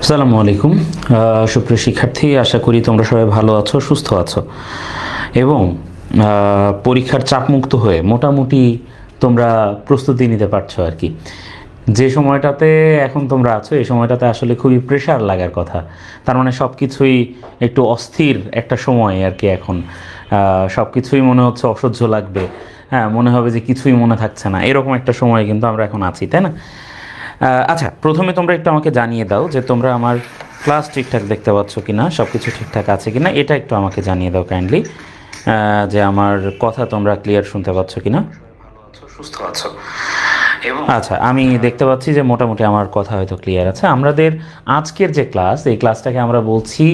আসসালামু আলাইকুম সুপ্রিয় শিক্ষার্থী, আশা করি তোমরা সবাই ভালো আছো, সুস্থ আছো এবং পরীক্ষার চাপমুক্ত হয়ে মোটামুটি তোমরা প্রস্তুতি নিতে পারছো আর কি। যে সময়টাতে এখন তোমরা আছো এই সময়টাতে আসলে খুবই প্রেশার লাগার কথা। তার মানে সব কিছুই একটু অস্থির একটা সময় আর কি। এখন সব কিছুই মনে হচ্ছে অসহ্য লাগবে, হ্যাঁ, মনে হবে যে কিছুই মনে থাকছে না, এরকম একটা সময় কিন্তু আমরা এখন আছি, তাই না? আচ্ছা, প্রথমে তোমরা একটু আমাকে জানিয়ে দাও যে তোমরা আমার ক্লাস ঠিকঠাক দেখতে পাচ্ছ কি না, সব কিছু ঠিকঠাক আছে কি না, এটা একটু আমাকে জানিয়ে দাও কাইন্ডলি, যে আমার কথা তোমরা ক্লিয়ার শুনতে পাচ্ছ কি না, ভালো আছো, সুস্থ আছো। এবং আচ্ছা, আমি দেখতে পাচ্ছি যে মোটামুটি আমার কথা হয়তো ক্লিয়ার আছে। আমাদের আজকের যে ক্লাস, এই ক্লাসটাকে আমরা বলছি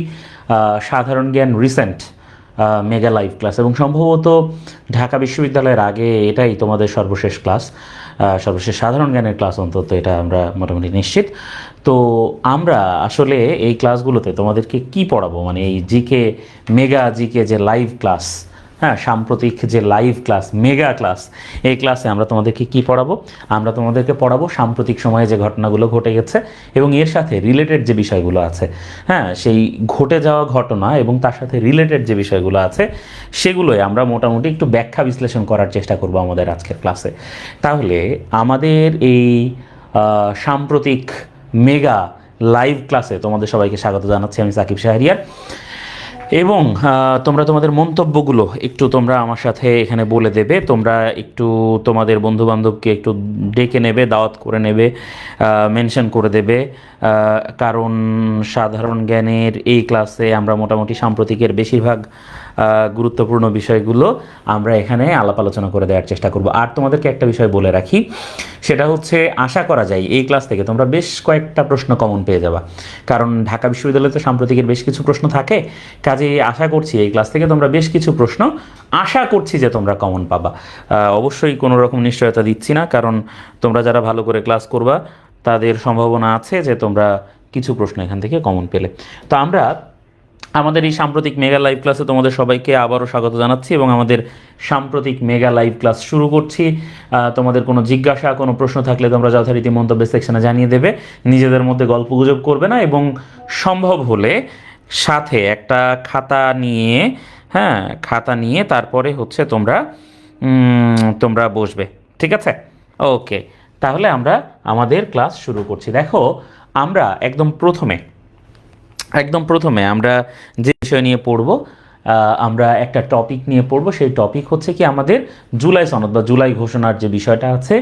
সাধারণ জ্ঞান রিসেন্ট মেগা লাইভ ক্লাস, এবং সম্ভবত ঢাকা বিশ্ববিদ্যালয়ের আগে এটাই তোমাদের সর্বশেষ ক্লাস, সর্বশেষ সাধারণ জ্ঞানের ক্লাস, অন্তত এটা আমরা মোটামুটি নিশ্চিত। তো আমরা আসলে এই ক্লাসগুলোতে তোমাদেরকে কি পড়াবো, মানে এই জিকে মেগা জিকে যে লাইভ ক্লাস, হ্যাঁ, সাম্প্রতিক যে লাইভ ক্লাস মেগা ক্লাস, এই ক্লাসে আমরা তোমাদেরকে কি পড়াবো? আমরা তোমাদেরকে পড়াবো সাম্প্রতিক সময়ে যে ঘটনাগুলো ঘটে গেছে এবং এর সাথে রিলেটেড যে বিষয়গুলো আছে, হ্যাঁ, সেই ঘটে যাওয়া ঘটনা এবং তার সাথে রিলেটেড যে বিষয়গুলো আছে সেগুলোই আমরা মোটামুটি একটু ব্যাখ্যা বিশ্লেষণ করার চেষ্টা করব আমাদের আজকের ক্লাসে। তাহলে আমাদের এই সাম্প্রতিক মেগা লাইভ ক্লাসে তোমাদের সবাইকে স্বাগত জানাচ্ছি। আমি সাকিব শাহরিয়ার, এবং তোমরা তোমাদের মন্তব্যগুলো একটু তোমরা আমার সাথে এখানে বলে দেবে। তোমরা একটু তোমাদের বন্ধুবান্ধবকে একটু ডেকে নেবে, দাওয়াত করে নেবে, মেনশন করে দেবে, কারণ সাধারণ জ্ঞানের এই ক্লাসে আমরা মোটামুটি সাম্প্রতিকের বেশিরভাগ গুরুত্বপূর্ণ বিষয়গুলো আমরা এখানে আলাপ আলোচনা করে দেওয়ার চেষ্টা করব। আর তোমাদেরকে একটা বিষয় বলে রাখি, সেটা হচ্ছে আশা করা যায় এই ক্লাস থেকে তোমরা বেশ কয়েকটা প্রশ্ন কমন পেয়ে যাবা, কারণ ঢাকা বিশ্ববিদ্যালয়ে তো সাম্প্রতিকের বেশ কিছু প্রশ্ন থাকে। কাজেই আশা করছি এই ক্লাস থেকে তোমরা বেশ কিছু প্রশ্ন আশা করছি যে তোমরা কমন পাবা। অবশ্যই কোনো রকম নিশ্চয়তা দিচ্ছি না, কারণ তোমরা যারা ভালো করে ক্লাস করবা তাদের সম্ভাবনা আছে যে তোমরা কিছু প্রশ্ন এখান থেকে কমন পেলে। তো আমরা আমাদের এই সাম্প্রতিক মেগা লাইভ ক্লাসে তোমাদের সবাইকে আবারও স্বাগত জানাচ্ছি এবং আমাদের সাম্প্রতিক মেগা লাইভ ক্লাস শুরু করছি। তোমাদের কোনো জিজ্ঞাসা, কোনো প্রশ্ন থাকলে তোমরা যথারীতি মন্তব্য সেকশনে জানিয়ে দেবে, নিজেদের মধ্যে গল্পগুজব করবে না, এবং সম্ভব হলে সাথে একটা খাতা নিয়ে, হ্যাঁ, খাতা নিয়ে তারপরে হচ্ছে তোমরা বসবে, ঠিক আছে? ওকে, তাহলে আমরা আমাদের ক্লাস শুরু করছি। দেখো, আমরা একদম প্রথমে আমরা যে বিষয় নিয়ে পড়ব, আমরা একটা টপিক নিয়ে পড়ব। সেই টপিক হচ্ছে কি আমাদের জুলাই সনদ বা জুলাই ঘোষণার যে বিষয়টা আছে,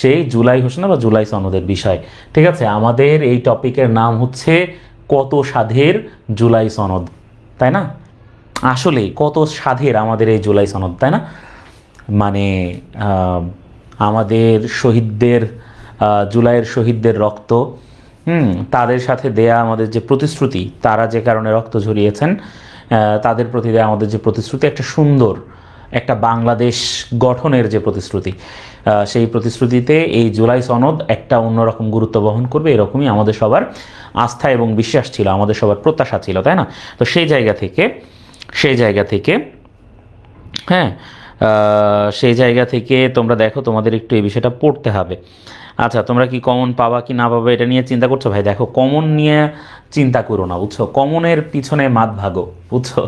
সেই জুলাই ঘোষণা বা জুলাই সনদের বিষয়, ঠিক আছে? আমাদের এই টপিকের নাম হচ্ছে কত সাধের জুলাই সনদ, তাই না? আসলেই কত সাধের আমাদের এই জুলাই সনদ, তাই না? মানে আমাদের শহীদদের, জুলাইয়ের শহীদদের রক্ত, তাদের সাথে দেয়া আমাদের যে প্রতিশ্রুতি, তারা যে কারণে রক্ত ঝরিয়েছেন, তাদের প্রতি দেয়া আমাদের যে প্রতিশ্রুতি, একটা সুন্দর একটা বাংলাদেশ গঠনের যে প্রতিশ্রুতি, সেই প্রতিশ্রুতিতে এই জুলাই সনদ একটা অন্যরকম গুরুত্ব বহন করবে, এরকমই আমাদের সবার আস্থা এবং বিশ্বাস ছিল, আমাদের সবার প্রত্যাশা ছিল, তাই না? তো সেই জায়গা থেকে হ্যাঁ, সেই জায়গা থেকে তোমরা দেখো, তোমাদের একটু এই বিষয়টা পড়তে হবে। আচ্ছা, তোমরা কি কমন পাবা কি না পাবা এটা নিয়ে চিন্তা করছো? ভাই দেখো, কমন নিয়ে চিন্তা করো না, বুঝছো? কমনের পিছনে মাত ভাগো, বুঝছো?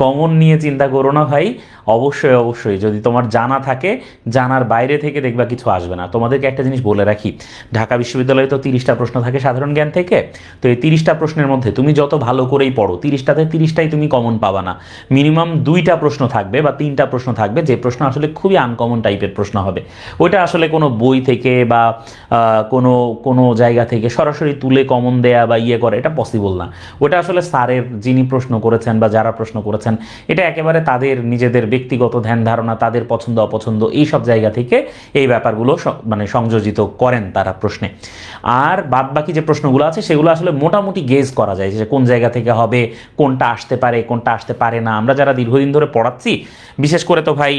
কমন নিয়ে চিন্তা করো না ভাই। অবশ্যই যদি তোমার জানা থাকে, জানার বাইরে থেকে দেখবা কিছু আসবে না। তোমাদেরকে একটা জিনিস বলে রাখি, ঢাকা বিশ্ববিদ্যালয়ে তো 30টা প্রশ্ন থাকে সাধারণ জ্ঞান থেকে। তো এই 30টা প্রশ্নের মধ্যে তুমি যত ভালো করেই পড়ো, 30টাতে 30টাই তুমি কমন পাবা না। মিনিমাম 2টা প্রশ্ন থাকবে বা 3টা প্রশ্ন থাকবে যে প্রশ্ন আসলে খুবই আনকমন টাইপের প্রশ্ন হবে। ওইটা আসলে কোনো বই থেকে বা কোনো জায়গা থেকে সরাসরি তুলে কমন দেয়া বা ইয়ে করে, এটা পসিবল না। ওটা আসলে স্যারের যিনি প্রশ্ন করেছেন বা যারা প্রশ্ন করেছেন, এটা একেবারে তাদের নিজেদের ব্যক্তিগত ধ্যান ধারণা, তাদের পছন্দ অপছন্দ, এই সব জায়গা থেকে এই ব্যাপারগুলো মানে সংযোজিত করেন তারা প্রশ্নে। আর বাদ বাকি যে প্রশ্নগুলো আছে সেগুলো আসলে মোটামুটি গেজ করা যায় যে কোন জায়গা থেকে হবে, কোনটা আসতে পারে কোনটা আসতে পারে না। আমরা যারা দীর্ঘদিন ধরে পড়াচ্ছি, বিশেষ করে তো ভাই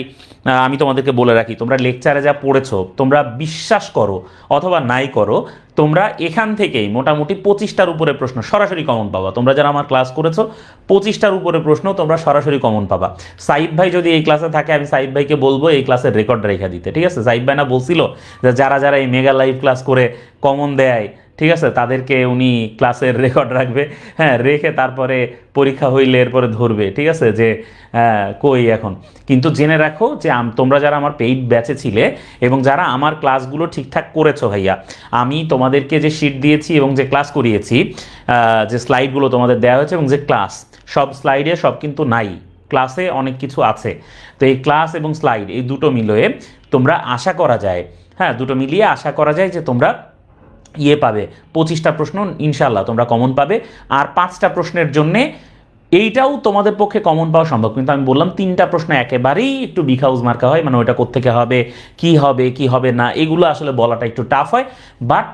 আমি তোমাদেরকে বলে রাখি, তোমরা লেকচারে যা পড়েছো, তোমরা বিশ্বাস করো অথবা নাই করো, তোমরা এখান থেকেই মোটামুটি 25টার উপরে প্রশ্ন সরাসরি কমন পাবা। তোমরা যারা আমার ক্লাস করেছো, 25টার উপরে প্রশ্ন তোমরা সরাসরি কমন পাবা। সাইব ভাই যদি এই ক্লাসে থাকে, আমি সাইব ভাইকে বলবো এই ক্লাসের রেকর্ড রেখে দিতে, ঠিক আছে? সাইব ভাই না বলছিল যে যারা যারা এই মেগা লাইভ ক্লাস করে কমন দেয় ঠিক আছে, তাদেরকে উনি ক্লাসের রেকর্ড রাখবে, হ্যাঁ, রেখে তারপরে পরীক্ষা হইলে এরপরে ধরবে, ঠিক আছে, যে কই এখন। কিন্তু জেনে রাখো যে তোমরা যারা আমার পেইড ব্যাচে ছিলে এবং যারা আমার ক্লাসগুলো ঠিকঠাক করেছো ভাইয়া, আমি তোমাদেরকে যে শিট দিয়েছি এবং যে ক্লাস করিয়েছি, যে স্লাইডগুলো তোমাদের দেওয়া হয়েছে এবং যে ক্লাস, সব স্লাইডে সব কিন্তু নাই, ক্লাসে অনেক কিছু আছে। তো এই ক্লাস এবং স্লাইড এই দুটো মিলিয়ে তোমরা আশা করা যায়, হ্যাঁ, দুটো মিলিয়ে আশা করা যায় যে তোমরা পাবে 25টা প্রশ্ন ইনশাল্লাহ তোমরা কমন পাবে। আর 5টা প্রশ্নের জন্যে এইটাও তোমাদের পক্ষে কমন পাওয়া সম্ভব, কিন্তু আমি বললাম 3টা প্রশ্ন একেবারেই একটু বিগ হাউস মার্কা হয়, মানে ওইটা কোত্থেকে হবে কি হবে না, এগুলো আসলে বলাটা একটু টাফ হয়। বাট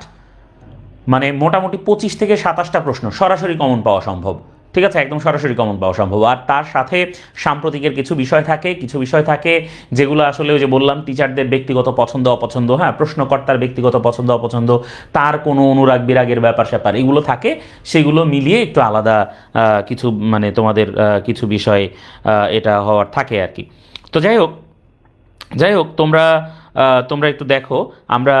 মানে মোটামুটি 25 থেকে 27টা প্রশ্ন সরাসরি কমন পাওয়া সম্ভব, ঠিক আছে, একদম সরাসরি কমন পাওয়া সম্ভব। আর তার সাথে সাম্প্রতিকের কিছু বিষয় থাকে যেগুলো আসলে ওই যে বললাম টিচারদের ব্যক্তিগত পছন্দ অপছন্দ, হ্যাঁ, প্রশ্নকর্তার ব্যক্তিগত পছন্দ অপছন্দ, তার কোনো অনুরাগ বিরাগের ব্যাপার স্যাপার এগুলো থাকে, সেগুলো মিলিয়ে একটু আলাদা কিছু মানে তোমাদের কিছু বিষয় এটা হওয়ার থাকে আর কি। তো যাই হোক তোমরা একটু দেখো, আমরা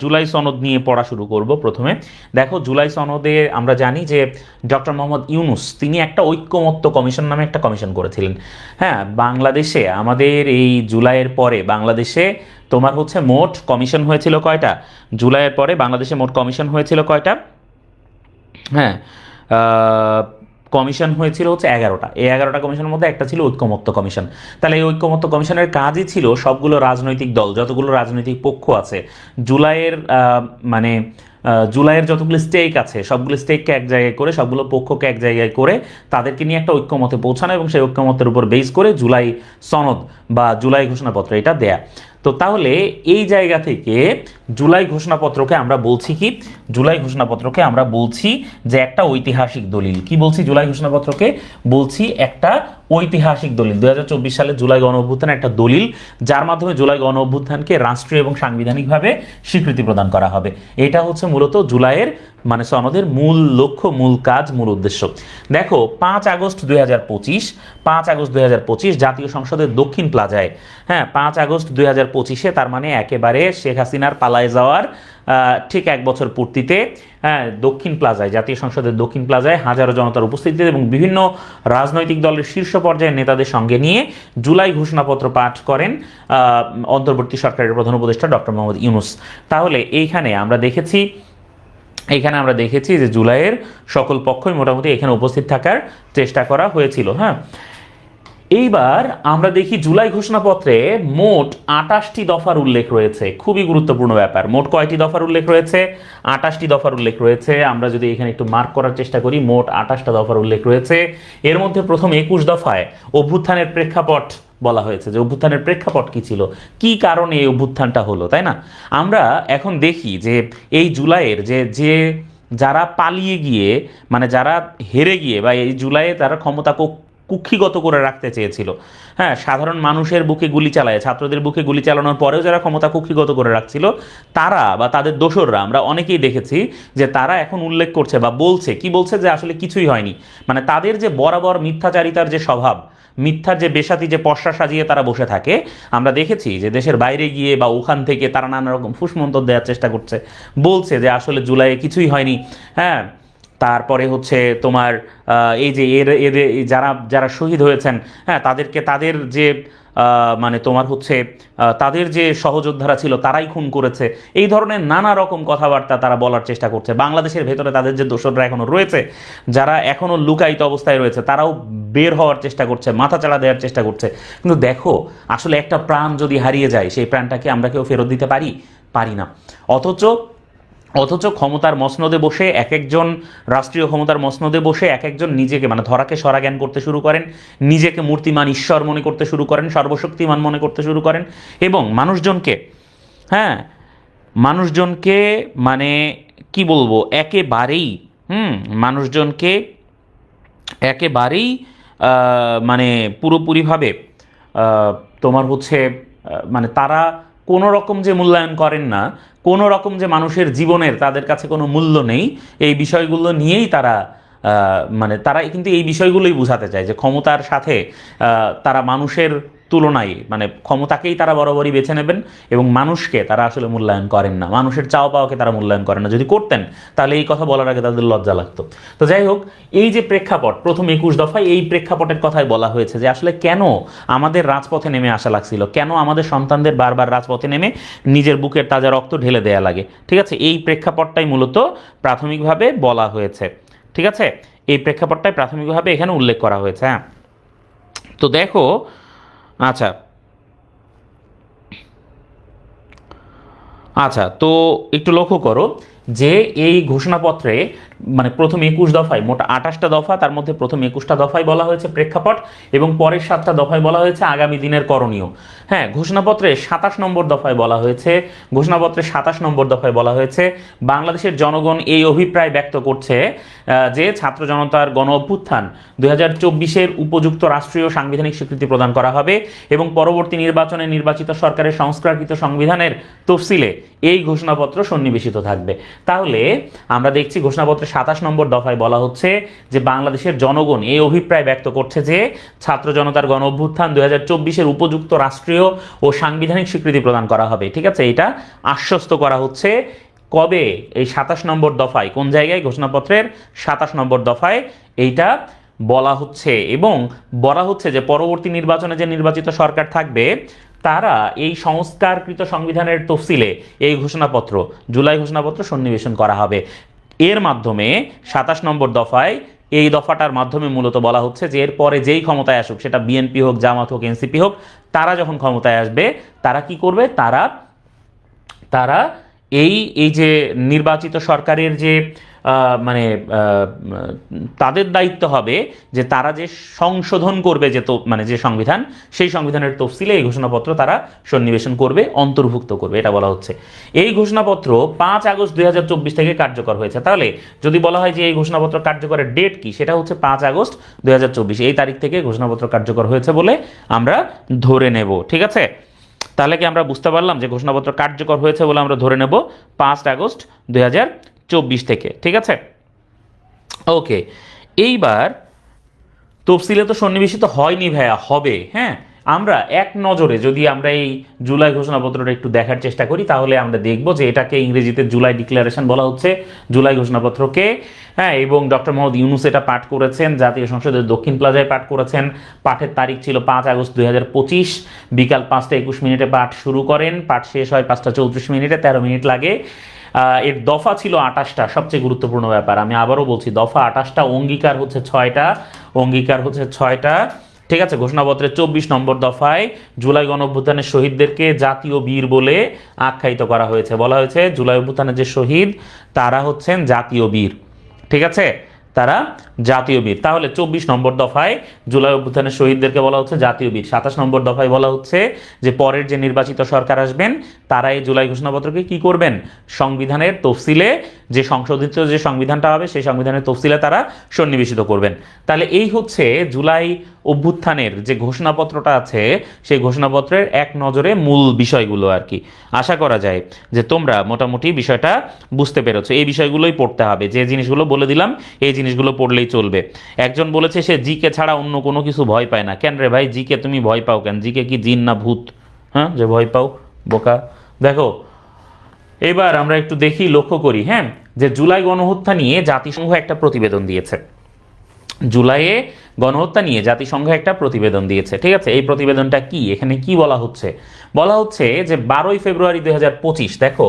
জুলাই সনদ নিয়ে পড়া শুরু করব। প্রথমে দেখো, জুলাই সনদে আমরা জানি যে ডক্টর মোহাম্মদ ইউনুস তিনি একটা ঐক্যমত্য কমিশন নামে একটা কমিশন করেছিলেন। হ্যাঁ, বাংলাদেশে আমাদের এই জুলাইয়ের পরে বাংলাদেশে তোমার হচ্ছে মোট কমিশন হয়েছিল কয়টা? জুলাইয়ের পরে বাংলাদেশে মোট কমিশন হয়েছিল কয়টা? হ্যাঁ, কমিশন হয়েছিল হচ্ছে 11টা। এই 11টা কমিশনের মধ্যে একটা ছিল ঐক্যমত্য কমিশন। তাহলে এই ঐক্যমত্য কমিশনের কাজই ছিল সবগুলো রাজনৈতিক দল, যতগুলো রাজনৈতিক পক্ষ আছে, জুলাইয়ের যতগুলো স্টেক আছে সবগুলো স্টেককে এক জায়গায় করে, সবগুলো পক্ষকে এক জায়গায় করে তাদেরকে নিয়ে একটা ঐক্যমতে পৌঁছানো এবং সেই ঐক্যমতের উপর বেস করে জুলাই সনদ বা জুলাই ঘোষণাপত্র এটা দেয়া। তো তাহলে এই জায়গা থেকে জুলাই ঘোষণাপত্রকে আমরা বলছি কি? জুলাই ঘোষণাপত্রকে আমরা বলছি যে একটা ঐতিহাসিক দলিল। কি বলছি? জুলাই ঘোষণাপত্রকে বলছি একটা ঐতিহাসিক দলিল। 2024 সালে জুলাই গণ অভ্যুত্থানের একটা দলিল, যার মাধ্যমে জুলাই গণ অভ্যুত্থানকে রাষ্ট্রীয় এবং সাংবিধানিকভাবে স্বীকৃতি প্রদান করা হবে। এটা হচ্ছে মূলত জুলাইয়ের মানে সনদের মূল লক্ষ্য, মূল কাজ, মূল উদ্দেশ্য। দেখো, 5 আগস্ট 2025 জাতীয় সংসদের দক্ষিণ প্লাজায়, হ্যাঁ, 5 আগস্ট 2025-এ, তার মানে একেবারে শেখ হাসিনার পালায় যাওয়ার ঠিক 1 বছর পূর্তিতে, হ্যাঁ, দক্ষিণ প্লাজায়, জাতীয় সংসদের দক্ষিণ প্লাজায় হাজারো জনতার উপস্থিতিতে এবং বিভিন্ন রাজনৈতিক দলের শীর্ষ পর্যায়ের নেতাদের সঙ্গে নিয়ে জুলাই ঘোষণাপত্র পাঠ করেন অন্তর্বর্তী সরকারের প্রধান উপদেষ্টা ডক্টর মোহাম্মদ ইউনুস। তাহলে এইখানে আমরা দেখেছি যে জুলাইয়ের সকল পক্ষই মোটামুটি এখানে উপস্থিত থাকার চেষ্টা করা হয়েছিল। হ্যাঁ, এইবার আমরা দেখি জুলাই ঘোষণাপত্রে মোট 28টি দফার উল্লেখ রয়েছে। খুবই গুরুত্বপূর্ণ ব্যাপার। মোট কয়টি দফার উল্লেখ রয়েছে? 28টি দফার উল্লেখ রয়েছে। আমরা যদি এখানে একটু মার্ক করার চেষ্টা করি, মোট 28টা দফার উল্লেখ রয়েছে। এর মধ্যে প্রথম 21 দফায় অভ্যুত্থানের প্রেক্ষাপট বলা হয়েছে, যে অভ্যুত্থানের প্রেক্ষাপট কি ছিল, কি কারণে এই অভ্যুত্থানটা হলো, তাই না? আমরা এখন দেখি যে এই জুলাইয়ের যে যারা পালিয়ে গিয়ে, মানে যারা হেরে গিয়ে বা এই জুলাইয়ে তারা ক্ষমতা কুক্ষিগত করে রাখতে চেয়েছিল, হ্যাঁ, সাধারণ মানুষের বুকে গুলি চালায়, ছাত্রদের বুকে গুলি চালানোর পরেও যারা ক্ষমতা কুক্ষিগত করে রাখছিল, তারা বা তাদের দোসররা আমরা অনেকেই দেখেছি যে তারা এখন উল্লেখ করছে বা বলছে যে আসলে কিছুই হয়নি। মানে তাদের যে বরাবর মিথ্যাচারিতার যে স্বভাব, মিথ্যার যে বেশাতি, যে পশরা সাজিয়ে তারা বসে থাকে, আমরা দেখেছি যে দেশের বাইরে গিয়ে বা ওখান থেকে তারা নানা রকম ফুসমন্তর দেওয়ার চেষ্টা করছে, বলছে যে আসলে জুলাইয়ে কিছুই হয়নি। হ্যাঁ, তারপরে হচ্ছে তোমার এই যে এদের যারা শহীদ হয়েছেন, হ্যাঁ, তাদের যে মানে তোমার হচ্ছে তাদের যে সহযোদ্ধারা ছিল তারাই খুন করেছে, এই ধরনের নানা রকম কথাবার্তা তারা বলার চেষ্টা করছে। বাংলাদেশের ভেতরে তাদের যে দোসররা এখনো রয়েছে, যারা এখনো লুকায়িত অবস্থায় রয়েছে, তারাও বের হওয়ার চেষ্টা করছে, মাথাচাড়া দেওয়ার চেষ্টা করছে। কিন্তু দেখো, আসলে একটা প্রাণ যদি হারিয়ে যায়, সেই প্রাণটাকে আমরা কেউ ফেরত দিতে পারি না। অথচ ক্ষমতার মসনদে বসে রাষ্ট্রীয় ক্ষমতার মসনদে বসে এক একজন নিজেকে মানে ধরাকে সরা জ্ঞান করতে শুরু করেন, নিজেকে মূর্তিমান ঈশ্বর মনে করতে শুরু করেন, সর্বশক্তিমান মনে করতে শুরু করেন, এবং মানুষজনকে মানে কি বলবো, একেবারেই মানে পুরোপুরিভাবে তোমার হচ্ছে মানে তারা কোনো রকম যে মূল্যায়ন করেন না, কোনো রকম যে মানুষের জীবনের তাদের কাছে কোনো মূল্য নেই, এই বিষয়গুলো নিয়েই তারা কিন্তু এই বিষয়গুলোই বোঝাতে চায় যে ক্ষমতার সাথে তারা মানুষের তুলনায় মানে ক্ষমতাকেই তারা বরাবরই বেছে নেবেন এবং মানুষকে তারা আসলে মূল্যায়ন করেন না, মানুষের চাওয়া পাওয়াকে তারা মূল্যায়ন করেন না। যদি করতেন তাহলে এই কথা বলার আগে তাদের লজ্জা লাগতো। তো যাই হোক, এই যে প্রেক্ষাপট প্রথম 21 দফায়, এই প্রেক্ষাপটের কথাই বলা হয়েছে যে আসলে কেন আমাদের রাজপথে নেমে আসা লাগছিল, কেন আমাদের সন্তানদের বারবার রাজপথে নেমে নিজের বুকের তাজা রক্ত ঢেলে দেয়া লাগে। ঠিক আছে, এই প্রেক্ষাপটটাই মূলত প্রাথমিকভাবে বলা হয়েছে। ঠিক আছে, এই প্রেক্ষাপটটাই প্রাথমিকভাবে এখানে উল্লেখ করা হয়েছে। হ্যাঁ, তো দেখো, আচ্ছা আচ্ছা, তো একটু লক্ষ্য করো যে এই ঘোষণাপত্রে মানে প্রথম 21 দফায় মোট 28টা দফা, তার মধ্যে প্রথম 21টা দফায় বলা হয়েছে প্রেক্ষাপট এবং পরের 7টা দফায় বলা হয়েছে আগামী দিনের করণীয়। হ্যাঁ, ঘোষণাপত্রে 27 নম্বর দফায় বলা হয়েছে, ঘোষণাপত্রে 27 নম্বর দফায় বলা হয়েছে বাংলাদেশের জনগণ এই অভিপ্রায় ব্যক্ত করছে যে ছাত্র জনতার গণ অভ্যুত্থান 2024-এর উপযুক্ত রাষ্ট্রীয় সাংবিধানিক স্বীকৃতি প্রদান করা হবে এবং পরবর্তী নির্বাচনে নির্বাচিত সরকারের সংস্কারকৃত সংবিধানের তফসিলে এই ঘোষণাপত্র সন্নিবেশিত থাকবে। তাহলে আমরা দেখছি ঘোষণাপত্রের 27 নম্বর দফায় বলা হচ্ছে যে বাংলাদেশের জনগণ এই অভিপ্রায় ব্যক্ত করছে যে ছাত্র জনতার গণ অভ্যুত্থান 2024-এর উপযুক্ত রাষ্ট্রীয় ও সাংবিধানিক স্বীকৃতি প্রদান করা হবে। ঠিক আছে, এটা আশ্বস্ত করা হচ্ছে কবে? এই 27 নম্বর দফায়। কোন জায়গায়? ঘোষণাপত্রের 27 নম্বর দফায় এইটা বলা হচ্ছে এবং বলা হচ্ছে যে পরবর্তী নির্বাচনে যে নির্বাচিত সরকার থাকবে তারা এই সংস্কারকৃত সংবিধানের তফসিলে এই ঘোষণাপত্র, জুলাই ঘোষণাপত্র সন্নিবেশন করা হবে। এর মাধ্যমে 27 নম্বর দফায়, এই দফাটার মাধ্যমে মূলত বলা হচ্ছে যে এরপরে যেই ক্ষমতায় আসুক, সেটা বিএনপি হোক, জামাত হোক, এনসিপি হোক, তারা যখন ক্ষমতায় আসবে তারা কি করবে? তারা তারা এই এই যে নির্বাচিত সরকারের যে মানে তাদের দায়িত্ব হবে যে তারা যে সংশোধন করবে যে মানে যে সংবিধান, সেই সংবিধানের তফসিলে এই ঘোষণাপত্র তারা সন্নিবেশন করবে, অন্তর্ভুক্ত করবে, এটা বলা হচ্ছে। এই ঘোষণাপত্র 5 আগস্ট 2024 থেকে কার্যকর হয়েছে। তাহলে যদি বলা হয় যে এই ঘোষণাপত্র কার্যকরের ডেট কি, সেটা হচ্ছে 5 আগস্ট 2024, এই তারিখ থেকে ঘোষণাপত্র কার্যকর হয়েছে বলে আমরা ধরে নেব। ঠিক আছে, তাহলে কি আমরা বুঝতে পারলাম যে ঘোষণাপত্র কার্যকর হয়েছে বলে আমরা ধরে নেব 5 আগস্ট 2024 থেকে। ঠিক আছে, ওকে। এইবার তফসিলে তো সন্নিবেশিত হয়নি ভাইয়া, হবে। হ্যাঁ, আমরা এক নজরে যদি আমরা এই জুলাই ঘোষণাপত্রটা একটু দেখার চেষ্টা করি তাহলে আমরা দেখব যে এটাকে ইংরেজিতে জুলাই ডিক্লারেশন বলা হচ্ছে, জুলাই ঘোষণাপত্রকে। হ্যাঁ, এবং ডক্টর মোহাম্মদ ইউনূস এটা পাঠ করেছেন, জাতীয় সংসদের দক্ষিণ প্লাজায় পাঠ করেছেন। পাঠের তারিখ ছিল 5 আগস্ট 2025, বিকাল 5টা 21 মিনিটে পাঠ শুরু করেন, পাঠ শেষ হয় 5টা 34 মিনিটে, 13 মিনিট লাগে। এর দফা ছিল 28টা, সবচেয়ে গুরুত্বপূর্ণ ব্যাপার, আমি আবারও বলছি, দফা 28টা, অঙ্গীকার হচ্ছে 6টা, অঙ্গীকার হচ্ছে 6টা। ঠিক আছে, ঘোষণাপত্রের 24 নম্বর দফায় জুলাই গণঅভ্যুত্থানের শহীদদেরকে জাতীয় বীর বলে আখ্যায়িত করা হয়েছে। বলা হয়েছে জুলাই অভ্যুত্থানের যে শহীদ তারা হচ্ছেন জাতীয় বীর। ঠিক আছে, তারা জাতীয় বীর। তাহলে 24 নম্বর দফায় জুলাই অভ্যুত্থানের শহীদদেরকে বলা হচ্ছে জাতীয় বীর। 27 নম্বর দফায় বলা হচ্ছে যে পরের যে নির্বাচিত সরকার আসবেন তারা এই জুলাই ঘোষণাপত্রকে কি করবেন? সংবিধানের তফসিলে, যে সংশোধিত যে সংবিধানটা হবে সেই সংবিধানের তফসিলে তারা সন্নিবেশিত করবেন। তাহলে এই হচ্ছে জুলাই অভ্যুত্থানের যে ঘোষণাপত্রটা আছে সেই ঘোষণাপত্রের এক নজরে মূল বিষয়গুলো আর কি। আশা করা যায় যে তোমরা মোটামুটি বিষয়টা বুঝতে পেরেছো। এই বিষয়গুলোই পড়তে হবে, যে জিনিসগুলো বলে দিলাম এই জিনিসগুলো পড়লেই চলবে। একজন বলেছে সে জিকে ছাড়া অন্য কোনো কিছু ভয় পায় না। কেন রে ভাই, জিকে তুমি ভয় পাও কেন? জিকে কি জিন না ভূত? হ্যাঁ, যে ভয় পাও, বোকা। দেখো, এবার আমরা একটু দেখি, লক্ষ্য করি, হ্যাঁ, যে জুলাই গণহত্যা নিয়ে জাতিসংঘ একটা প্রতিবেদন দিয়েছে। জুলাইয়ে গণহত্যা নিয়ে জাতিসংঘ একটা প্রতিবেদন দিয়েছে। ঠিক আছে, এই প্রতিবেদনটা কি, এখানে কি বলা হচ্ছে? বলা হচ্ছে যে 12ই ফেব্রুয়ারি 2025, দেখো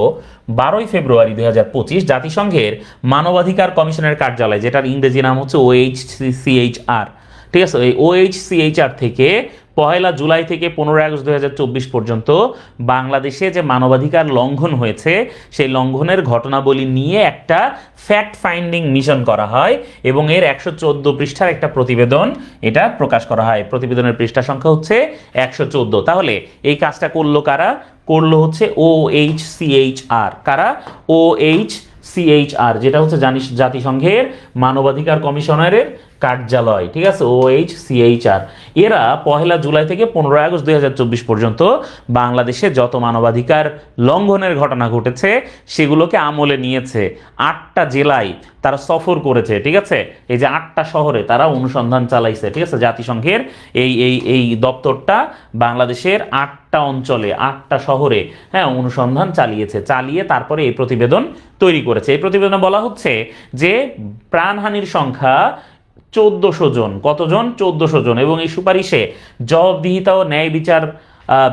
12ই ফেব্রুয়ারি 2025 জাতিসংঘের মানবাধিকার কমিশনের কার্যালয়, যেটার ইংরেজি নাম হচ্ছে OHCHR, ঠিক আছে, এই OHCHR থেকে 1 জুলাই থেকে 15 আগস্ট 2024 পর্যন্ত বাংলাদেশে যে মানবাধিকার লঙ্ঘন হয়েছে সেই লঙ্ঘনের ঘটনাবলী নিয়ে একটা ফ্যাক্ট ফাইন্ডিং মিশন করা হয় এবং এর 114 পৃষ্ঠার একটা প্রতিবেদন এটা প্রকাশ করা হয়। প্রতিবেদনের পৃষ্ঠা সংখ্যা হচ্ছে 114। তাহলে এই কাজটা করলো কারা? করলো হচ্ছে OHCHR। কারা? OHCHR, যেটা হচ্ছে জাতিসংঘের মানবাধিকার কমিশনারের কার্যালয়, ঠিক আছে, OHCHR, এরা 1 জুলাই থেকে 15 আগস্ট 2024 পর্যন্ত বাংলাদেশে যত মানবাধিকার লঙ্ঘনের ঘটনা ঘটেছে সেগুলোকে আমলে নিয়েছে। 8টা জেলায় তারা সফর করেছে, ঠিক আছে, এই যে 8টা শহরে তারা অনুসন্ধান চালাইছে, ঠিক আছে। জাতিসংঘের এই দপ্তরটা বাংলাদেশের 8টা অঞ্চলে 8টা শহরে, হ্যাঁ, অনুসন্ধান চালিয়ে তারপরে এই প্রতিবেদন তৈরি করেছে। এই প্রতিবেদনে বলা হচ্ছে যে প্রাণহানির সংখ্যা 1400 জন। কতজন? 1400 জন। এবং এই সুপারিশে জবাবদিহিতা ও ন্যায় বিচার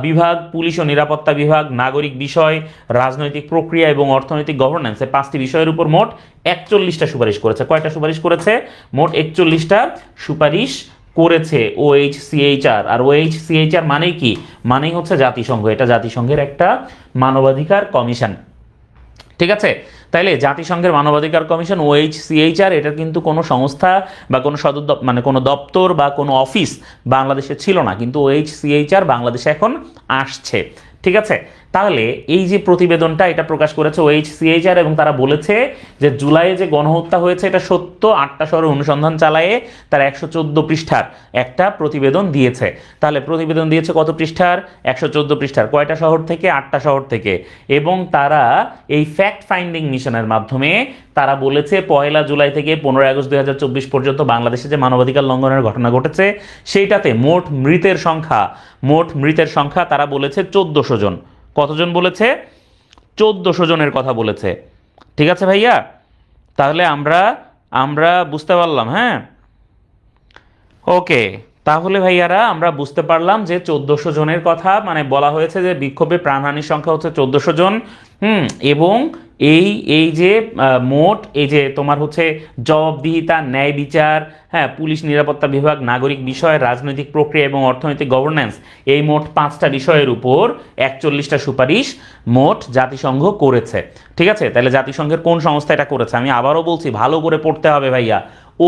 বিভাগ, পুলিশ ও নিরাপত্তা বিভাগ, নাগরিক বিষয়, রাজনৈতিক প্রক্রিয়া এবং অর্থনৈতিক গভর্নেন্স, এই 5টি বিষয়ের উপর মোট 41টা সুপারিশ করেছে। কয়টা সুপারিশ করেছে? মোট 41টা সুপারিশ করেছে OHCHR। আর OHCHR মানেই কি? মানেই হচ্ছে জাতিসংঘ। এটা জাতিসংঘের একটা মানবাধিকার কমিশন, ঠিক আছে। তাইলে জাতিসংঘের মানবাধিকার কমিশন OHCHR, এটা কিন্তু কোনো সংস্থা বা কোনো সদর মানে কোনো দপ্তর বা কোনো অফিস বাংলাদেশে ছিল না, কিন্তু OHCHR বাংলাদেশে এখন আসছে, ঠিক আছে। তাহলে এই যে প্রতিবেদনটা এটা প্রকাশ করেছে OHCHR, এবং তারা বলেছে যে জুলাইয়ে যে গণহত্যা হয়েছে এটা সত্য। 8টা শহরে অনুসন্ধান চালায়ে তারা 114 পৃষ্ঠার একটা প্রতিবেদন দিয়েছে। তাহলে প্রতিবেদন দিয়েছে কত পৃষ্ঠার? 114 পৃষ্ঠার। কয়টা শহর থেকে? 8টা শহর থেকে। এবং তারা এই ফ্যাক্ট ফাইন্ডিং মিশনের মাধ্যমে তারা বলেছে 1 জুলাই থেকে 15 আগস্ট 2024 পর্যন্ত বাংলাদেশে যে মানবাধিকার লঙ্ঘনের ঘটনা ঘটেছে সেইটাতে মোট মৃতের সংখ্যা তারা বলেছে 1400 জন। কতজন বলেছে? 1400 জনের কথা বলেছে, ঠিক আছে ভাইয়া। তাহলে আমরা বুঝতে পারলাম, হ্যাঁ, ওকে। তাহলে ভাইয়ারা আমরা বুঝতে পারলাম যে 1400 জনের কথা মানে বলা হয়েছে যে বিক্ষোভে প্রাণহানির সংখ্যা হচ্ছে 1400 জন। এবং এই যে মোট এই যে তোমার হচ্ছে জবাবদিহিতা, ন্যায় বিচার, হ্যাঁ, পুলিশ, নিরাপত্তা বিভাগ, নাগরিক বিষয়, রাজনৈতিক প্রক্রিয়া এবং অর্থনৈতিক গভর্নেন্স, এই মোট 5টা বিষয়ের উপর 41টা সুপারিশ মোট জাতিসংঘ করেছে, ঠিক আছে। তাহলে জাতিসংঘের কোন সংস্থা এটা করেছে? আমি আবারও বলছি, ভালো করে পড়তে হবে ভাইয়া।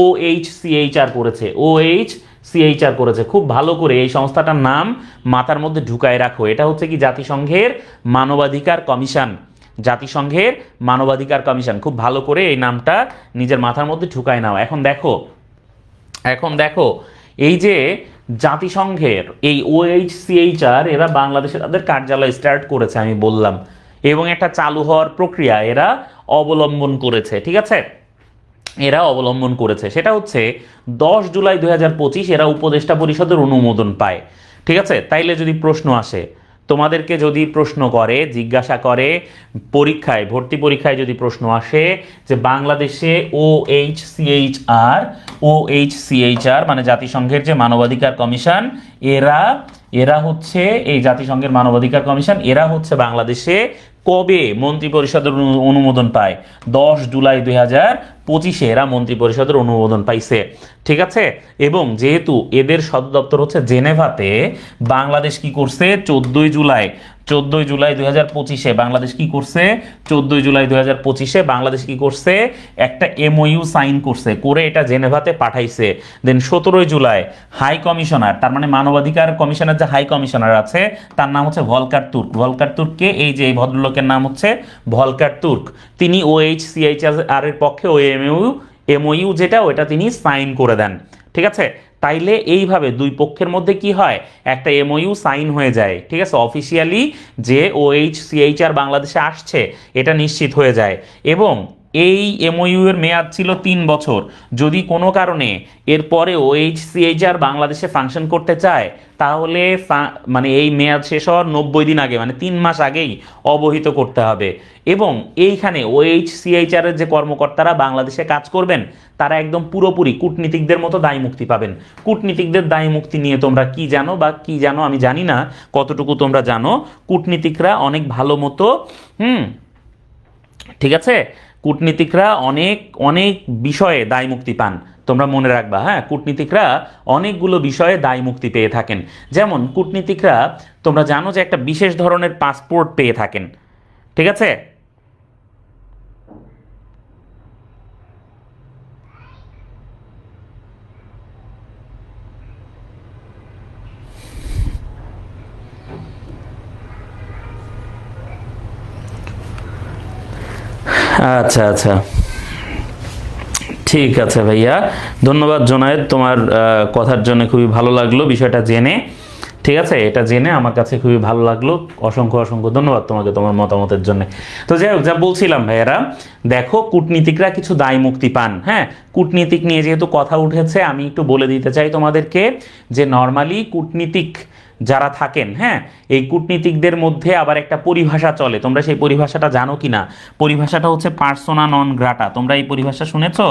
OHCHR করেছে, OHCHR করেছে। খুব ভালো করে এই সংস্থাটার নাম মাথার মধ্যে ঢুকায় রাখো। এটা হচ্ছে কি? জাতিসংঘের মানবাধিকার কমিশন। জাতিসংঘের মানবাধিকার কমিশন। খুব ভালো করে এই নামটা নিজের মাথার মধ্যে ঢুকায় নাও। এখন দেখো এই যে জাতিসংঘের এই OHCHR, এরা বাংলাদেশে তাদের কার্যালয় স্টার্ট করেছে, আমি বললাম, এবং একটা চালু হওয়ার প্রক্রিয়া এরা অবলম্বন করেছে, ঠিক আছে। এরা অবলম্বন করেছে সেটা হচ্ছে 10 জুলাই 2025 এরা উপদেষ্টা পরিষদের অনুমোদন পায়, ঠিক আছে। তাইলে যদি প্রশ্ন আসে, তোমাদেরকে যদি প্রশ্ন করে, জিজ্ঞাসা করে পরীক্ষায়, ভর্তি পরীক্ষায় যদি প্রশ্ন আসে যে বাংলাদেশে OHCHR মানে জাতিসংঘের যে মানবাধিকার কমিশন, এরা হচ্ছে এই জাতিসংঘের মানবাধিকার কমিশন, এরা হচ্ছে বাংলাদেশে কবে মন্ত্রিপরিষদের অনুমোদন পায়? 10 জুলাই 2025 এরা মন্ত্রিপরিষদের অনুমোদন পাইছে, ঠিক আছে। এবং যেহেতু এদের সদর দপ্তর হচ্ছে জেনেভাতে, বাংলাদেশ কি করছে? 14 জুলাই 2025 বাংলাদেশ কি করছে? 14 জুলাই 2025 বাংলাদেশ কি করছে? একটা MOU সাইন করছে, করে এটা জেনেভাতে পাঠাইছে। দেন 17 জুলাই হাই কমিশনার, তার মানে মানবাধিকার কমিশনের যে হাই কমিশনার আছে তার নাম হচ্ছে ভলকার তুর্ককে, এই যে এই ভদ্রলোকের নাম হচ্ছে ভলকার তুর্ক, তিনি OHCHR এর পক্ষে ওই MOU যেটা ওটা তিনি সাইন করে দেন, ঠিক আছে। তাইলে এইভাবে দুই পক্ষের মধ্যে কি হয়? একটা MOU সাইন হয়ে যায়, ঠিক আছে। অফিসিয়ালি যে OHCHR বাংলাদেশে আসছে এটা নিশ্চিত হয়ে যায়। এবং এই MOU এর মেয়াদ ছিল 3 বছর। যদি কোনো কারণে এরপরে OHCHR বাংলাদেশে ফাংশন করতে চায় তাহলে মানে এই মেয়াদ শেষ হওয়ার 90 দিন আগে, মানে 3 মাস আগেই অবহিত করতে হবে। এবং এইখানে OHCHR এর যে কর্মকর্তারা বাংলাদেশে কাজ করবেন তারা একদম পুরোপুরি কূটনীতিকদের মতো দায় মুক্তি পাবেন। কূটনীতিকদের দায় মুক্তি নিয়ে তোমরা কি জানো বা কি জানো আমি জানি না কতটুকু তোমরা জানো। কূটনীতিকরা অনেক ভালো মতো ঠিক আছে, কূটনীতিকরা অনেক বিষয়ে দায় মুক্তি পান, তোমরা মনে রাখবা, হ্যাঁ। কূটনীতিকরা অনেকগুলো বিষয়ে দায় মুক্তি পেয়ে থাকেন। যেমন কূটনীতিকরা তোমরা জানো যে একটা বিশেষ ধরনের পাসপোর্ট পেয়ে থাকেন, ঠিক আছে। আচ্ছা, ঠিক আছে ভাইয়া, ধন্যবাদ জোনায়েদ, তোমার কথার জন্য খুবই ভালো লাগলো বিষয়টা জেনে। ঠিক আছে, এটা জেনে আমার কাছে খুবই ভালো লাগলো। অসংখ্য অসংখ্য ধন্যবাদ তোমাকে তোমার মতামতের জন্য। তো যাই হোক, যা বলছিলাম ভাইয়েরা, দেখো কূটনীতিকরা কিছু দায় মুক্তি পান। হ্যাঁ, কূটনীতিক নিয়ে যেহেতু কথা উঠেছে, আমি একটু বলে দিতে চাই তোমাদেরকে যে নর্মালি কূটনীতিক যারা থাকেন, হ্যাঁ, এই কূটনীতিকদের মধ্যে আবার একটা পরিভাষা চলে। তোমরা সেই পরিভাষাটা জানো কি না? পরিভাষাটা হচ্ছে পার্সোনা নন গ্রাটা। তোমরা এই পরিভাষা শুনেছো?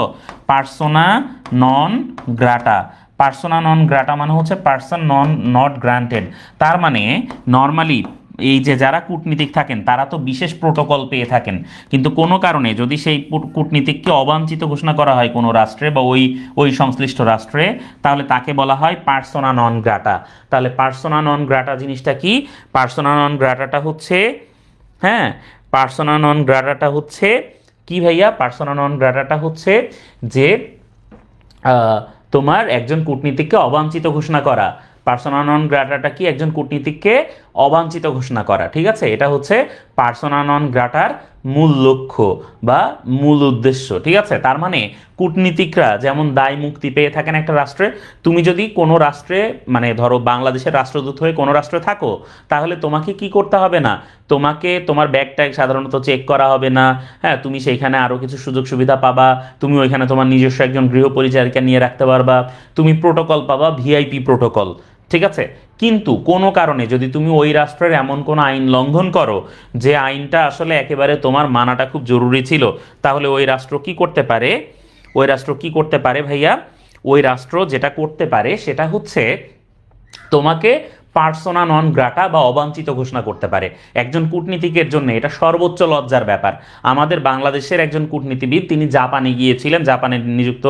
পার্সোনা নন গ্রাটা। পার্সোনা নন গ্রাটা মানে হচ্ছে পার্সন নন নট গ্রান্টেড। তার মানে নর্মালি এই যে যারা কূটনীতিক থাকেন তারা তো বিশেষ প্রোটোকল পেয়ে থাকেন, কিন্তু কোনো কারণে যদি সেই কূটনীতিককে অবাঞ্ছিত ঘোষণা করা হয় কোনো রাষ্ট্রে বা ওই ওই সংশ্লিষ্ট রাষ্ট্রে, তাহলে তাকে বলা হয় পার্সোনা নন গ্রাটা। তাহলে পার্সোনা নন গ্রাটা জিনিসটা কি? পার্সোনা নন গ্রাটাটা হচ্ছে, হ্যাঁ, পার্সোনা নন গ্রাটাটা হচ্ছে কি ভাইয়া? পার্সোনা নন গ্রাটাটা হচ্ছে যে তোমার একজন কূটনীতিককে অবাঞ্ছিত ঘোষণা করা। পার্সোনা নন গ্রাটাটা কি? একজন কূটনীতিককে অবাঞ্ছিত ঘোষণা করা। ঠিক আছে, এটা হচ্ছে পার্সোনা নন গ্রাটার মূল লক্ষ্য বা মূল উদ্দেশ্য। ঠিক আছে, তার মানে কূটনীতিকরা যেমন দায় মুক্তি পেয়ে থাকেন একটা রাষ্ট্রে। তুমি যদি কোনো রাষ্ট্রে, মানে ধরো বাংলাদেশের রাষ্ট্রদূত হয়ে কোনো রাষ্ট্রে থাকো, তাহলে তোমাকে কি করতে হবে না? তোমাকে তোমার ব্যাগ ট্যাগ সাধারণত চেক করা হবে না। হ্যাঁ, তুমি সেইখানে আরও কিছু সুযোগ সুবিধা পাবা। তুমি ওইখানে তোমার নিজস্ব একজন গৃহ পরিচারিকা নিয়ে রাখতে পারবা। তুমি প্রোটোকল পাবা, ভিআইপি প্রোটোকল। ঠিক আছে, কিন্তু কোনো কারণে যদি তুমি ওই রাষ্ট্রের এমন কোনো আইন লঙ্ঘন করো যে আইনটা আসলে একেবারে তোমার মানাটা খুব জরুরি ছিল, তাহলে ওই রাষ্ট্র কি করতে পারে? ওই রাষ্ট্র কি করতে পারে ভাইয়া? ওই রাষ্ট্র যেটা করতে পারে সেটা হচ্ছে তোমাকে পার্সোনা নন গ্রাটা বা অবাঞ্ছিত ঘোষণা করতে পারে। একজন কূটনীতিকের জন্য এটা সর্বোচ্চ লজ্জার ব্যাপার। আমাদের বাংলাদেশের একজন কূটনীতিবিদ, তিনি জাপানে গিয়েছিলেন, জাপানে নিযুক্ত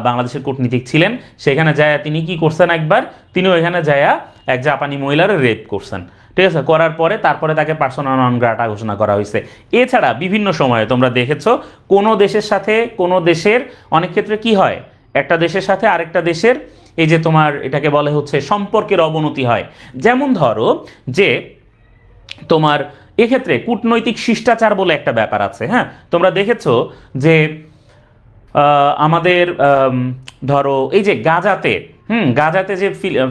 বাংলাদেশের কূটনীতিক ছিলেন। সেখানে যায় তিনি কি করছেন, একবার তিনি ওইখানে যায় এক জাপানি মহিলার রেপ করছেন। ঠিক আছে, করার পরে তারপরে তাকে পার্সোনা নন গ্রাটা ঘোষণা করা হয়েছে। এছাড়া বিভিন্ন সময়ে তোমরা দেখেছো কোনো দেশের সাথে কোনো দেশের অনেক ক্ষেত্রে কি হয়, একটা দেশের সাথে আরেকটা দেশের এই যে তোমার এটাকে বলে হচ্ছে সম্পর্কের অবনতি হয়। যেমন ধরো যে তোমার এক্ষেত্রে কূটনৈতিক শিষ্টাচার বলে একটা ব্যাপার আছে। হ্যাঁ, তোমরা দেখেছো যে আমাদের ধরো এই যে গাজাতে, গাজাতে যে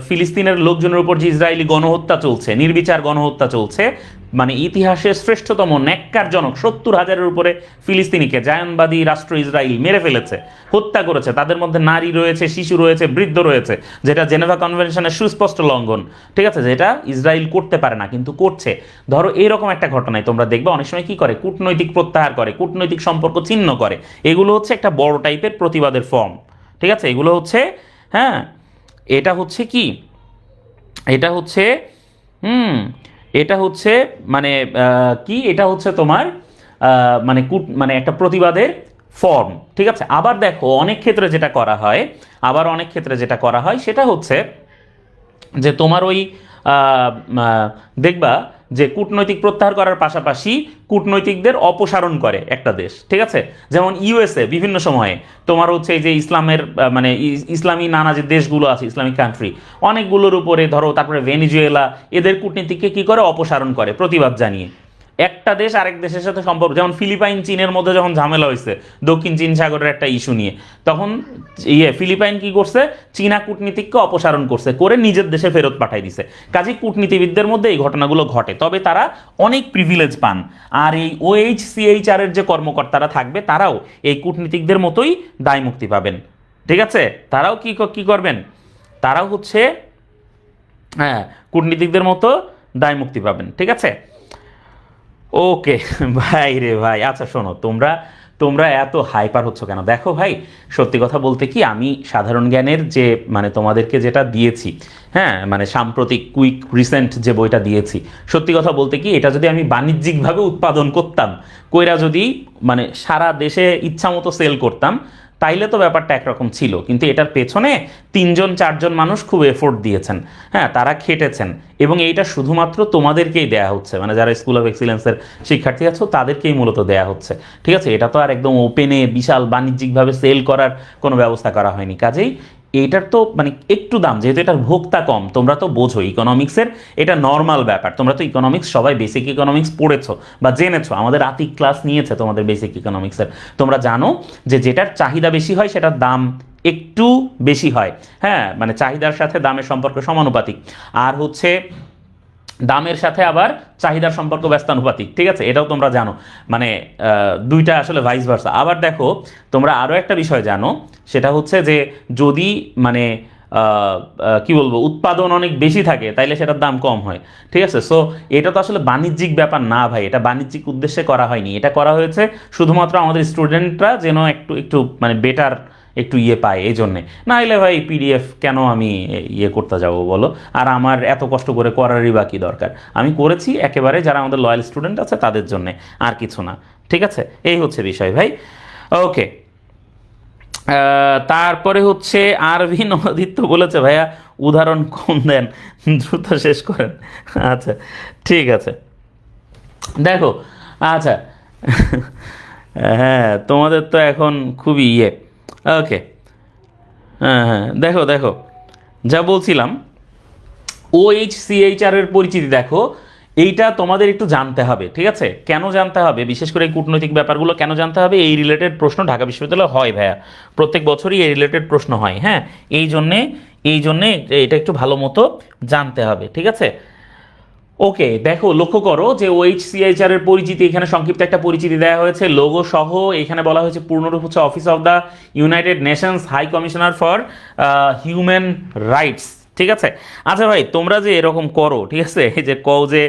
ফিলিস্তিনের লোকজনের উপর যে ইসরায়েলি গণহত্যা চলছে, নির্বিচার গণহত্যা চলছে, মানে ইতিহাসের শ্রেষ্ঠতম ন্যাক্কারজনক 70,000-এর উপরে ফিলিস্তিনিকে জায়নবাদী রাষ্ট্র ইসরায়েল মেরে ফেলেছে, হত্যা করেছে। তাদের মধ্যে নারী রয়েছে, শিশু রয়েছে, বৃদ্ধ রয়েছে, যেটা জেনেভা কনভেনশনের সুস্পষ্ট লঙ্ঘন। ঠিক আছে, যেটা ইসরায়েল করতে পারে না কিন্তু করছে। ধরো এইরকম একটা ঘটনায় তোমরা দেখবে অনেক সময় কি করে, কূটনৈতিক প্রত্যাহার করে, কূটনৈতিক সম্পর্ক ছিন্ন করে। এগুলো হচ্ছে একটা বড় টাইপের প্রতিবাদের ফর্ম। ঠিক আছে, এগুলো হচ্ছে, হ্যাঁ, এটা হচ্ছে কি, এটা হচ্ছে এটা হচ্ছে মানে কি, এটা হচ্ছে তোমার মানে মানে একটা প্রতিবাদের ফর্ম। ঠিক আছে, আবার দেখো অনেক ক্ষেত্রে যেটা করা হয়, সেটা হচ্ছে যে তোমার ওই দেখবা যে কূটনৈতিক প্রত্যাহার করার পাশাপাশি কূটনৈতিকদের অপসারণ করে একটা দেশ। ঠিক আছে, যেমন ইউএসএ বিভিন্ন সময়ে তোমার হচ্ছে এই যে ইসলামের মানে ইসলামী নানা যে দেশগুলো আছে, ইসলামিক কান্ট্রি অনেকগুলোর উপরে, ধরো তারপরে ভেনিজুয়েলা, এদের কূটনীতিককে কি করে, অপসারণ করে প্রতিবাদ জানিয়ে। একটা দেশ আরেক দেশের সাথে সম্পর্ক, যেমন ফিলিপাইন চীনের মধ্যে যখন ঝামেলা হয়েছে দক্ষিণ চীন সাগরের একটা ইস্যু নিয়ে, তখন ফিলিপাইন কি করছে, চীনা কূটনীতিককে অপসারণ করছে, করে নিজের দেশে ফেরত পাঠাই দিছে। কাজেই কূটনীতিবিদদের মধ্যে এই ঘটনাগুলো ঘটে, তবে তারা অনেক প্রিভিলেজ পান। আর এই OHCHR এর যে কর্মকর্তারা থাকবে তারাও এই কূটনীতিকদের মতোই দায় মুক্তি পাবেন। ঠিক আছে, তারাও কি করবেন, তারাও হচ্ছে, হ্যাঁ, কূটনীতিকদের মতো দায় মুক্তি পাবেন। ঠিক আছে, ওকে ভাই রে ভাই। আচ্ছা শোনো, তোমরা তোমরা এত হাইপার হচ্ছ কেন? দেখো ভাই, সত্যি কথা বলতে কি, আমি সাধারণ জ্ঞানের যে মানে তোমাদেরকে যেটা দিয়েছি, হ্যাঁ, মানে সাম্প্রতিক কুইক রিসেন্ট যে বইটা দিয়েছি, সত্যি কথা বলতে কি, এটা যদি আমি বাণিজ্যিকভাবে উৎপাদন করতাম, কইরা যদি মানে সারা দেশে ইচ্ছামতো সেল করতাম, তাইলে তো ব্যাপারটা একরকম ছিল। কিন্তু এটার পেছনে 3-4জন মানুষ খুব এফোর্ট দিয়েছেন, হ্যাঁ, তারা খেটেছেন, এবং এইটা শুধুমাত্র তোমাদেরকেই দেয়া হচ্ছে, মানে যারা স্কুল অফ এক্সিলেন্সের শিক্ষার্থী আছো তাদেরকেই মূলত দেয়া হচ্ছে। ঠিক আছে, এটা তো আর একদম ওপেনে বিশাল বাণিজ্যিকভাবে সেল করার কোনো ব্যবস্থা করা হয়নি। কাজেই এইটার তো মানে একটু দাম, যেহেতু এটার ভোক্তা কম, তোমরা তো বোঝো ইকোনমিক্সের এটা নর্মাল ব্যাপার, তোমরা তো ইকোনমিক্স সবাই বেসিক ইকোনমিক্স পড়েছো বা জেনেছো, আমাদের আতিক ক্লাস নিয়েছে তোমাদের বেসিক ইকোনমিক্সের, তোমরা জানো যে যেটার চাহিদা বেশি হয় সেটার দাম একটু বেশি হয়। হ্যাঁ, মানে চাহিদার সাথে দামের সম্পর্ক সমানুপাতিক, আর হচ্ছে দামের সাথে আবার চাহিদার সম্পর্ক ব্যস্তানুপাতিক, ঠিক আছে, এটাও তোমরা জানো, মানে দুইটা আসলে ভাইস ভার্সা। আবার দেখো তোমরা আরও একটা বিষয় জানো, সেটা হচ্ছে যে যদি মানে কি বলবো উৎপাদন অনেক বেশি থাকে তাইলে সেটার দাম কম হয়, ঠিক আছে। সো এটা তো আসলে বাণিজ্যিক ব্যাপার না ভাই, এটা বাণিজ্যিক উদ্দেশ্যে করা হয়নি, এটা করা হয়েছে শুধুমাত্র আমাদের স্টুডেন্টরা যেন একটু একটু মানে বেটার একটু ইয়ে পায় এই জন্যে। না এলে ভাই পিডিএফ কেন আমি ইয়ে করতে যাব বলো, আর আমার এত কষ্ট করে করারই বা কী দরকার, আমি করেছি একেবারে যারা আমাদের লয়াল স্টুডেন্ট আছে তাদের জন্যে, আর কিছু না, ঠিক আছে, এই হচ্ছে বিষয় ভাই। ওকে, তারপরে হচ্ছে আরভি নবাদিত্য বলেছে ভাইয়া উদাহরণ কম দেন, দ্রুত শেষ করেন। আচ্ছা ঠিক আছে, দেখো, আচ্ছা হ্যাঁ তোমাদের তো এখন খুবই ইয়ে। ওকে, হ্যাঁ হ্যাঁ, দেখো দেখো যা বলছিলাম, OHCHR এর পরিচিতি দেখো, এইটা তোমাদের একটু জানতে হবে, ঠিক আছে। কেন জানতে হবে, বিশেষ করে এই কূটনৈতিক ব্যাপারগুলো কেন জানতে হবে, এই রিলেটেড প্রশ্ন ঢাকা বিশ্ববিদ্যালয়ে হয় ভাইয়া, প্রত্যেক বছরই এই রিলেটেড প্রশ্ন হয়। হ্যাঁ, এই জন্যে এটা একটু ভালো মতো জানতে হবে, ঠিক আছে। ওকে, দেখো লক্ষ্য করো যে OHCHR এর পরিচিতি, এখানে সংক্ষিপ্ত একটা পরিচিতি দেওয়া হয়েছে লোগো সহ, এখানে বলা হয়েছে পূর্ণরূপ হচ্ছে office of the United Nations High Commissioner for Human Rights, ঠিক আছে। আচ্ছা ভাই তোমরা যে এরকম করো, ঠিক আছে, এই যে কও যে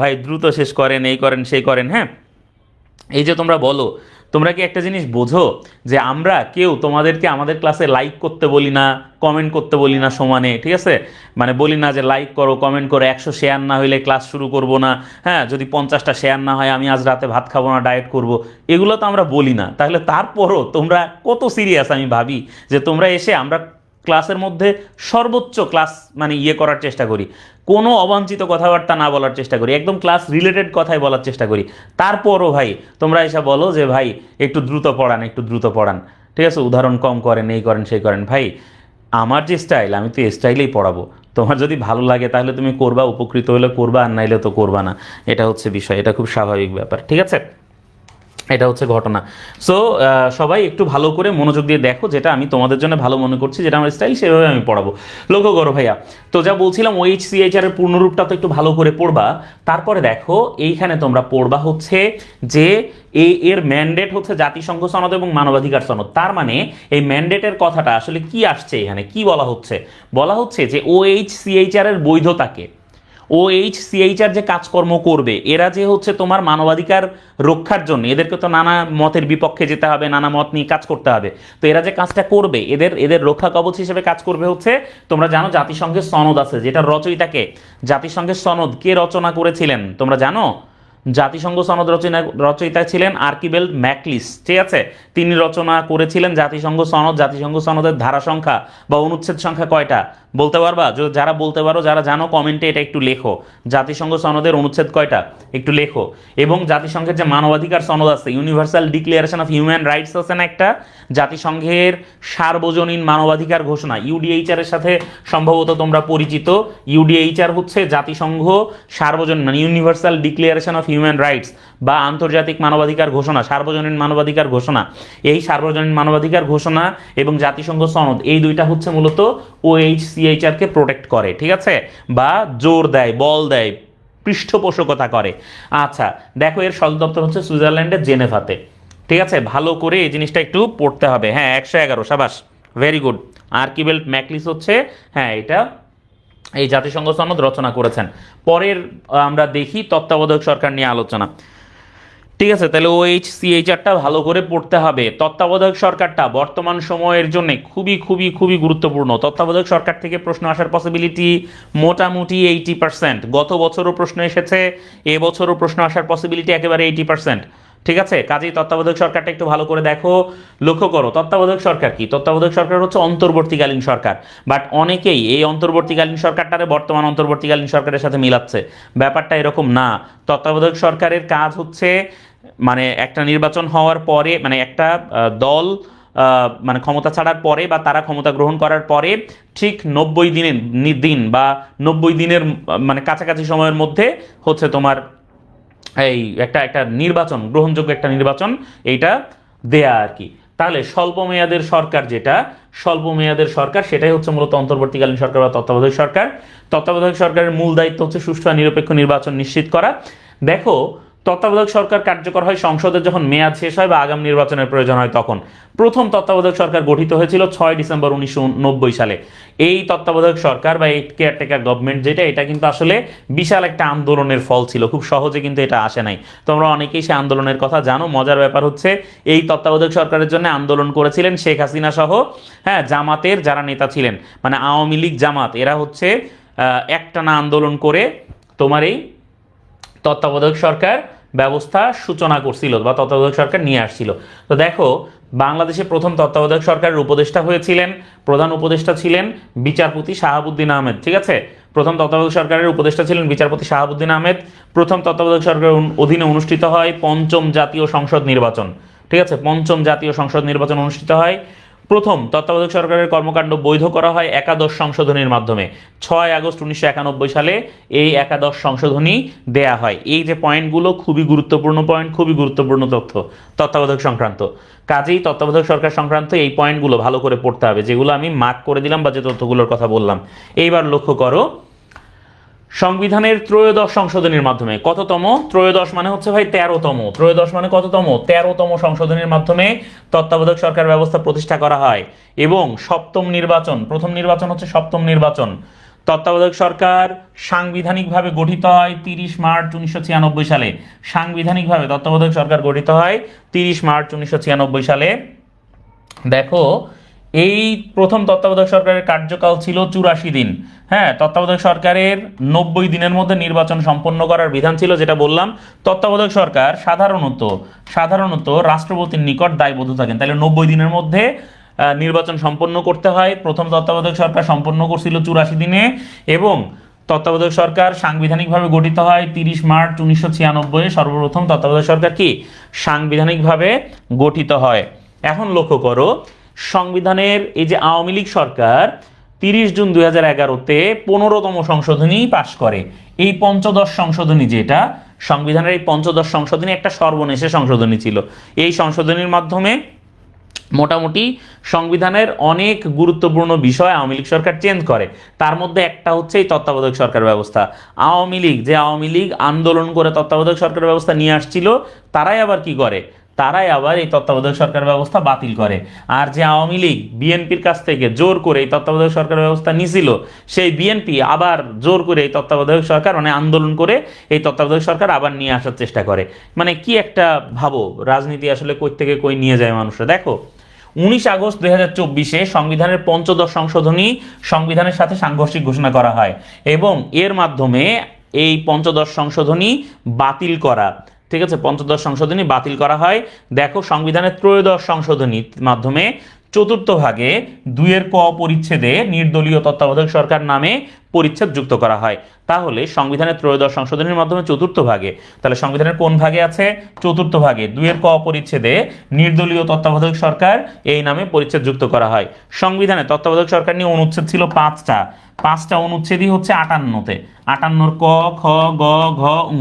ভাই দ্রুত শেষ করেন, এই করেন সেই করেন, হ্যাঁ, এই যে তোমরা বলো, তোমরা কি একটা জিনিস বোঝো যে আমরা কেউ তোমাদেরকে আমাদের ক্লাসে লাইক করতে বলি না, কমেন্ট করতে বলি না সমানে, ঠিক আছে, মানে বলি না যে লাইক করো কমেন্ট করো, 100 শেয়ার না হইলে ক্লাস শুরু করব না, হ্যাঁ, যদি 50টা শেয়ার না হয় আমি আজ রাতে ভাত খাবো না, ডায়েট করব, এগুলো তো আমরা বলি না। তাহলে তারপরও তোমরা কত সিরিয়াস আমি ভাবি, যে তোমরা এসে আমরা ক্লাসের মধ্যে সর্বোচ্চ ক্লাস মানে ইয়ে করার চেষ্টা করি, কোনো অবাঞ্ছিত কথাবার্তা না বলার চেষ্টা করি, একদম ক্লাস রিলেটেড কথাই বলার চেষ্টা করি, তারপরও ভাই তোমরা এসে বলো যে ভাই একটু দ্রুত পড়ান, একটু দ্রুত পড়ান, ঠিক আছে, উদাহরণ কম করেন, এই করেন সেই করেন। ভাই আমার যে স্টাইল, আমি তো এই স্টাইলেই পড়াবো, তোমার যদি ভালো লাগে তাহলে তুমি করবা, উপকৃত হলে করবা, আর নাইলে তো করবা না, এটা হচ্ছে বিষয়, এটা খুব স্বাভাবিক ব্যাপার, ঠিক আছে, এটা হচ্ছে ঘটনা। সো সবাই একটু ভালো করে মনোযোগ দিয়ে দেখো, যেটা আমি তোমাদের জন্য ভালো মনে করছি, যেটা আমার স্টাইল, সেভাবে আমি পড়াবো, লক্ষ্য করো ভাইয়া। তো যা বলছিলাম OHCHR এর পূর্ণরূপটা তো একটু ভালো করে পড়বা, তারপরে দেখো এইখানে তোমরা পড়বা হচ্ছে যে এর ম্যান্ডেট হচ্ছে জাতিসংঘ সনদ এবং মানবাধিকার সনদ। তার মানে এই ম্যান্ডেটের কথাটা আসলে কি আসছে, এখানে কি বলা হচ্ছে, বলা হচ্ছে যে OHCHR এর বৈধতাকে, OHCHR যে কাজকর্ম করবে, এরা যে হচ্ছে তোমার মানবাধিকার রক্ষার জন্য, এদেরকে তো নানা মতের বিপক্ষে যেতে হবে, নানা মত নিয়ে কাজ করতে হবে, তো এরা যে কাজটা করবে, এদের এদের রক্ষা কবচ হিসেবে কাজ করবে হচ্ছে, তোমরা জানো জাতিসংঘের সনদ আছে, যেটা রচয়িতাকে, জাতিসংঘের সনদ কে রচনা করেছিলেন তোমরা জানো, জাতিসংঘ সনদ রচয়িতা ছিলেন আর্কিবেল্ড ম্যাকলিস, ঠিক আছে, তিনি রচনা করেছিলেন জাতিসংঘ সনদ। জাতিসংঘ সনদের ধারা সংখ্যা বা অনুচ্ছেদ সংখ্যা কয়টা বলতে পারবা, যারা বলতে পারো, যারা জানো কমেন্টে এটা একটু লেখো, জাতিসংঘ সনদের অনুচ্ছেদ কয়টা একটু লেখো। এবং জাতিসংঘের যে মানবাধিকার সনদ আছে, universal declaration of human rights আছে না একটা, জাতিসংঘের সার্বজনীন মানবাধিকার ঘোষণা, ইউডিএইচআর এর সাথে সম্ভবত তোমরা পরিচিত। ইউডিএইচআর হচ্ছে জাতিসংঘ সার্বজনীন মানে universal declaration of human rights বা আন্তর্জাতিক মানবাধিকার ঘোষণা, সার্বজনীন মানবাধিকার ঘোষণা। এই সার্বজনীন মানবাধিকার ঘোষণা এবং জাতিসংঘ সনদ, এই দুইটা হচ্ছে মূলত OHCHR কে প্রোটেক্ট করে, ঠিক আছে, বা জোর দেয়, বল দেয়, পৃষ্ঠপোষকতা করে। আচ্ছা দেখো, এর সদর দপ্তর হচ্ছে সুইজারল্যান্ডের জেনেভাতে, ঠিক আছে, ভালো করে এই জিনিসটা একটু পড়তে হবে। হ্যাঁ 111, সাবাস, ভেরি গুড। আর্কিবেল্ড ম্যাকলিস হচ্ছে, হ্যাঁ এটা এই জাতিসংঘ সনদ রচনা করেছেন। পরের আমরা দেখি তত্ত্বাবধায়ক সরকার নিয়ে আলোচনা, ঠিক আছে, তাহলে OHCHRটা ভালো করে পড়তে হবে। তত্ত্বাবধায়ক সরকারটা বর্তমান সময়ের জন্য খুবই খুবই খুবই গুরুত্বপূর্ণ। তত্ত্বাবধায়ক সরকার থেকে প্রশ্ন আসার পসিবিলিটি মোটামুটি 80%। গত বছরও প্রশ্ন এসেছে, এবছরও প্রশ্ন আসার পসিবিলিটি একেবারে 80%, ঠিক আছে। কাজেই তত্ত্বাবধায়ক সরকারটা একটু ভালো করে দেখো, লক্ষ্য করো। তত্ত্বাবধায়ক সরকার কি, তত্ত্বাবধায়ক সরকার হচ্ছে অন্তর্বর্তীকালীন সরকার, বাট অনেকেই এই অন্তর্বর্তীকালীন সরকারটারে বর্তমান অন্তর্বর্তীকালীন সরকারের সাথে মিলাচ্ছে, ব্যাপারটা এরকম না। তত্ত্বাবধায়ক সরকারের কাজ হচ্ছে মানে একটা নির্বাচন হওয়ার পরে, মানে একটা দল মানে ক্ষমতা ছাড়ার পরে বা তারা ক্ষমতা গ্রহণ করার পরে ঠিক 90 দিনের দিন বা 90 দিনের মানে কাছাকাছি সময়ের মধ্যে হচ্ছে তোমার এই একটা একটা নির্বাচন, গ্রহণযোগ্য একটা নির্বাচন এইটা দেয়া আর কি। তাহলে স্বল্প মেয়াদের সরকার, যেটা স্বল্প মেয়াদের সরকার, সেটাই হচ্ছে মূলত অন্তর্বর্তীকালীন সরকার বা তত্ত্বাবধায়ক সরকার। তত্ত্বাবধায়ক সরকারের মূল দায়িত্ব হচ্ছে সুষ্ঠু আর নিরপেক্ষ নির্বাচন নিশ্চিত করা। দেখো, তত্ত্বাবধায়ক সরকার কার্যকর হয় সংসদের যখন মেয়াদ শেষ হয় বা আগাম নির্বাচনের প্রয়োজন হয় তখন। প্রথম তত্ত্বাবধায়ক সরকার গঠিত হয়েছিল 6 ডিসেম্বর 1990 সালে। এই তত্ত্বাবধায়ক সরকার বা এই কেয়ারটেকার গভর্নমেন্ট যেটা, এটা কিন্তু আসলে বিশাল একটা আন্দোলনের ফল ছিল, খুব সহজে কিন্তু এটা আসে নাই। তোমরা অনেকেই সে আন্দোলনের কথা জানো। মজার ব্যাপার হচ্ছে এই তত্ত্বাবধায়ক সরকারের জন্য আন্দোলন করেছিলেন শেখ হাসিনা সহ, হ্যাঁ, জামাতের যারা নেতা ছিলেন, মানে আওয়ামী লীগ জামাত, এরা হচ্ছে একটানা আন্দোলন করে তোমার এই তত্ত্বাবধায়ক সরকার ব্যবস্থা সূচনা করছিল বা তত্ত্বাবধায়ক সরকার নিয়ে আসছিল। তো দেখো, বাংলাদেশে প্রথম তত্ত্বাবধায়ক সরকারের উপদেষ্টা হয়েছিলেন, প্রধান উপদেষ্টা ছিলেন বিচারপতি শাহাবুদ্দিন আহমেদ। ঠিক আছে, প্রথম তত্ত্বাবধায়ক সরকারের উপদেষ্টা ছিলেন বিচারপতি শাহাবুদ্দিন আহমেদ। প্রথম তত্ত্বাবধায়ক সরকারের অধীনে অনুষ্ঠিত হয় পঞ্চম জাতীয় সংসদ নির্বাচন। ঠিক আছে, পঞ্চম জাতীয় সংসদ নির্বাচন অনুষ্ঠিত হয়। প্রথম তত্ত্বাবধায়ক সরকারের কর্মকাণ্ড বৈধ করা হয় একাদশ সংশোধনীর মাধ্যমে। 6 আগস্ট 1991 সালে এই একাদশ সংশোধনী দেয়া হয়। এই যে পয়েন্টগুলো খুবই গুরুত্বপূর্ণ পয়েন্ট, খুবই গুরুত্বপূর্ণ তথ্য তত্ত্বাবধায়ক সংক্রান্ত। কাজেই তত্ত্বাবধায়ক সরকার সংক্রান্ত এই পয়েন্টগুলো ভালো করে পড়তে হবে, যেগুলো আমি মার্ক করে দিলাম বা যে তথ্যগুলোর কথা বললাম। এইবার লক্ষ্য করো, সংবিধানের ত্রয়োদশ সংশোধনীর মাধ্যমে, কততম? ত্রয়োদশ মানে হচ্ছে ভাই 13তম। ত্রয়োদশ মানে কততম? 13তম সংশোধনীর মাধ্যমে তত্ত্বাবধায়ক সরকার ব্যবস্থা প্রতিষ্ঠা করা হয়। এবং সপ্তম নির্বাচন, প্রথম নির্বাচন হচ্ছে সপ্তম নির্বাচন। তত্ত্বাবধায়ক সরকার সাংবিধানিকভাবে গঠিত হয় 30 মার্চ 1996 সালে। সাংবিধানিকভাবে তত্ত্বাবধায়ক সরকার গঠিত হয় 30 মার্চ 1996 সালে। দেখো, এই প্রথম তত্ত্বাবধায়ক সরকারের কার্যকাল ছিল 84 দিন। হ্যাঁ, তত্ত্বাবধায়ক সরকারের 90 দিনের মধ্যে নির্বাচন সম্পন্ন করার বিধান ছিল, যেটা বললাম। তত্ত্বাবধায়ক সরকার সাধারণত রাষ্ট্রপতির নিকট দায়বদ্ধ থাকেন। তাহলে 90 দিনের মধ্যে নির্বাচন সম্পন্ন করতে হয়। প্রথম তত্ত্বাবধায়ক সরকার সম্পন্ন করছিল 84 দিনে। এবং তত্ত্বাবধায়ক সরকার সাংবিধানিকভাবে গঠিত হয় 30 মার্চ 1996। সর্বপ্রথম তত্ত্বাবধায়ক সরকার কি সাংবিধানিকভাবে গঠিত হয়। এখন লক্ষ্য করো, সংবিধানের এই যে আওয়ামী লীগ সরকার 30 জুন 2011-তে 15তম সংশোধনী পাশ করে। এই পঞ্চদশ সংশোধনী, যেটা সংবিধানের এই পঞ্চদশ সংশোধনী একটা সর্বনেশে সংশোধনী ছিল। এই সংশোধনীর মাধ্যমে মোটামুটি সংবিধানের অনেক গুরুত্বপূর্ণ বিষয় আওয়ামী লীগ সরকার চেঞ্জ করে। তার মধ্যে একটা হচ্ছে এই তত্ত্বাবধায়ক সরকার ব্যবস্থা। আওয়ামী লীগ আন্দোলন করে তত্ত্বাবধায়ক সরকার ব্যবস্থা নিয়ে আসছিল, তারাই আবার কি করে? তারাই আবার এই তত্ত্বাবধায়ক সরকার ব্যবস্থা বাতিল করে। আর যে আওয়ামী লীগ বিএনপির কাছ থেকে জোর করে এই তত্ত্বাবধায়ক সরকার ব্যবস্থা নিয়েছিল, সেই বিএনপি আবার জোর করে এই তত্ত্বাবধায়ক সরকার, মানে আন্দোলন করে এই তত্ত্বাবধায়ক সরকার আবার নিয়ে আসার চেষ্টা করে। মানে কি একটা ভাবো, রাজনীতি আসলে কই থেকে কই নিয়ে যায় মানুষরা। দেখো, 19 আগস্ট 2024-এ সংবিধানের পঞ্চদশ সংশোধনী সংবিধানের সাথে সাংঘর্ষিক ঘোষণা করা হয় এবং এর মাধ্যমে এই পঞ্চদশ সংশোধনী বাতিল করা, ঠিক আছে, পঞ্চদশ সংশোধনী বাতিল করা হয়। দেখো, সংবিধানের ত্রয়োদশ সংশোধনীর মাধ্যমে চতুর্থ ভাগে 2-এর ক পরিচ্ছেদে নির্দলীয় তত্ত্বাবধায়ক সরকার নামে পরিচ্ছেদ যুক্ত করা হয়। তাহলে সংবিধানের ত্রয়োদশ সংশোধনীর মাধ্যমে চতুর্থ ভাগে, তাহলে সংবিধানের কোন ভাগে আছে? চতুর্থ ভাগে 2-এর ক পরিচ্ছেদে নির্দলীয় তত্ত্বাবধায়ক সরকার এই নামে পরিচ্ছেদ যুক্ত করা হয়। সংবিধানে তত্ত্বাবধায়ক সরকার নিয়ে অনুচ্ছেদ ছিল 5টা অনুচ্ছেদই হচ্ছে 58-তে। 58-র ক, খ, গ, ঘ, ঙ,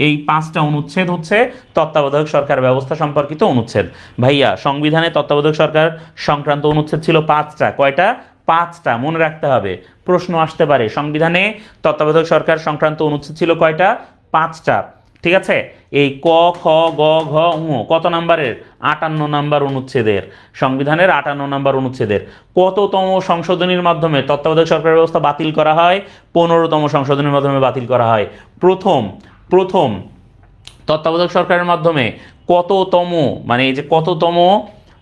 এই 5টা অনুচ্ছেদ হচ্ছে তত্ত্বাবধায়ক সরকার ব্যবস্থা সম্পর্কিত অনুচ্ছেদ। ভাইয়া, সংবিধানে তত্ত্বাবধায়ক সরকার সংক্রান্ত অনুচ্ছেদ ছিল 5টা। কয়টা? 5টা, মনে রাখতে হবে, প্রশ্ন আসতে পারে। সংবিধানে তত্ত্বাবধায়ক সরকার সংক্রান্ত অনুচ্ছেদ ছিল কয়টা? 5টা। ঠিক আছে, এই ক, খ, গ, ঘ, ঙ কত নাম্বারের? 58 নাম্বার অনুচ্ছেদের, সংবিধানের 58 নাম্বার অনুচ্ছেদের। কততম সংশোধনীর মাধ্যমে তত্ত্বাবধায়ক সরকার ব্যবস্থা বাতিল করা হয়? 15তম সংশোধনীর মাধ্যমে বাতিল করা হয়। প্রথম তত্ত্বাবধায়ক সরকারের মাধ্যমে কততম, মানে এই যে কততম,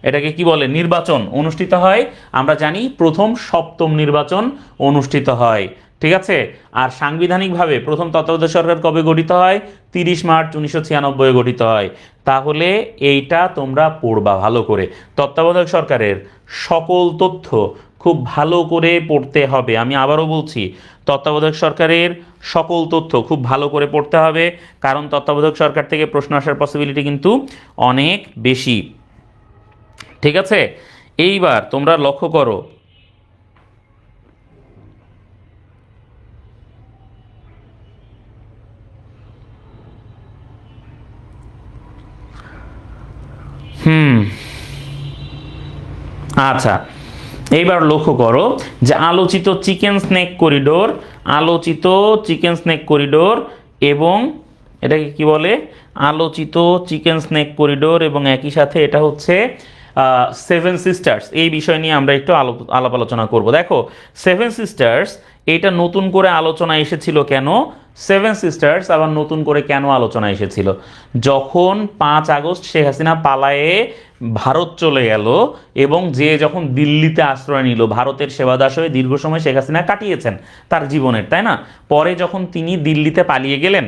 এটাকে কি বলে? নির্বাচন অনুষ্ঠিত হয়। আমরা জানি প্রথম সপ্তম নির্বাচন অনুষ্ঠিত হয়। ঠিক আছে, আর সাংবিধানিকভাবে প্রথম তত্ত্বাবধায়ক সরকার কবে গঠিত হয়? 30 মার্চ 1996 গঠিত হয়। তাহলে এইটা তোমরা পড়বা ভালো করে। তত্ত্বাবধায়ক সরকারের সকল তথ্য খুব ভালো করে পড়তে হবে। আমি আবারও বলছি, তত্ত্বাবধায়ক সরকারের সকল তথ্য খুব ভালো করে পড়তে হবে, কারণ তত্ত্বাবধায়ক সরকার থেকে প্রশ্ন আসার পসিবিলিটি কিন্তু অনেক বেশি। ঠিক আছে, এইবার তোমরা লক্ষ্য করো, আচ্ছা এইবার লক্ষ্য করো যে আলোচিত চিকেন স্নেক করিডোর এবং এটাকে কি বলে, আলোচিত চিকেন স্নেক করিডোর এবং একই সাথে এটা হচ্ছে সেভেন সিস্টার্স, এই বিষয় নিয়ে আমরা একটু আলাপ আলোচনা করব। দেখো সেভেন সিস্টার্স এটা নতুন করে আলোচনা এসেছিল কেন, সেভেন সিস্টার্স আবার নতুন করে কেন আলোচনা এসেছিল, যখন 5 আগস্ট শেখ হাসিনা পালায়ে ভারত চলে গেল এবং যে যখন দিল্লিতে আশ্রয় নিল, ভারতের সেবাদাস হয়ে দীর্ঘ সময় শেখ হাসিনা কাটিয়েছেন তার জীবনের, তাই না? পরে যখন তিনি দিল্লিতে পালিয়ে গেলেন,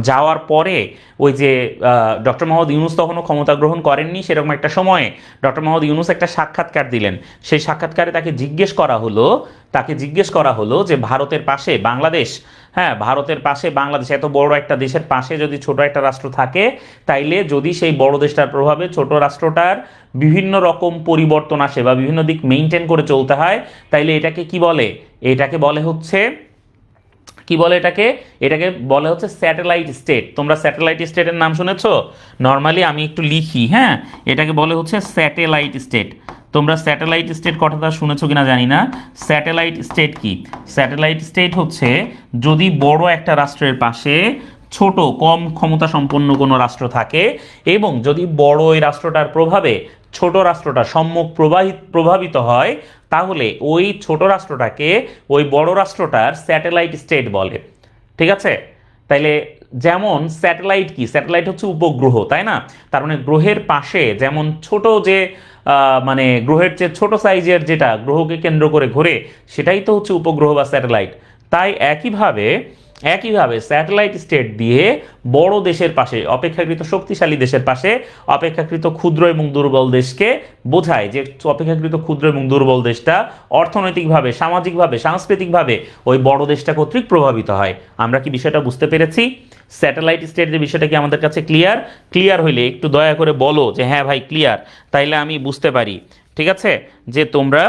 যাওয়ার পরে ওই যে ডক্টর মোহাম্মদ ইউনূস তখনও ক্ষমতা গ্রহণ করেননি, সেরকম একটা সময়ে ডক্টর মোহাম্মদ ইউনূস একটা সাক্ষাৎকার দিলেন। সেই সাক্ষাৎকারে তাকে জিজ্ঞেস করা হলো যে ভারতের পাশে বাংলাদেশ, হ্যাঁ ভারতের পাশে বাংলাদেশ, এত বড় একটা দেশের পাশে যদি ছোট একটা রাষ্ট্র থাকে, তাইলে যদি সেই বড় দেশটার প্রভাবে ছোট রাষ্ট্রটার বিভিন্ন রকম পরিবর্তন আসে বা বিভিন্ন দিক মেনটেন করে চলতে হয়, তাইলে এটাকে কি বলে, এটাকে বলে হচ্ছে এটাকে বলে হচ্ছে স্যাটেলাইট স্টেট। তোমরা স্যাটেলাইট স্টেটের নাম শুনেছো? নর্মালি আমি একটু লিখি, হ্যাঁ এটাকে বলে হচ্ছে স্যাটেলাইট স্টেট। তোমরা স্যাটেলাইট স্টেট কথাটা শুনেছো কিনা জানি না। স্যাটেলাইট স্টেট কি? স্যাটেলাইট স্টেট হচ্ছে যদি বড় একটা রাষ্ট্রের পাশে ছোট কম ক্ষমতা সম্পন্ন কোনো রাষ্ট্র থাকে এবং যদি বড় ওই রাষ্ট্রটার প্রভাবে ছোট রাষ্ট্রটা সম্মুখ প্রভাবিত হয়, তাহলে ওই ছোট রাষ্ট্রটাকে ওই বড় রাষ্ট্রটার স্যাটেলাইট স্টেট বলে। ঠিক আছে? তাইলে যেমন স্যাটেলাইট কি, স্যাটেলাইট হচ্ছে উপগ্রহ, তাই না? তার মানে গ্রহের পাশে যেমন ছোট যে মানে গ্রহের চেয়ে ছোট সাইজের যেটা গ্রহকে কেন্দ্র করে ঘোরে, সেটাই তো হচ্ছে উপগ্রহ বা স্যাটেলাইট। তাই একইভাবে স্যাটেলাইট স্টেট দিয়ে বড় দেশের পাশে, অপেক্ষাকৃত শক্তিশালী দেশের পাশে অপেক্ষাকৃত ক্ষুদ্র এবং দুর্বল দেশকে বোঝায়, যে অপেক্ষাকৃত ক্ষুদ্র এবং দুর্বল দেশটা অর্থনৈতিকভাবে, সামাজিকভাবে, সাংস্কৃতিকভাবে ওই বড় দেশটা কর্তৃক প্রভাবিত হয়। আমরা কি বিষয়টা বুঝতে পেরেছি? স্যাটেলাইট স্টেটের বিষয়টা কি আমাদের কাছে ক্লিয়ার হইলে একটু দয়া করে বলো যে হ্যাঁ ভাই ক্লিয়ার, তাইলে আমি বুঝতে পারি, ঠিক আছে, যে তোমরা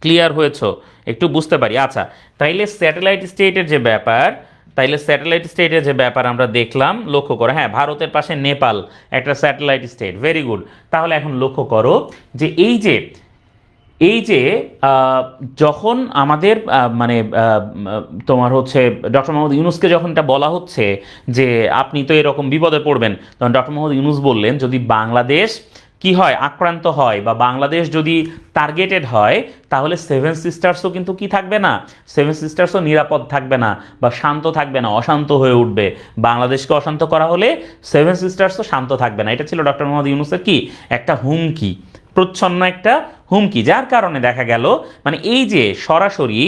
ক্লিয়ার হয়েছো, একটু বুঝতে পারি। আচ্ছা তাইলে স্যাটেলাইট স্টেটের যে ব্যাপার আমরা দেখলাম, লক্ষ্য করো, হ্যাঁ ভারতের পাশে নেপাল একটা স্যাটেলাইট স্টেট, ভেরি গুড। তাহলে এখন লক্ষ্য করো যে এই যে যখন আমাদের মানে তোমার হচ্ছে ডক্টর মোহাম্মদ ইউনূসকে যখন এটা বলা হচ্ছে যে আপনি তো এরকম বিপদে পড়বেন, তখন ডক্টর মোহাম্মদ ইউনূস বললেন যদি বাংলাদেশ কি হয়, আক্রান্ত হয় বা বাংলাদেশ যদি টার্গেটেড হয়, তাহলে সেভেন সিস্টার্সও কিন্তু কি থাকবে না, সেভেন সিস্টার্সও নিরাপদ থাকবে না বা শান্ত থাকবে না, অশান্ত হয়ে উঠবে। বাংলাদেশকে অশান্ত করা হলে সেভেন সিস্টার্সও শান্ত থাকবে না। এটা ছিল ডক্টর মোহাম্মদ ইউনূসের কি একটা হুমকি, প্রচ্ছন্ন একটা হুমকি, যার কারণে দেখা গেল মানে এই যে সরাসরি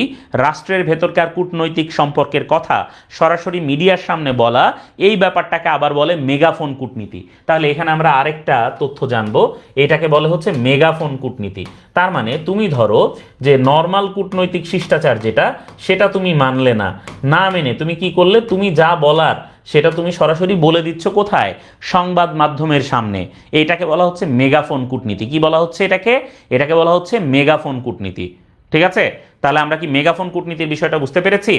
রাষ্ট্রের ভেতরকার কূটনৈতিক সম্পর্কের কথা সরাসরি মিডিয়ার সামনে বলা, এই ব্যাপারটাকে আবার বলে মেগাফোন কূটনীতি। তাহলে এখানে আমরা আরেকটা তথ্য জানবো, এটাকে বলে হচ্ছে মেগাফোন কূটনীতি। তার মানে তুমি ধরো যে নর্মাল কূটনৈতিক শিষ্টাচার যেটা, সেটা তুমি মানলে না মেনে তুমি কি করলে, তুমি যা বলার সেটা তুমি সরাসরি বলে দিচ্ছ কোথায়, সংবাদ মাধ্যমের সামনে। এটাকে বলা হচ্ছে মেগাফোন কূটনীতি। কি বলা হচ্ছে এটাকে বলা হচ্ছে মেগাফোন কূটনীতি। ঠিক আছে? তাহলে আমরা কি মেগাফোন কূটনীতির বিষয়টা বুঝতে পেরেছি?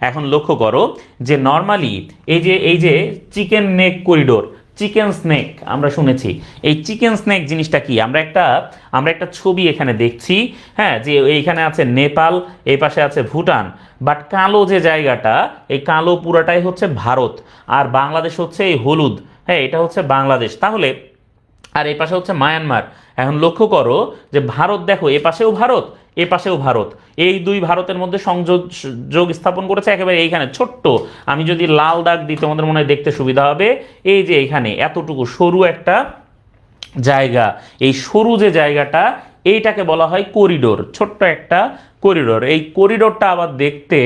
এখন লক্ষ্য করো যে নর্মালি এই যে chicken neck corridor, chicken snake আমরা শুনেছি, এই চিকেন স্নেক জিনিসটা কি, আমরা একটা ছবি এখানে দেখছি, হ্যাঁ, যে এইখানে আছে নেপাল, এই পাশে আছে ভুটান, বাট কালো যে জায়গাটা, এই কালো পুরাটাই হচ্ছে ভারত, আর বাংলাদেশ হচ্ছে এই হলুদ, হ্যাঁ এটা হচ্ছে বাংলাদেশ। তাহলে আর এই পাশে হচ্ছে মায়ানমার। এখন লক্ষ্য করো যে ভারত, দেখো এ পাশেও ভারত, এই দুই ভারতের মধ্যে সংযোগ স্থাপন করেছে একেবারে এইখানে ছোট্ট, আমি যদি লাল দাগ দিই তোমাদের মনে হয় দেখতে সুবিধা হবে, এই যে এইখানে এতটুকু সরু একটা জায়গা, এই সরু যে জায়গাটা, এইটাকে বলা হয় করিডোর, ছোট্ট একটা করিডোর। এই করিডোরটা আবার দেখতে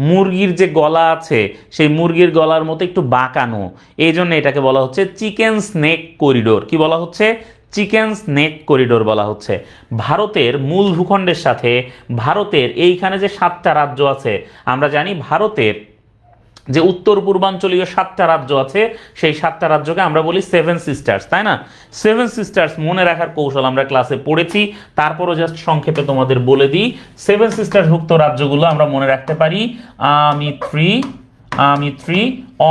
মুরগির যে গলা আছে সেই মুরগির গলার মতো একটু বাঁকানো, এই জন্য এটাকে বলা হচ্ছে চিকেন স্নেক করিডোর। কি বলা হচ্ছে? চিকেন স্নেক করিডোর বলা হচ্ছে। ভারতের মূল ভূখণ্ডের সাথে ভারতের এইখানে যে 7টা রাজ্য আছে, আমরা জানি ভারতের যে উত্তর পূর্বাঞ্চলীয় 7টা রাজ্য আছে, সেই 7টা রাজ্যকে আমরা বলি সেভেন সিস্টার্স, তাই না? সেভেন সিস্টার্স মনে রাখার কৌশল আমরা ক্লাসে পড়েছি, তারপরও জাস্ট সংক্ষেপে তোমাদের বলে দিই। সেভেন সিস্টার্স ভুক্ত রাজ্যগুলো আমরা মনে রাখতে পারি আমি থ্রি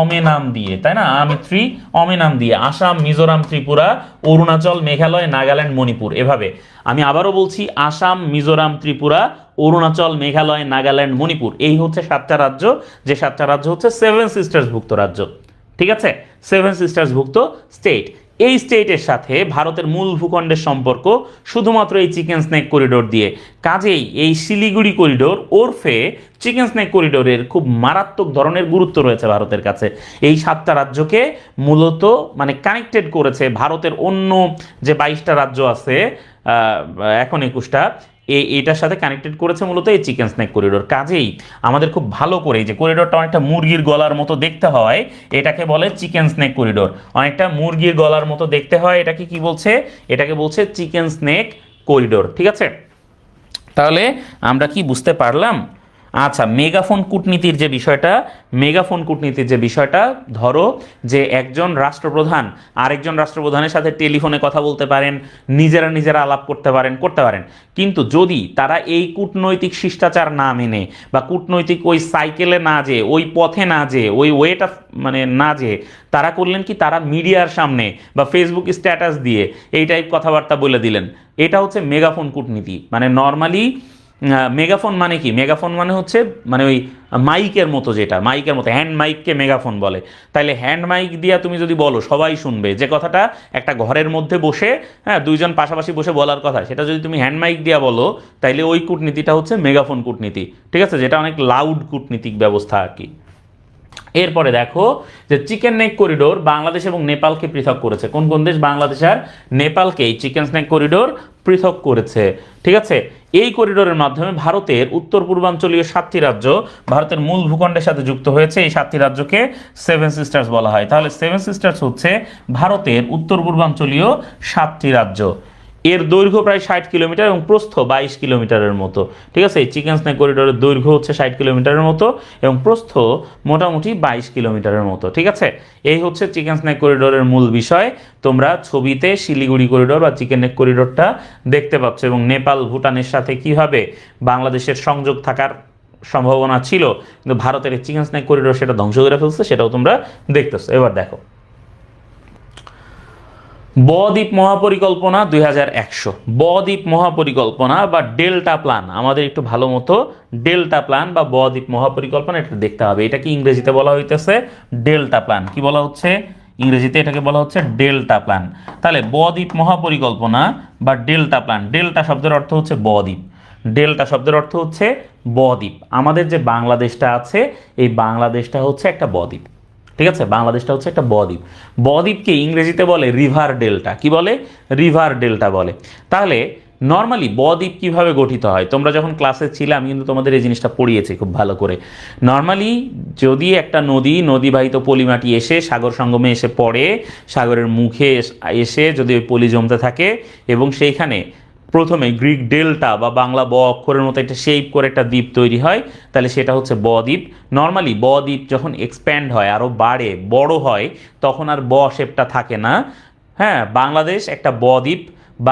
অমে নাম দিয়ে, তাই না? আমি থ্রি অমে নাম দিয়ে আসাম, মিজোরাম, ত্রিপুরা, অরুণাচল, মেঘালয়, নাগাল্যান্ড, মণিপুর, এভাবে। আমি আবারও বলছি, আসাম, মিজোরাম, ত্রিপুরা, অরুণাচল, মেঘালয়, নাগাল্যান্ড, মণিপুর, এই হচ্ছে 7টা রাজ্য, যে 7টা রাজ্য হচ্ছে সেভেন সিস্টার্স ভুক্ত রাজ্য। ঠিক আছে, সেভেন সিস্টার্স ভুক্ত স্টেট। এই স্টেটের সাথে ভারতের মূল ভূখণ্ডের সম্পর্ক শুধুমাত্র এই চিকেন স্নেক করিডোর দিয়ে। কাজেই এই শিলিগুড়ি করিডোর ওরফে চিকেন স্নেক করিডোরের খুব মারাত্মক ধরনের গুরুত্ব রয়েছে ভারতের কাছে। এই 7টা রাজ্যকে মূলত মানে কানেক্টেড করেছে ভারতের অন্য যে 22টা রাজ্য আছে, এখন 21টা, এটার সাথে কানেক্টেড করেছে মূলত এই চিকেন স্নেক করিডোর। কাজেই আমাদের খুব ভালো করে, যে করিডোরটা অনেকটা মুরগির গলার মতো দেখতে হয়, এটাকে বলে চিকেন স্নেক করিডোর। অনেকটা মুরগির গলার মতো দেখতে হয়, এটাকে কি বলছে? এটাকে বলছে চিকেন স্নেক করিডোর। ঠিক আছে, তাহলে আমরা কি বুঝতে পারলাম? আচ্ছা, মেগাফোন কূটনীতির যে বিষয়টা, ধরো যে একজন রাষ্ট্রপ্রধান আরেকজন রাষ্ট্রপ্রধানের সাথে টেলিফোনে কথা বলতে পারেন, নিজেরা আলাপ করতে পারেন, কিন্তু যদি তারা এই কূটনৈতিক শিষ্টাচার না মেনে বা কূটনৈতিক ওই সাইকেলে না যেয়ে, ওই পথে না যেয়ে, ওই ওয়েটা মানে না যেয়ে তারা করলেন কি, তারা মিডিয়ার সামনে বা ফেসবুক স্ট্যাটাস দিয়ে এই টাইপ কথাবার্তা বলে দিলেন, এটা হচ্ছে মেগাফোন কূটনীতি। মানে নর্মালি মেগাফোন মানে কি? মেগাফোন মানে হচ্ছে মানে ওই মাইকের মতো, যেটা মাইকের মতো, হ্যান্ড মাইককে মেগাফোন বলে। তাইলে হ্যান্ড মাইক দিয়া তুমি যদি বলো, সবাই শুনবে। যে কথাটা একটা ঘরের মধ্যে বসে, হ্যাঁ, দুইজন পাশাপাশি বসে বলার কথা, সেটা যদি তুমি হ্যান্ড মাইক দিয়া বলো, তাইলে ওই কূটনীতিটা হচ্ছে মেগাফোন কূটনীতি। ঠিক আছে, যেটা অনেক লাউড কূটনীতিক ব্যবস্থা আর কি। এরপরে দেখো যে চিকেন নেক করিডোর বাংলাদেশ এবং নেপালকে পৃথক করেছে। কোন কোন দেশ? বাংলাদেশ আর নেপালকে এই চিকেন স্নেক করিডোর পৃথক করেছে। ঠিক আছে, এই করিডোরের মাধ্যমে ভারতের উত্তর পূর্বাঞ্চলীয় 7টি রাজ্য ভারতের মূল ভূখণ্ডের সাথে যুক্ত হয়েছে। এই 7টি রাজ্যকে সেভেন সিস্টার্স বলা হয়। তাহলে সেভেন সিস্টার্স হচ্ছে ভারতের উত্তর পূর্বাঞ্চলীয় 7টি রাজ্য। এর দৈর্ঘ্য প্রায় 60 কিলোমিটার এবং প্রস্থ 22 কিলোমিটারের মতো। ঠিক আছে, এই চিকেন স্নেক করিডোরের দৈর্ঘ্য হচ্ছে 60 কিলোমিটারের মতো এবং প্রস্থ মোটামুটি 22 কিলোমিটারের মতো। ঠিক আছে, এই হচ্ছে চিকেন স্নেক করিডোরের মূল বিষয়। তোমরা ছবিতে শিলিগুড়ি করিডোর বা চিকেন নেক করিডোরটা দেখতে পাচ্ছ, এবং নেপাল ভুটানের সাথে কিভাবে বাংলাদেশের সংযোগ থাকার সম্ভাবনা ছিল, কিন্তু ভারতের এই চিকেন স্নেক করিডোর সেটা ধ্বংস করে ফেলছে, সেটাও তোমরা দেখতেছো। এবার দেখো বদ্বীপ মহাপরিকল্পনা 2100। বদ্বীপ মহাপরিকল্পনা বা ডেল্টা প্ল্যান, আমাদের একটু ভালো মতো ডেল্টা প্ল্যান বা বদ্বীপ মহাপরিকল্পনা এটা দেখতে হবে। এটাকে ইংরেজিতে বলা হইতেছে ডেল্টা প্ল্যান। কি বলা হচ্ছে ইংরেজিতে? এটাকে বলা হচ্ছে ডেল্টা প্ল্যান। তাহলে বদ্বীপ মহাপরিকল্পনা বা ডেল্টা প্ল্যান, ডেল্টা শব্দের অর্থ হচ্ছে বদ্বীপ। ডেল্টা শব্দের অর্থ হচ্ছে বদ্বীপ। আমাদের যে বাংলাদেশটা আছে, এই বাংলাদেশটা হচ্ছে একটা বদ্বীপ। ঠিক আছে, বাংলাদেশটা হচ্ছে একটা বদ্বীপ। বদ্বীপকে ইংরেজিতে বলে রিভার ডেল্টা। কি বলে? রিভার ডেল্টা বলে। তাহলে নর্মালি বদ্বীপ কিভাবে গঠিত হয়, তোমরা যখন ক্লাসে ছিলে আমি কিন্তু তোমাদের এই জিনিসটা পড়িয়েছি খুব ভালো করে। নর্মালি যদি একটা নদীবাহিত পলিমাটি এসে সাগর সঙ্গমে এসে পড়ে, সাগরের মুখে এসে যদি ওই পলি জমতে থাকে এবং সেইখানে প্রথমে গ্রিক ডেল্টা বা বাংলা ব অক্ষরের মতো একটা শেপ করে একটা দ্বীপ তৈরি হয়, তাহলে সেটা হচ্ছে বদ্বীপ। নর্মালি বদ্বীপ যখন এক্সপ্যান্ড হয়, আরও বাড়ে, বড় হয়, তখন আর ব শেপটা থাকে না। হ্যাঁ, বাংলাদেশ একটা বদ্বীপ।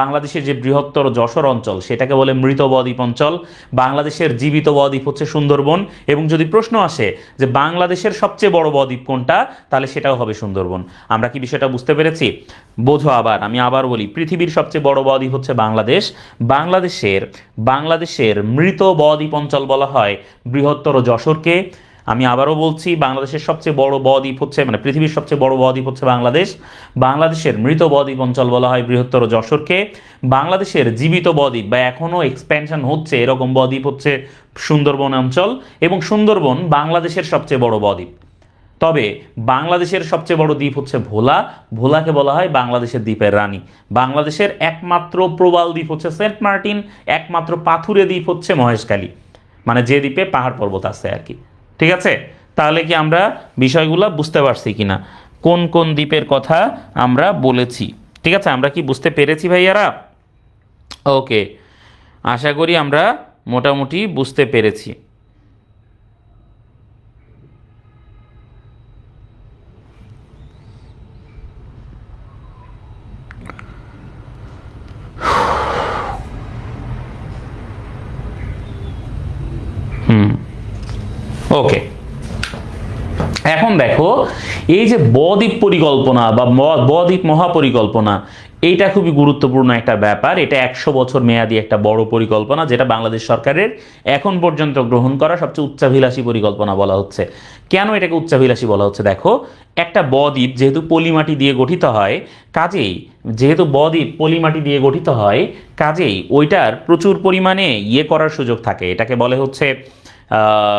বাংলাদেশের যে বৃহত্তর যশোর অঞ্চল, সেটাকে বলে মৃত বদ্বীপ অঞ্চল। বাংলাদেশের জীবিত বদ্বীপ হচ্ছে সুন্দরবন। এবং যদি প্রশ্ন আসে যে বাংলাদেশের সবচেয়ে বড় বদ্বীপ কোনটা, তাহলে সেটাও হবে সুন্দরবন। আমরা কি বিষয়টা বুঝতে পেরেছি? বোঝো। আমি আবার বলি, পৃথিবীর সবচেয়ে বড় বদ্বীপ হচ্ছে বাংলাদেশ। বাংলাদেশের মৃত বদ্বীপ অঞ্চল বলা হয় বৃহত্তর যশোরকে। আমি আবারও বলছি, বাংলাদেশের সবচেয়ে বড় বদ্বীপ হচ্ছে, মানে পৃথিবীর সবচেয়ে বড় বদ্বীপ হচ্ছে বাংলাদেশ। বাংলাদেশের মৃত বদ্বীপ অঞ্চল বলা হয় বৃহত্তর যশোরকে। বাংলাদেশের জীবিত বদ্বীপ বা এখনও এক্সপ্যানশন হচ্ছে এরকম বদ্বীপ হচ্ছে সুন্দরবন অঞ্চল। এবং সুন্দরবন বাংলাদেশের সবচেয়ে বড় বদ্বীপ। তবে বাংলাদেশের সবচেয়ে বড় দ্বীপ হচ্ছে ভোলা। ভোলাকে বলা হয় বাংলাদেশের দ্বীপের রানী। বাংলাদেশের একমাত্র প্রবাল দ্বীপ হচ্ছে সেন্ট মার্টিন। একমাত্র পাথুরে দ্বীপ হচ্ছে মহেশখালী, মানে যে দ্বীপে পাহাড় পর্বত আছে আর কি। ঠিক আছে, তাহলে কি আমরা বিষয়গুলো বুঝতে পারছি কিনা, কোন কোন দ্বীপের কথা আমরা বলেছি? ঠিক আছে, আমরা কি বুঝতে পেরেছি ভাইয়ারা? ওকে, আশা করি আমরা মোটামুটি বুঝতে পেরেছি। ওকে, এখন দেখো এই যে বদ্বীপ পরিকল্পনা বা বদ্বীপ মহাপরিকল্পনা, এইটা খুবই গুরুত্বপূর্ণ একটা ব্যাপার। এটা 100 বছর মেয়াদী একটা বড় পরিকল্পনা, যেটা বাংলাদেশ সরকারের এখন পর্যন্ত গ্রহণ করা সবচেয়ে উচ্চাভিলাষী পরিকল্পনা বলা হচ্ছে। কেন এটাকে উচ্চাভিলাষী বলা হচ্ছে? দেখো, একটা বদ্বীপ যেহেতু পলিমাটি দিয়ে গঠিত হয়, কাজেই যেহেতু বদ্বীপ পলিমাটি দিয়ে গঠিত হয়, কাজেই ওইটার প্রচুর পরিমাণে করার সুযোগ থাকে। এটাকে বলে হচ্ছে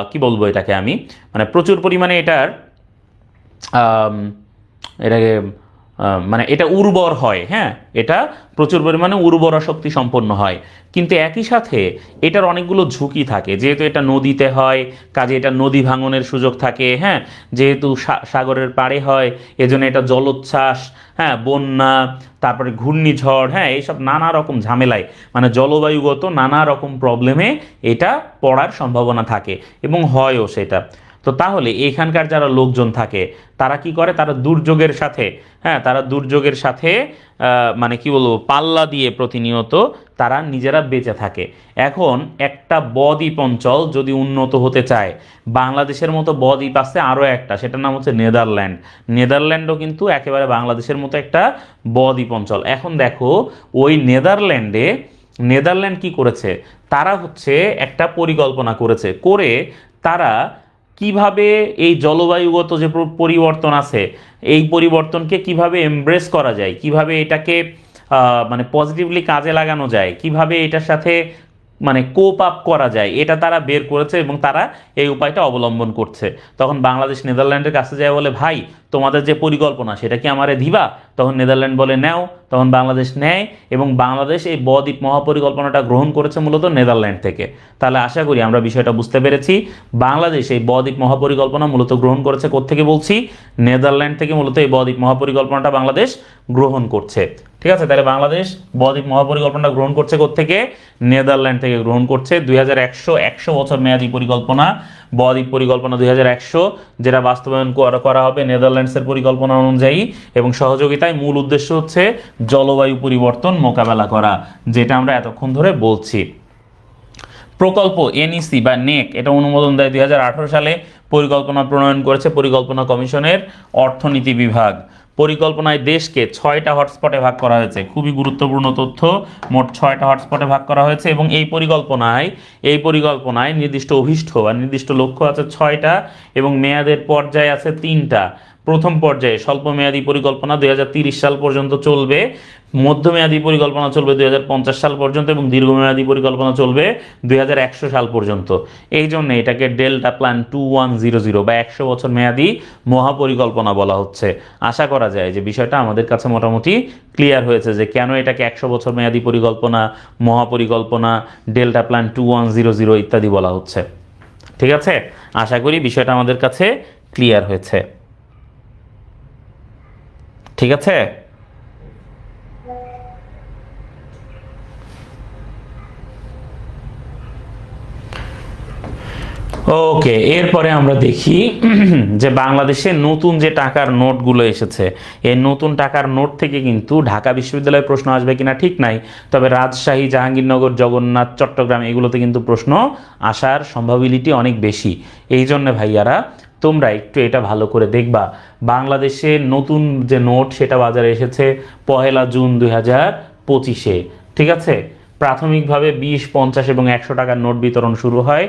কি বলবো এটাকে আমি, মানে প্রচুর পরিমাণে এটাকে মানে এটা উর্বর হয়। হ্যাঁ, এটা প্রচুর পরিমাণে উর্বরা শক্তি সম্পন্ন হয়, কিন্তু একই সাথে এটার অনেকগুলো ঝুঁকি থাকে। যেহেতু এটা নদীতে হয়, কাজে এটা নদী ভাঙনের সুযোগ থাকে। হ্যাঁ, যেহেতু সাগরের পাড়ে হয়, এজন্য এটা জলোচ্ছ্বাস, হ্যাঁ, বন্যা, তারপরে ঘূর্ণিঝড়, হ্যাঁ, এইসব নানা রকম ঝামেলায়, মানে জলবায়ুগত নানা রকম প্রবলেমে এটা পড়ার সম্ভাবনা থাকে এবং হয়ও সেটা। তো তাহলে এখানকার যারা লোকজন থাকে তারা কি করে? তারা দুর্যোগের সাথে, হ্যাঁ, তারা দুর্যোগের সাথে মানে কি বলবো, পাল্লা দিয়ে প্রতিনিয়ত তারা নিজেরা বেঁচে থাকে। এখন একটা বদ্বীপ অঞ্চল যদি উন্নত হতে চায়, বাংলাদেশের মতো বদ্বীপ আছে আরও একটা, সেটার নাম হচ্ছে নেদারল্যান্ড। নেদারল্যান্ডও কিন্তু একেবারে বাংলাদেশের মতো একটা বদ্বীপ অঞ্চল। এখন দেখো, ওই নেদারল্যান্ড কি করেছে? তারা হচ্ছে একটা পরিকল্পনা করেছে, করে তারা কিভাবে এই জলবায়ুগত যে পরিবর্তন আছে, এই পরিবর্তনকে কিভাবে এমব্রেস করা যায়, কিভাবে এটাকে মানে পজিটিভলি কাজে লাগানো যায়, কিভাবে এটার সাথে মানে কোপ আপ করা যায়, এটা তারা বের করেছে এবং তারা এই উপায়টা অবলম্বন করছে। তখন বাংলাদেশ নেদারল্যান্ডের কাছে যায়, বলে ভাই তোমাদের যে পরিকল্পনা সেটা কি আমারে দিবা? তখন নেদারল্যান্ড বলে নাও, তখন বাংলাদেশ নেয় এবং বাংলাদেশ এই বদ্বীপ মহাপরিকল্পনাটা গ্রহণ করেছে মূলত নেদারল্যান্ড থেকে। তাহলে আশা করি আমরা বিষয়টা বুঝতে পেরেছি। বাংলাদেশ এই বদ্বীপ মহাপরিকল্পনা মূলত গ্রহণ করেছে কোত্থেকে বলছি? নেদারল্যান্ড থেকে মূলত এই বদ্বীপ মহাপরিকল্পনাটা বাংলাদেশ গ্রহণ করছে। ঠিক আছে, তাহলে বাংলাদেশ বদ্বীপ মহাপরিকল্পনা গ্রহণ করছে কোত্থেকে? নেদারল্যান্ড থেকে গ্রহণ করছে। 2100 বছর মেয়াদী পরিকল্পনা, বদ্বীপ পরিকল্পনা 2100, যেটা বাস্তবায়ন করা হবে নেদারল্যান্ডসের পরিকল্পনা অনুযায়ী এবং সহযোগিতায়। মূল উদ্দেশ্য হচ্ছে জলবায়ু পরিবর্তন মোকাবেলা করা, যেটা আমরা এতক্ষণ ধরে বলছি। প্রকল্প এনইসি বা নেক এটা অনুমোদন দেয় 2018 সালে। পরিকল্পনা প্রণয়ন করেছে পরিকল্পনা কমিশনের অর্থনীতি বিভাগ। পরিকল্পনায় দেশকে 6টা হটস্পটে ভাগ করা হয়েছে। খুবই গুরুত্বপূর্ণ তথ্য, মোট 6টা হটস্পটে ভাগ করা হয়েছে এবং এই পরিকল্পনায় নির্দিষ্ট অভিষ্ট বা নির্দিষ্ট লক্ষ্য আছে 6টা এবং মেয়াদের পর্যায়ে আছে 3টা। প্রথম পর্যায়ে স্বল্পমেয়াদী পরিকল্পনা 2030 সাল পর্যন্ত চলবে, মধ্যমেয়াদী পরিকল্পনা চলবে 2050 সাল পর্যন্ত এবং দীর্ঘমেয়াদী পরিকল্পনা চলবে 2100 সাল পর্যন্ত। এই জন্য এটাকে ডেল্টা প্ল্যান 2100 বা 100 বছর মেয়াদী মহাপরিকল্পনা বলা হচ্ছে। আশা করা যায় যে বিষয়টা আমাদের কাছে মোটামুটি ক্লিয়ার হয়েছে যে কেন এটাকে 100 বছর মেয়াদী পরিকল্পনা, মহাপরিকল্পনা, ডেল্টা প্ল্যান 2100 ইত্যাদি বলা হচ্ছে। ঠিক আছে, আশা করি বিষয়টা আমাদের কাছে ক্লিয়ার হয়েছে। ঠিক আছে, ওকে। এরপরে আমরা দেখি যে বাংলাদেশে নতুন যে টাকার নোটগুলো এসেছে, এই নতুন টাকার নোট থেকে কিন্তু ঢাকা বিশ্ববিদ্যালয়ে প্রশ্ন আসবে কিনা ঠিক নাই, তবে রাজশাহী, জাহাঙ্গীরনগর, জগন্নাথ, চট্টগ্রাম এগুলোতে কিন্তু প্রশ্ন আসার সম্ভাবিলিটি অনেক বেশি। এই জন্য ভাইয়ারা তোমরা একটু এটা ভালো করে দেখবা। বাংলাদেশে নতুন যে নোট সেটা বাজারে এসেছে 1 জুন 2025-এ। ঠিক আছে, প্রাথমিকভাবে 20, 50 এবং 100 টাকার নোট বিতরণ শুরু হয়।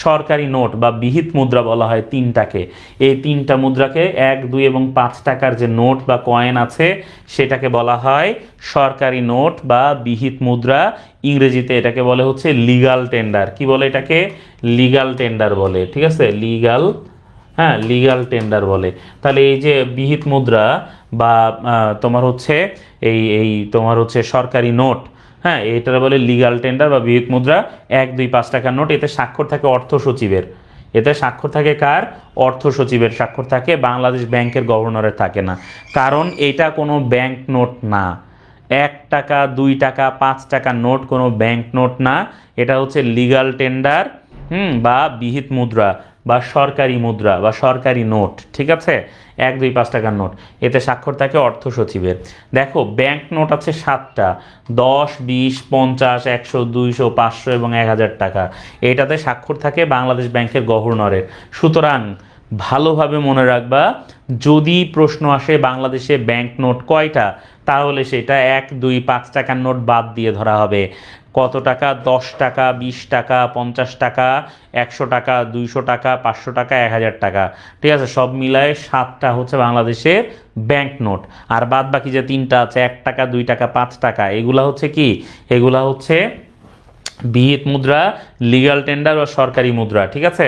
সরকারি নোট বা বিহিত মুদ্রা বলা হয় 3টাকে। এই 3টা মুদ্রাকে 1, 2 এবং 5 টাকার যে নোট বা কয়েন আছে সেটাকে বলা হয় সরকারি নোট বা বিহিত মুদ্রা। ইংরেজিতে এটাকে বলে হচ্ছে লিগাল টেন্ডার। কি বলে এটাকে? লিগাল টেন্ডার বলে। ঠিক আছে, লিগাল টেন্ডার বলে। তাহলে এই যে বিহিত মুদ্রা বা তোমার হচ্ছে তোমার হচ্ছে সরকারি নোট, হ্যাঁ, এটা বলে লিগাল টেন্ডার বা বিহিত মুদ্রা। 1, 2, 5 টাকার নোট, এতে স্বাক্ষর থাকে অর্থ সচিবের। এতে স্বাক্ষর থাকে কার? অর্থ সচিবের স্বাক্ষর থাকে, বাংলাদেশ ব্যাংকের গভর্নরের থাকে না, কারণ এটা কোনো ব্যাংক নোট না। 1 টাকা, 2 টাকা, 5 টাকার নোট কোনো ব্যাংক নোট না, এটা হচ্ছে লিগাল টেন্ডার বা বিহিত মুদ্রা। বা সরকারি মুদ্রা বা সরকারি নোট, ঠিক আছে, 1, 2, 5 টাকার নোট, এতে স্বাক্ষর থাকে অর্থ সচিবের। দেখো ব্যাংক নোট আছে 7টা, 10, 20, 50, 100, 200, 500 এবং 1000 টাকা। এটাতে স্বাক্ষর থাকে বাংলাদেশ ব্যাংকের গভর্নরের। সুতরাং ভালোভাবে মনে রাখবা, যদি প্রশ্ন আসে বাংলাদেশে ব্যাংক নোট কয়টা, তাহলে সেটা 1, 2, 5 টাকার নোট বাদ দিয়ে ধরা হবে। কত টাকা? 10 টাকা, 20 টাকা, 50 টাকা, 100 টাকা, 200 টাকা, 500 টাকা, 1000 টাকা, ঠিক আছে, সব মিলায় 7টা হচ্ছে বাংলাদেশের ব্যাংক নোট। আর বাদ বাকি যে 3টা আছে, 1 টাকা, 2 টাকা, 5 টাকা, এগুলা হচ্ছে কি? এগুলা হচ্ছে বিহিত মুদ্রা, লিগ্যাল টেন্ডার বা সরকারি মুদ্রা, ঠিক আছে।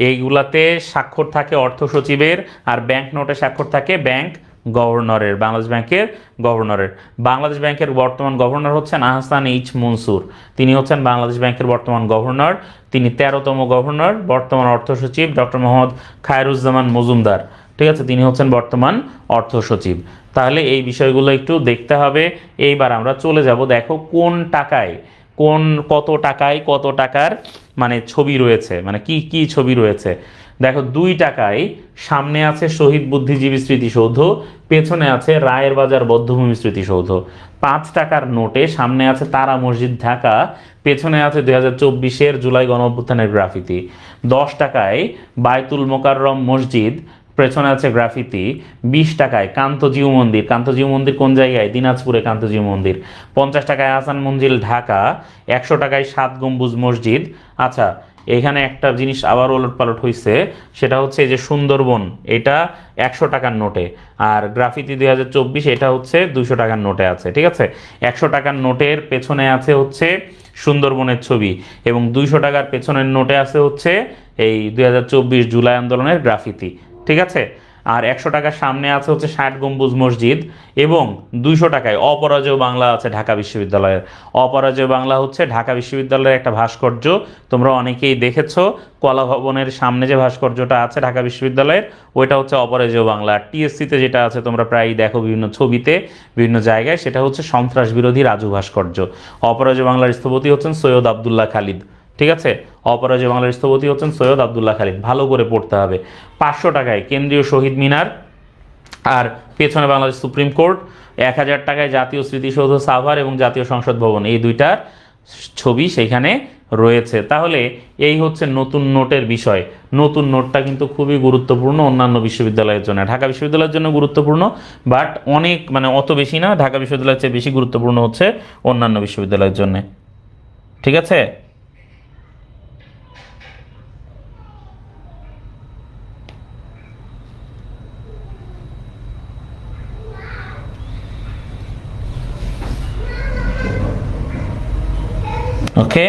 এইগুলাতে স্বাক্ষর থাকে অর্থ সচিবের, আর ব্যাংক নোটে স্বাক্ষর থাকে ব্যাংক গভর্নরের, বাংলাদেশ ব্যাংকের গভর্নরের। বাংলাদেশ ব্যাংকের বর্তমান গভর্নর হচ্ছেন আহসান এইচ মনসুর, তিনি হচ্ছেন বাংলাদেশ ব্যাংকের বর্তমান গভর্নর। তিনি 13তম গভর্নর। বর্তমান অর্থ সচিব ডক্টর মোহাম্মদ খায়রুজ্জামান মজুমদার, ঠিক আছে, তিনি হচ্ছেন বর্তমান অর্থ সচিব। তাহলে এই বিষয়গুলো একটু দেখতে হবে। এইবার আমরা চলে যাব, দেখো কোন টাকায়, কত টাকায় কত টাকার মানে ছবি রয়েছে, মানে কি কি ছবি রয়েছে। দেখো 2 টাকায় সামনে আছে শহীদ বুদ্ধিজীবী স্মৃতিসৌধ, পেছনে আছে রায়ের বাজার বধ্যভূমি স্মৃতিসৌধ। 5 টাকার নোটে সামনে আছে তারা মসজিদ ঢাকা, পেছনে আছে 2024-এর জুলাই গণঅভ্যুত্থানের গ্রাফিতি। 10 টাকায় বায়তুল মোকাররম মসজিদ, পেছনে আছে গ্রাফিতি। 20 টাকায় কান্তজিউ মন্দির, কান্তজিউ মন্দির কোন জায়গায়? দিনাজপুরে কান্তজিউ মন্দির। 50 টাকায় আহসান মঞ্জিল ঢাকা। 100 টাকায় 7 গম্বুজ মসজিদ। আচ্ছা, এখানে একটা জিনিস আবার ওলটপালট হয়েছে, সেটা হচ্ছে এই যে সুন্দরবন, এটা 100 টাকার নোটে, আর গ্রাফিতি 2024 এটা হচ্ছে 200 টাকার নোটে আছে, ঠিক আছে। 100 টাকার নোটের পেছনে আছে হচ্ছে সুন্দরবনের ছবি, এবং 200 টাকার পেছনের নোটে আছে হচ্ছে এই 2024 জুলাই আন্দোলনের গ্রাফিতি, ঠিক আছে। আর 100 টাকার সামনে আছে হচ্ছে 60 গম্বুজ মসজিদ, এবং 200 টাকায় অপরাজেয় বাংলা আছে ঢাকা বিশ্ববিদ্যালয়ের। অপরাজেয় বাংলা হচ্ছে ঢাকা বিশ্ববিদ্যালয়ের একটা ভাস্কর্য, তোমরা অনেকেই দেখেছো, কলা ভবনের সামনে যে ভাস্কর্যটা আছে ঢাকা বিশ্ববিদ্যালয়ের, ওইটা হচ্ছে অপরাজেয় বাংলা। টিএসসিতে যেটা আছে তোমরা প্রায়ই দেখো বিভিন্ন ছবিতে, বিভিন্ন জায়গায়, সেটা হচ্ছে সন্ত্রাস বিরোধী রাজু ভাস্কর্য। অপরাজেয় বাংলার স্থপতি হচ্ছেন সৈয়দ আবদুল্লাহ খালিদ, ঠিক আছে। অপরাজেয় বাংলার স্থপতি হচ্ছেন সৈয়দ আবদুল্লাহ খালিদ, ভালো করে পড়তে হবে। 500 টাকায় কেন্দ্রীয় শহীদ মিনার, আর পেছনে বাংলাদেশ সুপ্রিম কোর্ট। 1000 টাকায় জাতীয় স্মৃতিসৌধ সাভার এবং জাতীয় সংসদ ভবন, এই দুইটার ছবি সেইখানে রয়েছে। তাহলে এই হচ্ছে নতুন নোটের বিষয়। নতুন নোটটা কিন্তু খুবই গুরুত্বপূর্ণ অন্যান্য বিশ্ববিদ্যালয়ের জন্য, ঢাকা বিশ্ববিদ্যালয়ের জন্য গুরুত্বপূর্ণ, বাট অনেক মানে অত বেশি না, ঢাকা বিশ্ববিদ্যালয়ের চেয়ে বেশি গুরুত্বপূর্ণ হচ্ছে অন্যান্য বিশ্ববিদ্যালয়ের জন্য, ঠিক আছে। ওকে,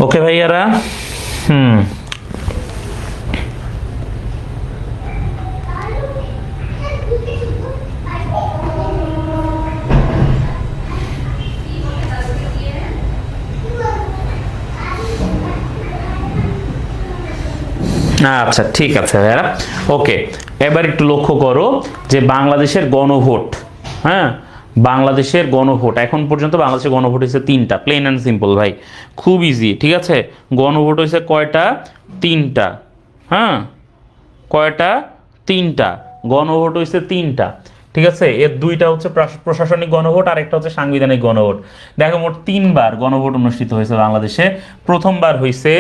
ওকে ভাইয়ারা, আচ্ছা ঠিক আছে ভাইয়ারা, ওকে। এবার একটু লক্ষ্য করো যে বাংলাদেশের গণভোট, হ্যাঁ, বাংলাদেশের গণভোট এখন পর্যন্ত বাংলাদেশের গণভোট হয়েছে 3টা, প্লেন অ্যান্ড সিম্পল ভাই, খুব ইজি, ঠিক আছে। গণভোট হয়েছে কয়টা? 3টা, হ্যাঁ, কয়টা? 3টা, গণভোট হয়েছে 3টা, ঠিক আছে। এর 2টা হচ্ছে প্রশাসনিক গণভোট, আর একটা হচ্ছে সাংবিধানিক গণভোট। দেখো মোট 3বার গণভোট অনুষ্ঠিত হয়েছে বাংলাদেশে। প্রথমবার হয়েছে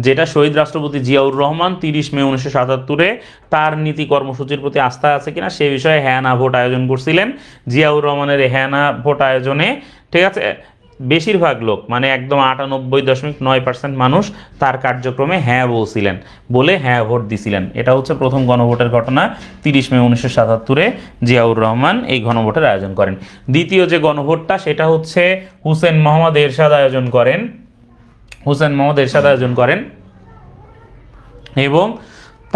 যেটা শহীদ রাষ্ট্রপতি জিয়াউর রহমান 30 মে 1977-এ তার নীতি কর্মসূচির প্রতি আস্থা আছে কিনা সে বিষয়ে হ্যাঁ না ভোট আয়োজন করছিলেন। জিয়াউর রহমানের হ্যাঁ না ভোট আয়োজনে, ঠিক আছে, বেশিরভাগ লোক মানে একদম 98.9% মানুষ তার কার্যক্রমে হ্যাঁ বলছিলেন, বলে হ্যাঁ ভোট দিছিলেন। এটা হচ্ছে প্রথম গণভোটের ঘটনা, 30 মে 1977-এ জিয়াউর রহমান এই গণভোটের আয়োজন করেন। দ্বিতীয় যে গণভোটটা সেটা হচ্ছে হুসেন মোহাম্মদ এরশাদ আয়োজন করেন, হুসেন মোহাম্মদ এরশাদ আয়োজন করেন, এবং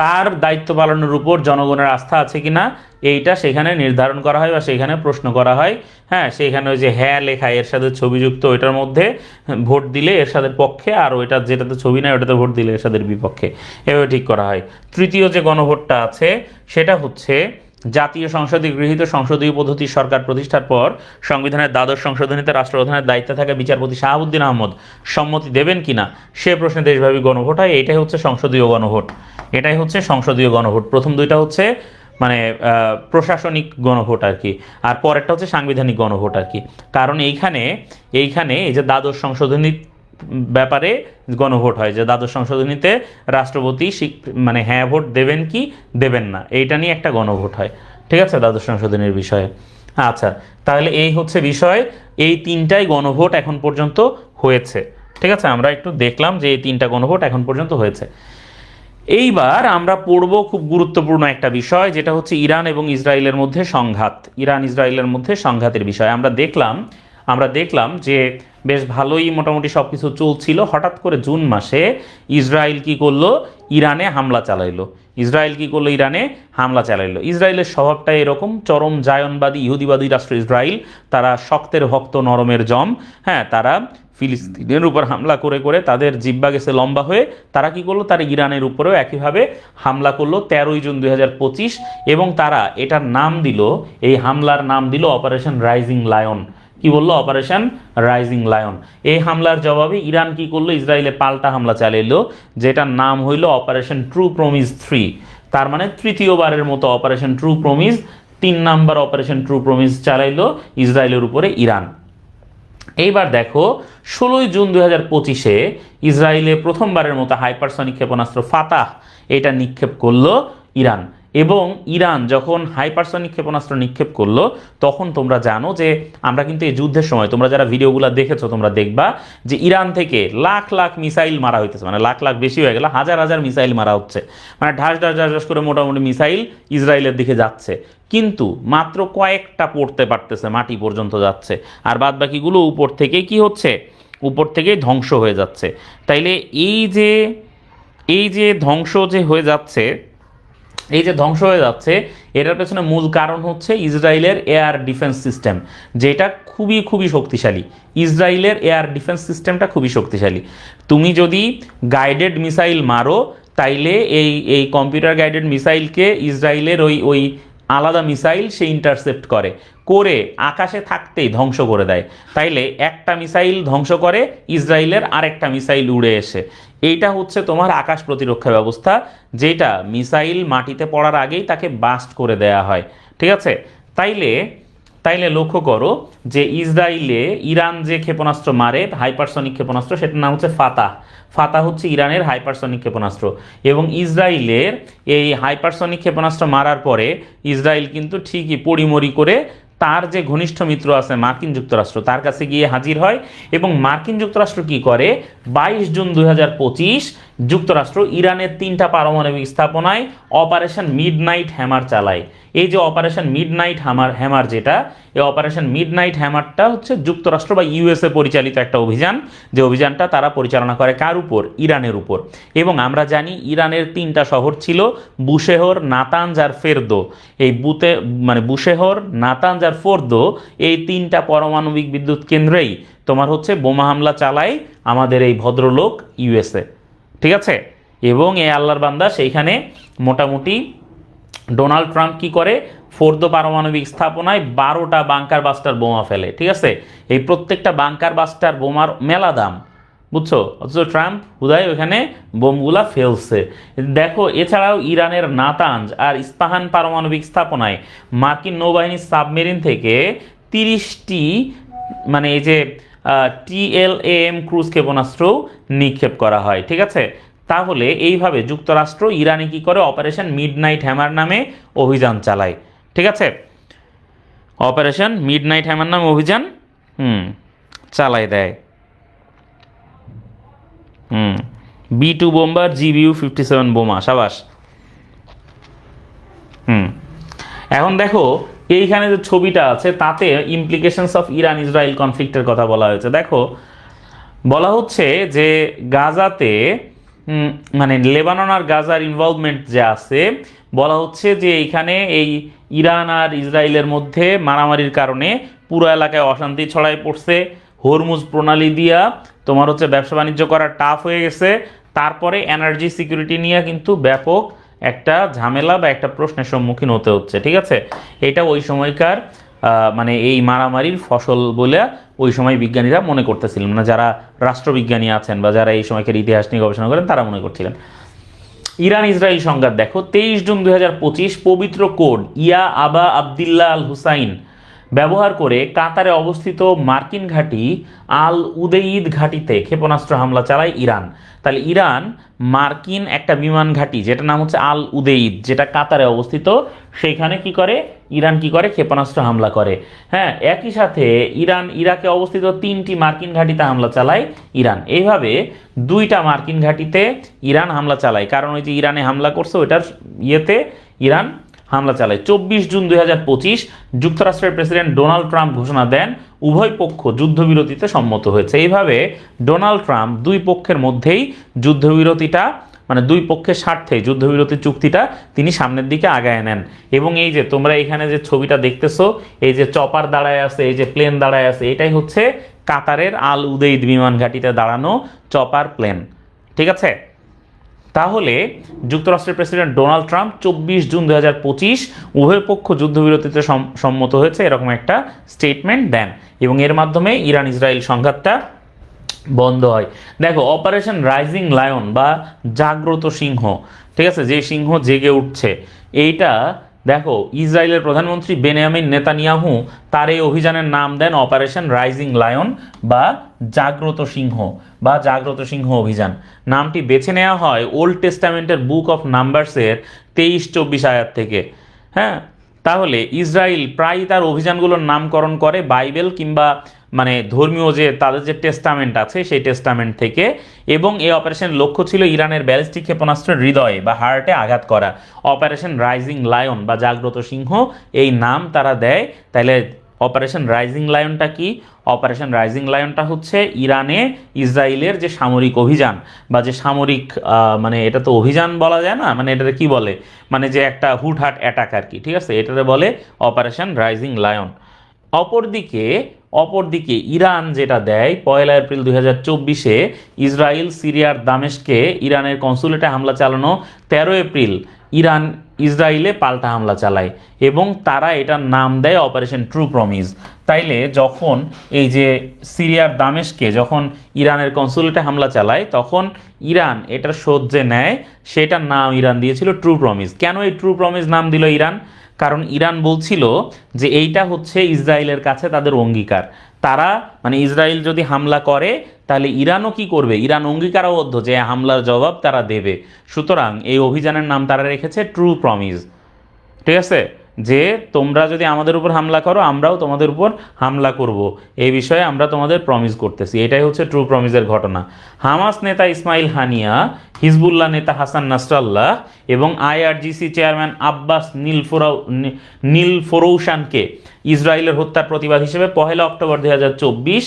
তার দায়িত্ব পালনের উপর জনগণের আস্থা আছে কিনা এইটা সেখানে নির্ধারণ করা হয় বা সেখানে প্রশ্ন করা হয়। হ্যাঁ, সেখানে ওই যে হ্যাঁ লেখা এরশাদের ছবিযুক্ত ওইটার মধ্যে ভোট দিলে এরশাদের পক্ষে, আর ওইটা যেটাতে ছবি নাই ওটাতে ভোট দিলে এরশাদের বিপক্ষে, এভাবে ঠিক করা হয়। তৃতীয় যে গণভোটটা আছে সেটা হচ্ছে জাতীয় সংসদে গৃহীত সংসদীয় পদ্ধতির সরকার প্রতিষ্ঠার পর সংবিধানের দ্বাদশ সংশোধনীতে রাষ্ট্রপ্রধানের দায়িত্বে থাকা বিচারপতি শাহাবুদ্দিন আহমদ সম্মতি দেবেন কিনা সে প্রশ্নে দেশব্যাপী গণভোট হয়। এটাই হচ্ছে সংসদীয় গণভোট, এটাই হচ্ছে সংসদীয় গণভোট। প্রথম দুইটা হচ্ছে মানে প্রশাসনিক গণভোট আর কি, আর পরেরটা হচ্ছে সাংবিধানিক গণভোট আর কি। কারণ এইখানে এই যে দ্বাদশ সংশোধনী ব্যাপারে গণভোট হয়, যে দ্বাদশ সংশোধনীতে রাষ্ট্রপতি মানে হ্যাঁ ভোট দেবেন কি দেবেন না, এইটা নিয়ে একটা গণভোট হয়, ঠিক আছে, দ্বাদশ সংশোধনীর বিষয়ে। আচ্ছা, তাহলে এই হচ্ছে বিষয়, এই তিনটাই গণভোট এখন পর্যন্ত হয়েছে, ঠিক আছে। আমরা একটু দেখলাম যে এই তিনটা গণভোট এখন পর্যন্ত হয়েছে। এইবার আমরা পড়ব খুব গুরুত্বপূর্ণ একটা বিষয়, যেটা হচ্ছে ইরান এবং ইসরায়েলের মধ্যে সংঘাত, ইরান ইসরায়েলের মধ্যে সংঘাতের বিষয়। আমরা দেখলাম যে বেশ ভালোই মোটামুটি সব কিছু চলছিল। হঠাৎ করে জুন মাসে ইসরায়েল কি করলো, ইরানে হামলা চালাইলো। ইসরায়েলের স্বভাবটা এরকম, চরম জায়নবাদী ইহুদিবাদী রাষ্ট্র ইসরায়েল, তারা শক্তের ভক্ত নরমের জম। হ্যাঁ, তারা ফিলিস্তিনের উপর হামলা করে করে তাদের জিব্বা গেছে লম্বা হয়ে। তারা কি করলো, তারা ইরানের উপরেও একইভাবে হামলা করলো 13 জুন 2025, এবং তারা এটার নাম দিল, এই হামলার নাম দিল অপারেশন রাইজিং লায়ন। কি বললো, অপারেশন রাইজিং লায়ন। এই হামলার জবাবে ইরান কি করলো, ইসরায়েলে পাল্টা হামলা চালাইলো, যেটার নাম হইল অপারেশন ট্রু প্রমিস 3। তার মানে তৃতীয়বারের মতো Operation True Promise, 3 number Operation True Promise চালাইলো ইসরায়েলের উপরে ইরান। এইবার দেখো 16 জুন 2025-এ ইসরায়েলে প্রথমবারের মতো হাইপারসনিক ক্ষেপণাস্ত্র ফাতাহ এটা নিক্ষেপ করলো ইরান। এবং ইরান যখন হাইপারসনিক ক্ষেপণাস্ত্র নিক্ষেপ করলো, তখন তোমরা জানো যে আমরা কিন্তু এই যুদ্ধের সময়, তোমরা যারা ভিডিওগুলো দেখেছো তোমরা দেখবা যে ইরান থেকে লাখ লাখ মিসাইল মারা হইতেছে, মানে লাখ লাখ বেশি হয়ে গেল, হাজার হাজার মিসাইল মারা হচ্ছে, মানে ঢাস ঢাস ঢাস ঢাস করে মোটামুটি মিসাইল ইসরায়েলের দিকে যাচ্ছে, কিন্তু মাত্র কয়েকটা পড়তে পারতেছে, মাটি পর্যন্ত যাচ্ছে, আর বাদ বাকিগুলো উপর থেকে কি হচ্ছে, উপর থেকেই ধ্বংস হয়ে যাচ্ছে। তাইলে এই যে ধ্বংস যে হয়ে যাচ্ছে, এটার পেছনে মূল কারণ হচ্ছে ইসরায়েলের এয়ার ডিফেন্স সিস্টেম, যেটা খুবই খুবই শক্তিশালী। ইসরায়েলের এয়ার ডিফেন্স সিস্টেমটা খুবই শক্তিশালী। তুমি যদি গাইডেড মিসাইল মারো, তাইলে এই কম্পিউটার গাইডেড মিসাইলকে ইসরায়েলের ওই আলাদা মিসাইল সে ইন্টারসেপ্ট করে আকাশে থাকতেই ধ্বংস করে দেয়। তাইলে একটা মিসাইল ধ্বংস করে ইসরায়েলের আরেকটা মিসাইল উড়ে এসে, এইটা হচ্ছে তোমার আকাশ প্রতিরক্ষা ব্যবস্থা, যেটা মিসাইল মাটিতে পড়ার আগেই তাকে বাস্ট করে দেয়া হয়, ঠিক আছে। তাইলে লক্ষ্য করো যে ইরান যে ক্ষেপণাস্ত্র মারে, হাইপারসনিক ক্ষেপণাস্ত্র, সেটার নাম হচ্ছে ফাতাহ হচ্ছে ইরানের হাইপারসনিক ক্ষেপণাস্ত্র। এবং ইসরায়েলের এই হাইপারসনিক ক্ষেপণাস্ত্র মারার পরে ইসরায়েল কিন্তু ঠিকই পড়িমড়ি করে তার যে ঘনিষ্ঠ মিত্র আছে মার্কিন যুক্তরাষ্ট্র, তার কাছে গিয়ে হাজির হয়। এবং মার্কিন যুক্তরাষ্ট্র কি করে, 22 জুন 2025 যুক্তরাষ্ট্র ইরানের 3টা পারমাণবিক স্থাপনায় অপারেশন মিডনাইট হ্যামার চালায়। এই যে অপারেশন মিডনাইট হ্যামার যেটা, এই অপারেশন মিডনাইট হ্যামারটা হচ্ছে যুক্তরাষ্ট্র বা ইউএসএ পরিচালিত একটা অভিযান, যে অভিযানটা তারা পরিচালনা করে কার উপর, ইরানের উপর। এবং আমরা জানি ইরানের 3টা শহর ছিল, বুশেহর, নাতানজ আর ফেরদো। এই বুশেহর, নাতানজ আর ফোর্দো, এই 3টা পারমাণবিক বিদ্যুৎ কেন্দ্রেই তোমার হচ্ছে বোমা হামলা চালায় আমাদের এই ভদ্রলোক ইউএসএ, ঠিক আছে। এবং এই আল্লাহর বান্দা সেইখানে মোটামুটি ডোনাল্ড ট্রাম্প কি করে, ফোর্দো পারমাণবিক স্থাপনায় 12টা বাংকার বাস্টার বোমা ফেলে, ঠিক আছে। এই প্রত্যেকটা বাংকার বাস্টার বোমার মেলা দাম, বুঝছো, অথচ ট্রাম্প হুদায় ওখানে বোমগুলা ফেলছে। দেখো, এছাড়াও ইরানের নাতানজ আর ইস্পাহান পারমাণবিক স্থাপনায় মার্কিন নৌবাহিনীর সাবমেরিন থেকে 30টি মানে এই যে TLAM ক্রুজ ক্ষেপণাস্ত্রও নিক্ষেপ করা হয়, ঠিক আছে। তাহলে এইভাবে যুক্তরাষ্ট্র ইরানে কি করে, অপারেশন মিডনাইট হ্যামার নামে অভিযান চালায়, ঠিক আছে। অপারেশন মিডনাইট হ্যামার নামে অভিযান চালাই দেয়। B2 বোম্বার, GBU-57 বোমা, সাবাস। এখন দেখো এইখানে যে ছবিটা আছে, তাতে ইমপ্লিকেশনস অফ ইরান ইসরায়েল কনফ্লিক্টের কথা বলা হয়েছে। দেখো, বলা হচ্ছে যে গাজাতে মানে লেবানন আর গাজার ইনভলভমেন্ট যে আছে, বলা হচ্ছে যে এইখানে এই ইরান আর ইসরায়েলের মধ্যে মারামারির কারণে পুরো এলাকায় অশান্তি ছড়ায় পড়ছে। হরমুজ প্রণালী দিয়া তোমার হচ্ছে ব্যবসা বাণিজ্য করা টাফ হয়ে গেছে। তারপরে এনার্জি সিকিউরিটি নিয়ে কিন্তু ব্যাপক একটা ঝামেলা বা একটা প্রশ্নের সম্মুখীন হতে হচ্ছে, ঠিক আছে। এটা ওই সময়কার মানে এই মারামারির ফসল বলে ওই সময় বিজ্ঞানীরা মনে করতেছিলেন, মানে যারা রাষ্ট্রবিজ্ঞানী আছেন বা যারা এই সময়কার ইতিহাস নিয়ে গবেষণা করেন তারা মনে করছিলেন। ইরান ইসরায়েল সংঘাত দেখো, 23 জুন 2025 পবিত্র কোড ইয়া আবা আবদুল্লাহ আল হুসাইন ব্যবহার করে কাতারে অবস্থিত মার্কিন ঘাঁটি আল উদেইদ ঘাঁটিতে ক্ষেপণাস্ত্র হামলা চালায় ইরান। তাহলে ইরান মার্কিন একটা বিমান ঘাঁটি যেটা নাম হচ্ছে আল উদেইদ, যেটা কাতারে অবস্থিত, সেইখানে কি করে ইরান কি করে ক্ষেপণাস্ত্র হামলা করে। হ্যাঁ, একই সাথে ইরান ইরাকে অবস্থিত 3টি মার্কিন ঘাঁটিতে হামলা চালায় ইরান। এইভাবে 2টা মার্কিন ঘাঁটিতে ইরান হামলা চালায়, কারণ ওই যে ইরানে হামলা করছে ওইটার ইয়েতে ইরান হামলা চালায়। 24 জুন 2025 যুক্তরাষ্ট্রের প্রেসিডেন্ট ডোনাল্ড ট্রাম্প ঘোষণা দেন উভয় পক্ষ যুদ্ধবিরতিতে সম্মত হয়েছে। এইভাবে ডোনাল্ড ট্রাম্প দুই পক্ষের মধ্যেই যুদ্ধবিরতিটা, মানে দুই পক্ষের স্বার্থে যুদ্ধবিরতি চুক্তিটা তিনি সামনের দিকে আগায় নেন। এবং এই যে তোমরা এখানে যে ছবিটা দেখতেছো, এই যে চপার দাঁড়ায় আছে, এই যে প্লেন দাঁড়ায় আছে, এটাই হচ্ছে কাতারের আল উদেইদ বিমান ঘাঁটিতে দাঁড়ানো চপার প্লেন, ঠিক আছে। তাহলে যুক্তরাষ্ট্রের প্রেসিডেন্ট ডোনাল্ড ট্রাম্প 24 জুন 2025 উভয় পক্ষ যুদ্ধবিরতিতে সম্মত হয়েছে এরকম একটা স্টেটমেন্ট দেন, এবং এর মাধ্যমে ইরান ইসরায়েল সংঘাতটা বন্ধ হয়। দেখো, অপারেশন রাইজিং লায়ন বা জাগ্রত সিংহ, ঠিক আছে, যে সিংহ জেগে উঠছে, এইটা দেখো ইসরায়েলের প্রধানমন্ত্রী বেনিয়ামিন নেতানিয়াহু তার এই অভিযানের নাম দেন অপারেশন রাইজিং লায়ন বা জাগ্রত সিংহ বা জাগ্রত সিংহ অভিযান। নামটি বেছে নেওয়া হয় ওল্ড টেস্টামেন্টের বুক অফ নাম্বারসের 23-24 আয়াত থেকে। হ্যাঁ, তাহলে ইসরায়েল প্রায় তার অভিযানগুলোর নামকরণ করে বাইবেল কিংবা মানে ধর্মীয় যে তাদের যে টেস্টামেন্ট আছে সেই টেস্টামেন্ট থেকে, এবং এই অপারেশনের লক্ষ্য ছিল ইরানের ব্যালিস্টিক ক্ষেপণাস্ত্রের হৃদয়ে বা হার্টে আঘাত করা। অপারেশন রাইজিং লায়ন বা জাগ্রত সিংহ এই নাম তারা দেয়। তাহলে অপারেশন রাইজিং লায়নটা কি? অপারেশন রাইজিং লায়নটা হচ্ছে ইরানে ইসরায়েলের যে সামরিক অভিযান বা যে সামরিক মানে এটা তো অভিযান বলা যায় না, মানে এটাতে কি বলে, মানে যে একটা হুটহাট অ্যাটাক আর কি, ঠিক আছে, এটাতে বলে অপারেশন রাইজিং লায়ন। অপরদিকে ইরান যেটা দেয় 1 এপ্রিল 2024 ইসরায়েল সিরিয়ার দামেস্কে ইরানের কনসুলেটে হামলা চালানো 13 এপ্রিল ইরান ইসরায়েলে পাল্টা হামলা চালায় এবং তারা এটার নাম দেয় অপারেশন ট্রু প্রমিস। তাইলে যখন এই যে সিরিয়ার দামেস্কে যখন ইরানের কনসুলেটে হামলা চালায় তখন ইরান এটার শোধ যে নেয় সেটার নাম ইরান দিয়েছিল ট্রু প্রমিস। কেন এই ট্রু প্রমিস নাম দিল ইরান? কারণ ইরান বলছিল যে এইটা হচ্ছে ইসরায়েলের কাছে তাদের অঙ্গীকার, তারা মানে ইসরায়েল যদি হামলা করে তাহলে ইরানও কি করবে, ইরান অঙ্গীকারবদ্ধ যে হামলার জবাব তারা দেবে। সুতরাং এই অভিযানের নাম তারা রেখেছে ট্রু প্রমিস, ঠিক আছে, যে তোমরা যদি আমাদের উপর হামলা করো আমরাও তোমাদের উপর হামলা করব, এই বিষয়ে আমরা তোমাদের প্রমিস করতেছি। এটাই হচ্ছে ট্রু প্রমিসের ঘটনা। হামাস নেতা ইসমাইল হানিয়া, হিজবুল্লাহ নেতা হাসান নাসরাল্লাহ এবং আইআরজিসি চেয়ারম্যান আব্বাস নীলফরৌশানকে ইসরায়েলের হত্যার প্রতিবাদ হিসেবে 1 অক্টোবর 2024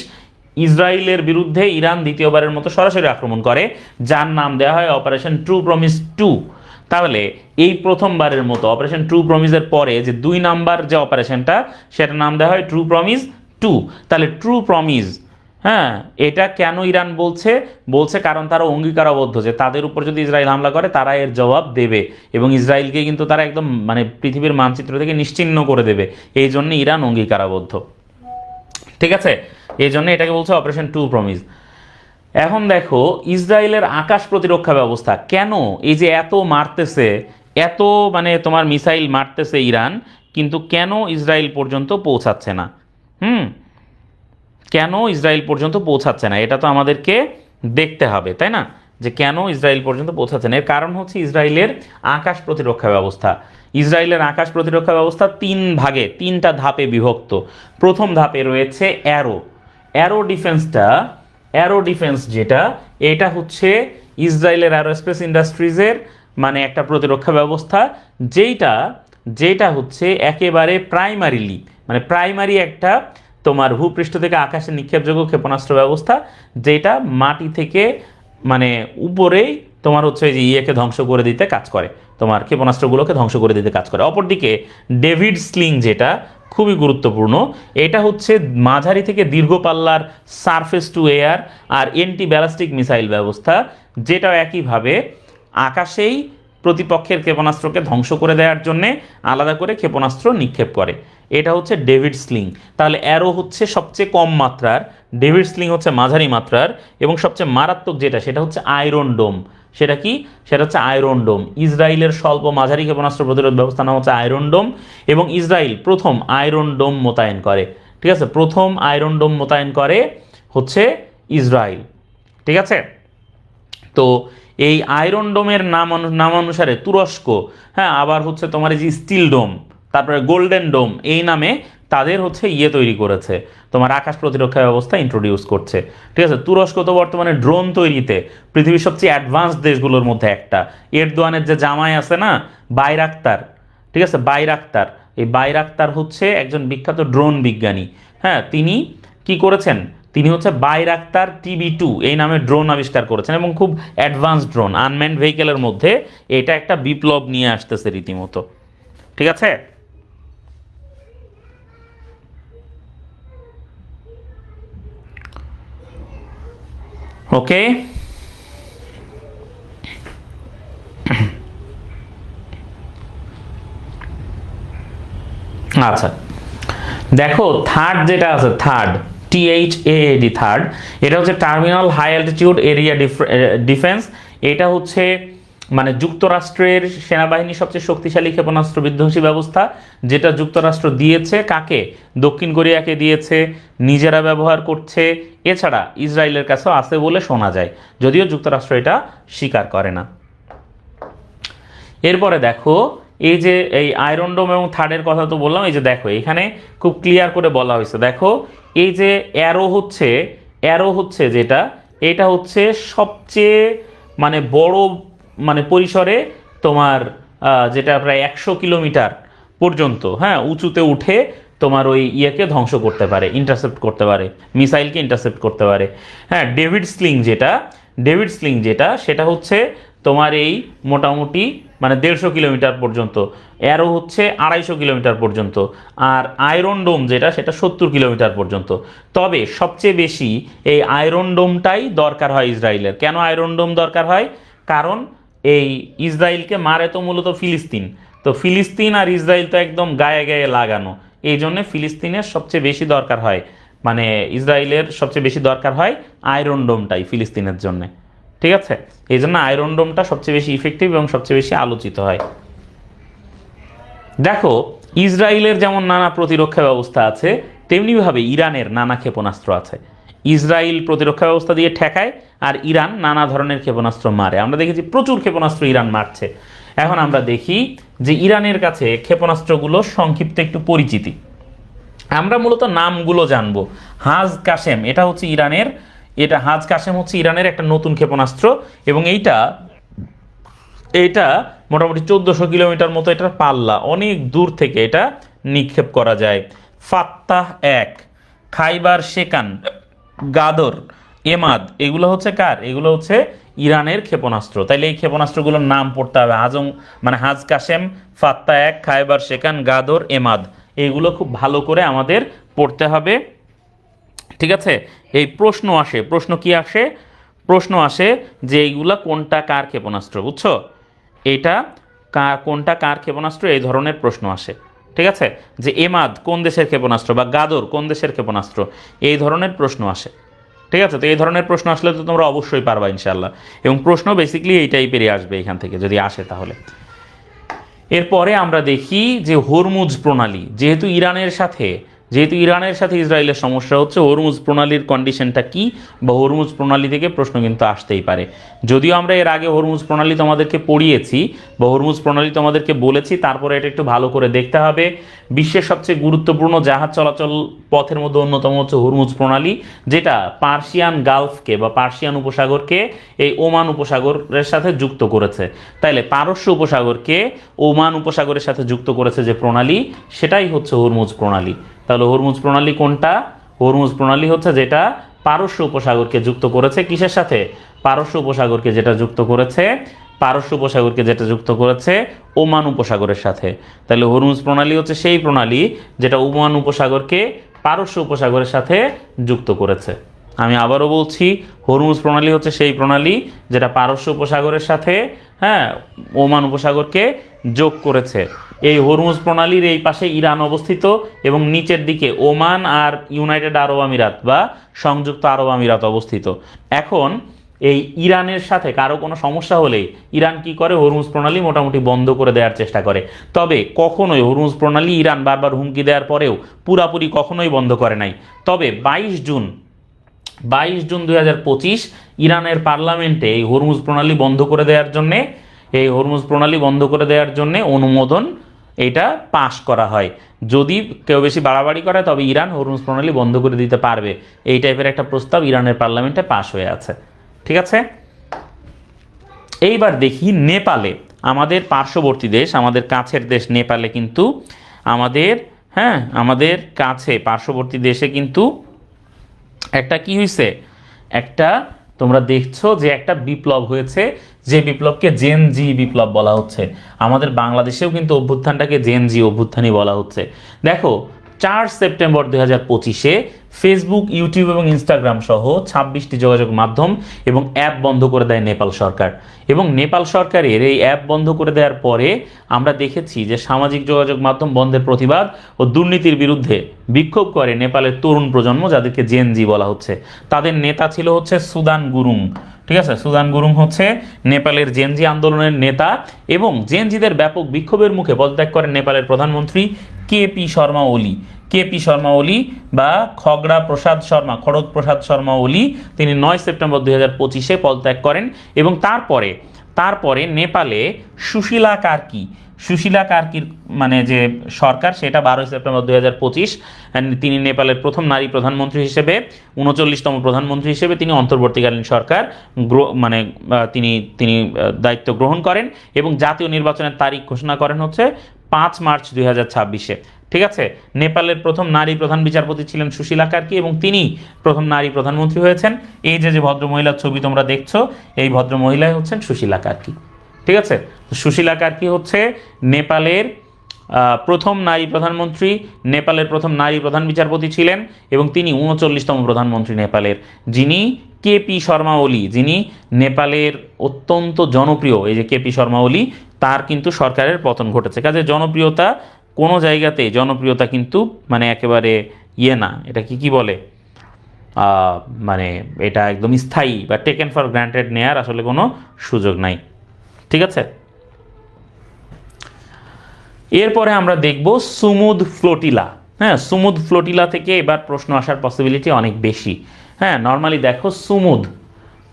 ইসরায়েলের বিরুদ্ধে ইরান দ্বিতীয়বারের মতো সরাসরি আক্রমণ করে, যার নাম দেওয়া হয় অপারেশন ট্রু প্রমিস 2। তাহলে এই প্রথমবারের মতো অপারেশন ট্রু প্রমিসের পরে যে 2 নাম্বার যে অপারেশনটা সেটার নাম দেওয়া হয় ট্রু প্রমিস 2। তাহলে ট্রু প্রমিস, হ্যাঁ, এটা কেন ইরান বলছে কারণ তারা অঙ্গীকারবদ্ধ যে তাদের উপর যদি ইসরায়েল হামলা করে তারা এর জবাব দেবে এবং ইসরায়েলকে কিন্তু তারা একদম মানে পৃথিবীর মানচিত্র থেকে নিশ্চিহ্ন করে দেবে, এই জন্য ইরান অঙ্গীকারবদ্ধ, ঠিক আছে, এই জন্য এটাকে বলছে অপারেশন ট্রু প্রমিস। এখন দেখো ইসরায়েলের আকাশ প্রতিরক্ষা ব্যবস্থা কেন এই যে এত মারতেছে, এত মানে তোমার মিসাইল মারতেছে ইরান, কিন্তু কেন ইসরায়েল পর্যন্ত পৌঁছাচ্ছে না? কেন ইসরায়েল পর্যন্ত পৌঁছাচ্ছে না এটা তো আমাদেরকে দেখতে হবে, তাই না, যে কেন ইসরায়েল পর্যন্ত পৌঁছাচ্ছে না। এর কারণ হচ্ছে ইসরায়েলের আকাশ প্রতিরক্ষা ব্যবস্থা। ইসরায়েলের আকাশ প্রতিরক্ষা ব্যবস্থা 3 ভাগে 3টা ধাপে বিভক্ত। প্রথম ধাপে রয়েছে অ্যারো ডিফেন্স, যেটা এটা হচ্ছে ইসরায়েলের অ্যারোস্পেস ইন্ডাস্ট্রিজের মানে একটা প্রতিরক্ষা ব্যবস্থা, যেটা হচ্ছে একেবারে প্রাইমারি একটা তোমার ভূপৃষ্ঠ থেকে আকাশে নিক্ষেপযোগ্য ক্ষেপণাস্ত্র ব্যবস্থা, যেটা মাটি থেকে মানে উপরেই তোমার হচ্ছে যে ইয়েকে ধ্বংস করে দিতে কাজ করে, তোমার ক্ষেপণাস্ত্রগুলোকে ধ্বংস করে দিতে কাজ করে। অপরদিকে ডেভিড স্লিং, যেটা খুবই গুরুত্বপূর্ণ, এটা হচ্ছে মাঝারি থেকে দীর্ঘ পাল্লার সারফেস টু এয়ার আর এন্টি ব্যালিস্টিক মিসাইল ব্যবস্থা, যেটাও একইভাবে আকাশেই প্রতিপক্ষের ক্ষেপণাস্ত্রকে ধ্বংস করে দেওয়ার জন্য আলাদা করে ক্ষেপণাস্ত্র নিক্ষেপ করে। এটা হচ্ছে ডেভিড স্লিং। তাহলে অ্যারো হচ্ছে সবচেয়ে কম মাত্রার, ডেভিড স্লিং হচ্ছে মাঝারি মাত্রার, এবং সবচেয়ে মারাত্মক যেটা সেটা হচ্ছে আয়রন ডোম। সেটা কি? সেটা হচ্ছে আয়রন ডোম। ইসরায়েলের স্বল্প মাঝারি ক্ষেপণাস্ত্র প্রতিরোধ ব্যবস্থা নাম হচ্ছে আয়রন ডোম, এবং ইসরায়েল প্রথম আয়রন ডোম মোতায়েন করে। ঠিক আছে, প্রথম আয়রন ডোম মোতায়েন করে হচ্ছে ইসরায়েল। ঠিক আছে, তো এই আয়রন ডোমের নামানুসারে তুরস্ক, হ্যাঁ, আবার হচ্ছে তোমার এই যে স্টিল ডোম, তারপরে গোল্ডেন ডোম, এই নামে তাদের হচ্ছে তৈরি করেছে, তোমার আকাশ প্রতিরক্ষা ব্যবস্থা ইন্ট্রোডিউস করছে। ঠিক আছে, তুরস্ক তো বর্তমানে ড্রোন তৈরিতে পৃথিবীর সবচেয়ে অ্যাডভান্স দেশগুলোর মধ্যে একটা। এরদোয়ানের যে জামাই আছে না, বাইরাক্তার, ঠিক আছে, বাইরাক্তার, এই বাইরাক্তার হচ্ছে একজন বিখ্যাত ড্রোন বিজ্ঞানী। হ্যাঁ, তিনি কি করেছেন? তিনি হচ্ছে বাইরাক্তার TB2 এই নামে ড্রোন আবিষ্কার করেছেন, এবং খুব অ্যাডভান্স ড্রোন, আনম্যান্ড ভেহিকেলের মধ্যে এটা একটা বিপ্লব নিয়ে আসতেছে রীতিমতো। ঠিক আছে, ওকে। আচ্ছা, দেখো থার্ড যেটা আছে, THAAD, থার্ড, এটা হচ্ছে terminal high altitude area defence. এটা হচ্ছে মানে যুক্তরাষ্ট্রের সেনাবাহিনীর সবচেয়ে শক্তিশালী ক্ষেপণাস্ত্র বিধ্বংসী ব্যবস্থা, যেটা যুক্তরাষ্ট্র দিয়েছে কাকে? দক্ষিণ কোরিয়াকে দিয়েছে, নিজেরা ব্যবহার করছে, এছাড়া ইসরায়েলের কাছেও আছে বলে শোনা যায়, যদিও যুক্তরাষ্ট্র এটা স্বীকার করে না। এরপরে দেখো, এই যে এই আয়রন ডোম এবং থার্ডের কথা তো বললাম, এই যে দেখো এখানে খুব ক্লিয়ার করে বলা হয়েছে। দেখো এই যে অ্যারো হচ্ছে যেটা, এটা হচ্ছে সবচেয়ে মানে বড় মানে পরিসরে তোমার যেটা প্রায় 100 কিলোমিটার পর্যন্ত, হ্যাঁ, উঁচুতে উঠে তোমার ওই ইয়েকে ধ্বংস করতে পারে, ইন্টারসেপ্ট করতে পারে, মিসাইলকে ইন্টারসেপ্ট করতে পারে। হ্যাঁ, ডেভিড স্লিং যেটা সেটা হচ্ছে তোমার এই মোটামুটি মানে 150 কিলোমিটার পর্যন্ত, অ্যারো হচ্ছে 250 কিলোমিটার পর্যন্ত, আর আয়রন ডোম যেটা সেটা 70 কিলোমিটার পর্যন্ত। তবে সবচেয়ে বেশি এই আয়রন ডোমটাই দরকার হয় ইসরায়েলের। কেন আয়রন ডোম দরকার হয়? কারণ এই ইসরায়েলকে মারে তো মূলত ফিলিস্তিন, তো ফিলিস্তিন আর ইসরায়েল তো একদম গায়ে গায়ে লাগানো, এই জন্য ফিলিস্তিনের সবচেয়ে বেশি দরকার হয়, মানে ইসরায়েলের সবচেয়ে বেশি দরকার হয় আয়রন ডোমটাই ফিলিস্তিনের জন্য। ঠিক আছে, এই জন্য আয়রন ডোমটা সবচেয়ে বেশি ইফেক্টিভ এবং সবচেয়ে বেশি আলোচিত হয়। দেখো ইসরায়েলের যেমন নানা প্রতিরক্ষা ব্যবস্থা আছে, তেমনিভাবে ইরানের নানা ক্ষেপণাস্ত্র আছে। ইসরায়েল প্রতিরক্ষা ব্যবস্থা দিয়ে ঠেকায়, আর ইরান নানা ধরনের ক্ষেপণাস্ত্র মারে। আমরা দেখেছি প্রচুর ক্ষেপণাস্ত্র ইরান মারছে। এখন আমরা দেখি যে ইরানের কাছে ক্ষেপণাস্ত্রগুলো সংক্ষিপ্ত একটু পরিচিতি, আমরা মূলত নামগুলো জানবো। হাজ কাশেম, এটা হচ্ছে ইরানের, হাজ কাশেম হচ্ছে ইরানের একটা নতুন ক্ষেপণাস্ত্র, এবং এইটা মোটামুটি 1400 কিলোমিটার মতো এটার পাল্লা, অনেক দূর থেকে এটা নিক্ষেপ করা যায়। ফাত্তাহ 1, খাইবার শেকান, গাদর, এমাদ, এগুলো হচ্ছে কার? এগুলো হচ্ছে ইরানের ক্ষেপণাস্ত্র। তাইলে এই ক্ষেপণাস্ত্রগুলোর নাম পড়তে হবে, হাজ কাশেম, ফাত্তাহ 1, খাইবার শেকান, গাদর, এমাদ, এইগুলো খুব ভালো করে আমাদের পড়তে হবে। ঠিক আছে, এই প্রশ্ন আসে যে এইগুলা কোনটা কার ক্ষেপণাস্ত্র, বুঝছো? এটা কোনটা কার ক্ষেপণাস্ত্র, এই ধরনের প্রশ্ন আসে। ঠিক আছে, যে এমাদ কোন দেশের ক্ষেপণাস্ত্র বা গাদর কোন দেশের ক্ষেপণাস্ত্র, এই ধরনের প্রশ্ন আসে। ঠিক আছে, তো এই ধরনের প্রশ্ন আসলে তো তোমরা অবশ্যই পারবা ইনশাল্লাহ, এবং প্রশ্ন বেসিক্যালি এই টাইপেরই আসবে এখান থেকে যদি আসে তাহলে। এরপরে আমরা দেখি যে হরমুজ প্রণালী, যেহেতু ইরানের সাথে ইসরায়েলের সমস্যা হচ্ছে, হরমুজ প্রণালীর কন্ডিশনটা কি, বা হরমুজ প্রণালী থেকে প্রশ্ন কিন্তু আসতেই পারে। যদিও আমরা এর আগে হরমুজ প্রণালী তোমাদেরকে পড়িয়েছি বা হরমুজ প্রণালী তোমাদেরকে বলেছি, তারপরে এটা একটু ভালো করে দেখতে হবে। বিশ্বের সবচেয়ে গুরুত্বপূর্ণ জাহাজ চলাচল পথের মধ্যে অন্যতম হচ্ছে হরমুজ প্রণালী, যেটা পার্সিয়ান গালফকে বা পার্সিয়ান উপসাগরকে এই ওমান উপসাগরের সাথে যুক্ত করেছে। তাইলে পারস্য উপসাগরকে ওমান উপসাগরের সাথে যুক্ত করেছে যে প্রণালী, সেটাই হচ্ছে হরমুজ প্রণালী। তাহলে হরমুজ প্রণালী কোনটা? হরমুজ প্রণালী হচ্ছে যেটা পারস্য উপসাগরকে যুক্ত করেছে, কিসের সাথে? পারস্য উপসাগরকে যেটা যুক্ত করেছে ওমান উপসাগরের সাথে। তাহলে হরমুজ প্রণালী হচ্ছে সেই প্রণালী যেটা ওমান উপসাগরকে পারস্য উপসাগরের সাথে যুক্ত করেছে। আমি আবারও বলছি, হরমুজ প্রণালী হচ্ছে সেই প্রণালী যেটা পারস্য উপসাগরের সাথে ওমান উপসাগরকে যোগ করেছে। এই হরমুজ প্রণালীর এই পাশে ইরান অবস্থিত এবং নিচের দিকে ওমান আর ইউনাইটেড আরব আমিরাত বা সংযুক্ত আরব আমিরাত অবস্থিত। এখন এই ইরানের সাথে কারো কোনো সমস্যা হলেই ইরান কি করে, হরমুজ প্রণালী মোটামুটি বন্ধ করে দেওয়ার চেষ্টা করে। তবে কখনোই হরমুজ প্রণালী ইরান বারবার হুমকি দেওয়ার পরেও পুরাপুরি কখনোই বন্ধ করে নাই। তবে 22 জুন 2025 ইরানের পার্লামেন্টে এই হরমুজ প্রণালী বন্ধ করে দেওয়ার জন্য অনুমোদন এটা পাশ করা হয়। যদি কেউ বেশি বাড়াবাড়ি করে তবে ইরান হরমুজ প্রণালী বন্ধ করে দিতে পারবে, এই টাইপের একটা প্রস্তাব ইরানের পার্লামেন্টে পাশ হয়ে আছে। ঠিক আছে, এইবার দেখি নেপালে, আমাদের পার্শ্ববর্তী দেশ, আমাদের কাছের দেশ নেপালে কিন্তু আমাদের কাছে পার্শ্ববর্তী দেশে কিন্তু একটা কি হয়েছে, একটা তোমরা দেখছো যে একটা বিপ্লব হয়েছে, যে বিপ্লবকে জেন জি বিপ্লব বলা হচ্ছে। আমাদের বাংলাদেশেও কিন্তু অভ্যুত্থানটাকে জেন জি অভ্যুত্থানই বলা হচ্ছে। দেখো 4 সেপ্টেম্বর 2025-এ ফেসবুক, ইউটিউব এবং ইনস্টাগ্রাম সহ 26টি যোগাযোগ মাধ্যম এবং অ্যাপ বন্ধ করে দেয় নেপাল সরকার। এবং নেপাল সরকারের এই অ্যাপ বন্ধ করে দেওয়ার পরে আমরা দেখেছি যে সামাজিক যোগাযোগ মাধ্যম বন্ধের প্রতিবাদ ও দুর্নীতির বিরুদ্ধে বিক্ষোভ করে নেপালের তরুণ প্রজন্ম, যাদেরকে জেন জি বলা হচ্ছে। তাদের নেতা ছিল হচ্ছে সুদান গুরুং। ঠিক আছে, সুদান গুরুং হচ্ছে নেপালের জেনজি আন্দোলনের নেতা এবং জেনজিদের ব্যাপক বিক্ষোভের মুখে পদত্যাগ করেন নেপালের প্রধানমন্ত্রী কেপি শর্মা ওলি বা খড়গ প্রসাদ শর্মা ওলি। তিনি 9 সেপ্টেম্বর 2025-এ পদত্যাগ করেন এবং তারপরে নেপালে সুশীলা কার্কির মানে যে সরকার, সেটা 12 সেপ্টেম্বর 2025 তিনি নেপালের প্রথম নারী প্রধানমন্ত্রী হিসেবে, 39তম প্রধানমন্ত্রী হিসেবে তিনি অন্তর্বর্তীকালীন সরকার তিনি দায়িত্ব গ্রহণ করেন এবং জাতীয় নির্বাচনের তারিখ ঘোষণা করেন হচ্ছে 5 মার্চ 2026-এ। ঠিক আছে, নেপালের প্রথম নারী প্রধান বিচারপতি ছিলেন সুশীলা কার্কি এবং তিনি প্রথম নারী প্রধানমন্ত্রী হয়েছেন। এই যে ভদ্রমহিলার ছবি তোমরা দেখছো, এই ভদ্রমহিলাই হচ্ছেন সুশীলা কার্কি। ঠিক আছে, সুশীলা কার্কি হচ্ছে নেপালের প্রথম নারী প্রধানমন্ত্রী, নেপালের প্রথম নারী প্রধান বিচারপতি ছিলেন এবং তিনি 39তম প্রধানমন্ত্রী নেপালের, যিনি কেপি শর্মা ওলি, যিনি নেপালের অত্যন্ত জনপ্রিয়। এই যে কেপি শর্মা ওলি, তার কিন্তু সরকারের পতন ঘটেছে। কাজে জনপ্রিয়তা কোনো জায়গাতে, জনপ্রিয়তা কিন্তু মানে একেবারে না, এটা কি বলে, মানে এটা একদম স্থায়ী বা টেকেন ফর গ্রান্টেড নেয়ার আসলে কোনো সুযোগ নাই। ঠিক আছে, এরপরে আমরা দেখব সুমুদ ফ্লোটিলা। সুমুদ ফ্লোটিলা থেকে এবার প্রশ্ন আসার পসিবিলিটি অনেক বেশি। নর্মালি দেখো, সুমুদ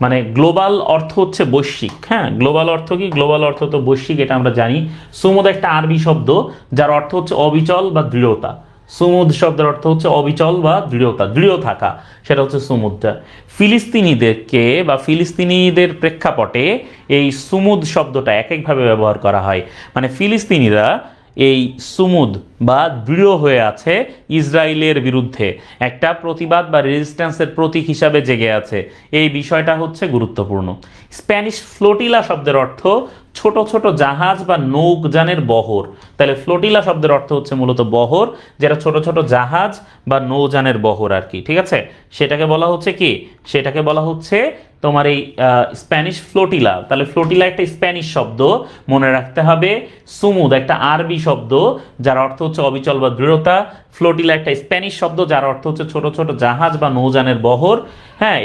মানে গ্লোবাল অর্থ হচ্ছে বৈশ্বিক। গ্লোবাল অর্থ কি? গ্লোবাল অর্থ তো বৈশ্বিক, এটা আমরা জানি। সুমুদ একটা আরবি শব্দ যার অর্থ হচ্ছে অবিচল বা দৃঢ়তা। সুমুদ শব্দের অর্থ হচ্ছে অবিচল বা দৃঢ়তা, দৃঢ় থাকা, সেটা হচ্ছে সুমুদটা। ফিলিস্তিনিদের প্রেক্ষাপটে এই সুমুদ শব্দটা এক একভাবে ব্যবহার করা হয়। মানে ফিলিস্তিনিরা এই সুমুদ বা দৃঢ় হয়ে আছে ইসরায়েলের বিরুদ্ধে, একটা প্রতিবাদ বা রেজিস্ট্যান্সের প্রতীক হিসাবে জেগে আছে। এই বিষয়টা হচ্ছে গুরুত্বপূর্ণ। স্প্যানিশ ফ্লোটিলা শব্দের অর্থ ছোট ছোট জাহাজ বা নৌযানের বহর। তাহলে ফ্লোটিলা শব্দের অর্থ হচ্ছে মূলত বহর, যেটা ছোট ছোট জাহাজ বা নৌযানের বহর আর কি। ঠিক আছে, সেটাকে বলা হচ্ছে কি? সেটাকে বলা হচ্ছে তোমার এই স্প্যানিশ ফ্লোটিলা। তাহলে ফ্লোটিলা একটা স্প্যানিশ শব্দ, মনে রাখতে হবে। সুমুদ একটা আরবি শব্দ যার অর্থ হচ্ছে অবিচল বা দৃঢ়তা। ফ্লোটিলা একটা স্প্যানিশ শব্দ যার অর্থ হচ্ছে ছোট ছোট জাহাজ বা নৌযানের বহর।